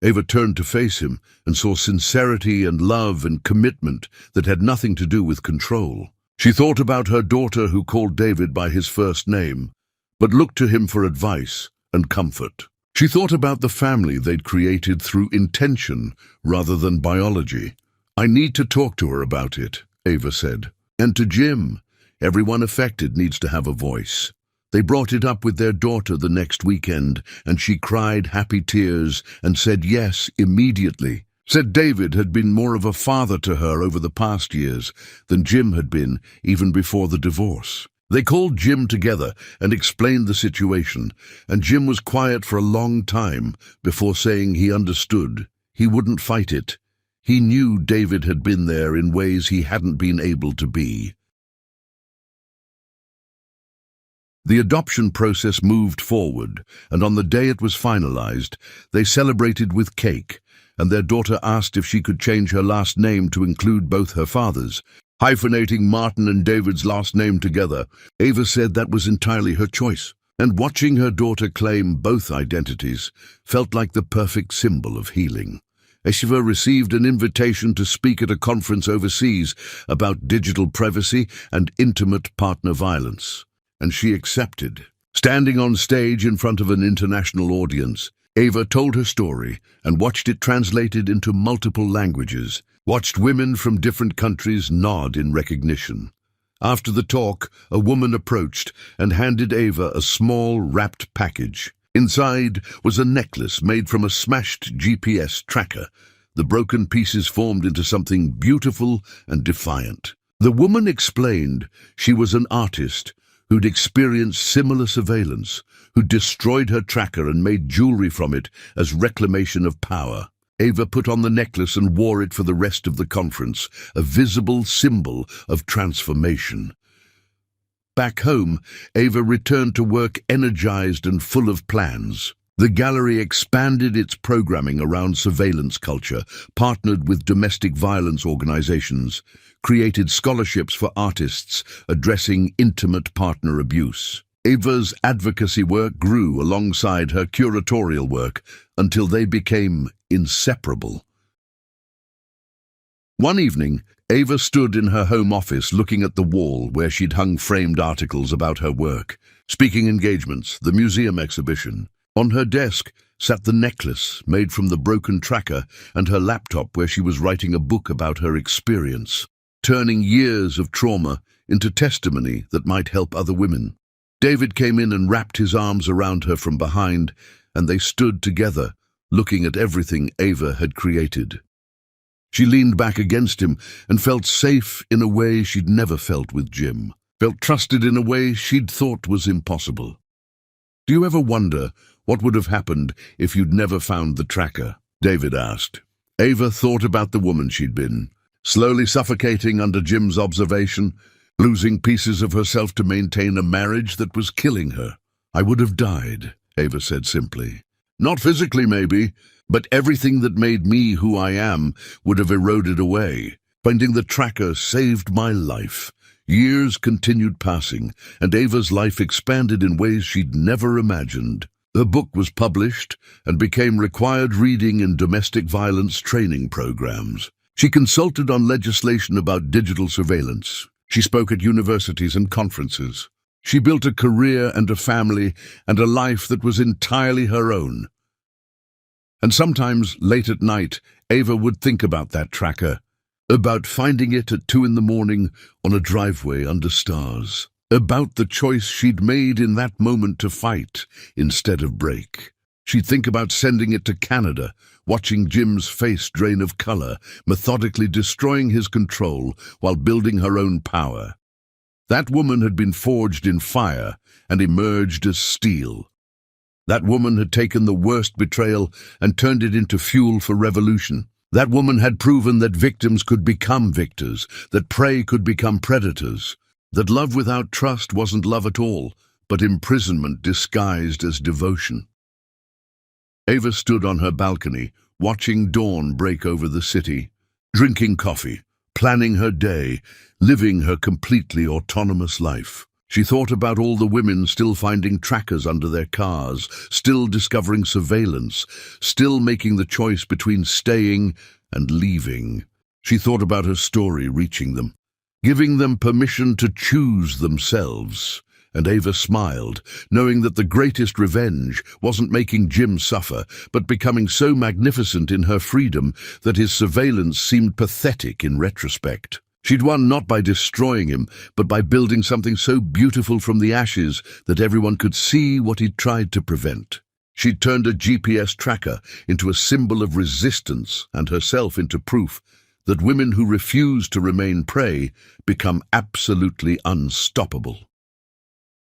Speaker 1: Ava turned to face him and saw sincerity and love and commitment that had nothing to do with control. She thought about her daughter who called David by his first name, but looked to him for advice and comfort. She thought about the family they'd created through intention rather than biology. "I need to talk to her about it," Ava said. "And to Jim, everyone affected needs to have a voice." They brought it up with their daughter the next weekend, and she cried happy tears and said yes immediately. Said David had been more of a father to her over the past years than Jim had been even before the divorce. They called Jim together and explained the situation, and Jim was quiet for a long time before saying he understood. He wouldn't fight it. He knew David had been there in ways he hadn't been able to be. The adoption process moved forward, and on the day it was finalized, they celebrated with cake, and their daughter asked if she could change her last name to include both her fathers, hyphenating Martin and David's last name together. Ava said that was entirely her choice, and watching her daughter claim both identities felt like the perfect symbol of healing. Ava received an invitation to speak at a conference overseas about digital privacy and intimate partner violence, and she accepted. Standing on stage in front of an international audience, Ava told her story and watched it translated into multiple languages, watched women from different countries nod in recognition. After the talk, a woman approached and handed Ava a small wrapped package. Inside was a necklace made from a smashed GPS tracker. The broken pieces formed into something beautiful and defiant. The woman explained she was an artist who'd experienced similar surveillance, who destroyed her tracker and made jewelry from it as reclamation of power. Ava put on the necklace and wore it for the rest of the conference, a visible symbol of transformation. Back home, Ava returned to work energized and full of plans. The gallery expanded its programming around surveillance culture, partnered with domestic violence organizations, created scholarships for artists addressing intimate partner abuse. Ava's advocacy work grew alongside her curatorial work until they became inseparable. One evening, Ava stood in her home office looking at the wall where she'd hung framed articles about her work, speaking engagements, the museum exhibition. On her desk sat the necklace made from the broken tracker and her laptop where she was writing a book about her experience, turning years of trauma into testimony that might help other women. David came in and wrapped his arms around her from behind, and they stood together, looking at everything Ava had created. She leaned back against him and felt safe in a way she'd never felt with Jim, felt trusted in a way she'd thought was impossible. "Do you ever wonder what would have happened if you'd never found the tracker?" David asked. Ava thought about the woman she'd been, slowly suffocating under Jim's observation, losing pieces of herself to maintain a marriage that was killing her. "I would have died," Ava said simply. "Not physically, maybe, but everything that made me who I am would have eroded away. Finding the tracker saved my life." Years continued passing, and Ava's life expanded in ways she'd never imagined. Her book was published and became required reading in domestic violence training programs. She consulted on legislation about digital surveillance. She spoke at universities and conferences. She built a career and a family and a life that was entirely her own. And sometimes, late at night, Ava would think about that tracker, about finding it at 2 a.m. on a driveway under stars, about the choice she'd made in that moment to fight instead of break. She'd think about sending it to Canada, watching Jim's face drain of color, methodically destroying his control while building her own power. That woman had been forged in fire and emerged as steel. That woman had taken the worst betrayal and turned it into fuel for revolution. That woman had proven that victims could become victors, that prey could become predators, that love without trust wasn't love at all, but imprisonment disguised as devotion. Ava stood on her balcony, watching dawn break over the city, drinking coffee, planning her day, living her completely autonomous life. She thought about all the women still finding trackers under their cars, still discovering surveillance, still making the choice between staying and leaving. She thought about her story reaching them, giving them permission to choose themselves. And Ava smiled, knowing that the greatest revenge wasn't making Jim suffer, but becoming so magnificent in her freedom that his surveillance seemed pathetic in retrospect. She'd won not by destroying him, but by building something so beautiful from the ashes that everyone could see what he'd tried to prevent. She'd turned a GPS tracker into a symbol of resistance and herself into proof that women who refuse to remain prey become absolutely unstoppable.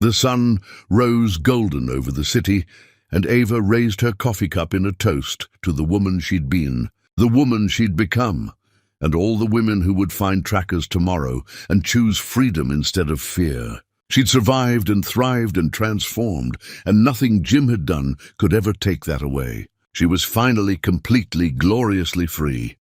Speaker 1: The sun rose golden over the city, and Ava raised her coffee cup in a toast to the woman she'd been, the woman she'd become, and all the women who would find trackers tomorrow and choose freedom instead of fear. She'd survived and thrived and transformed, and nothing Jim had done could ever take that away. She was finally completely, gloriously free.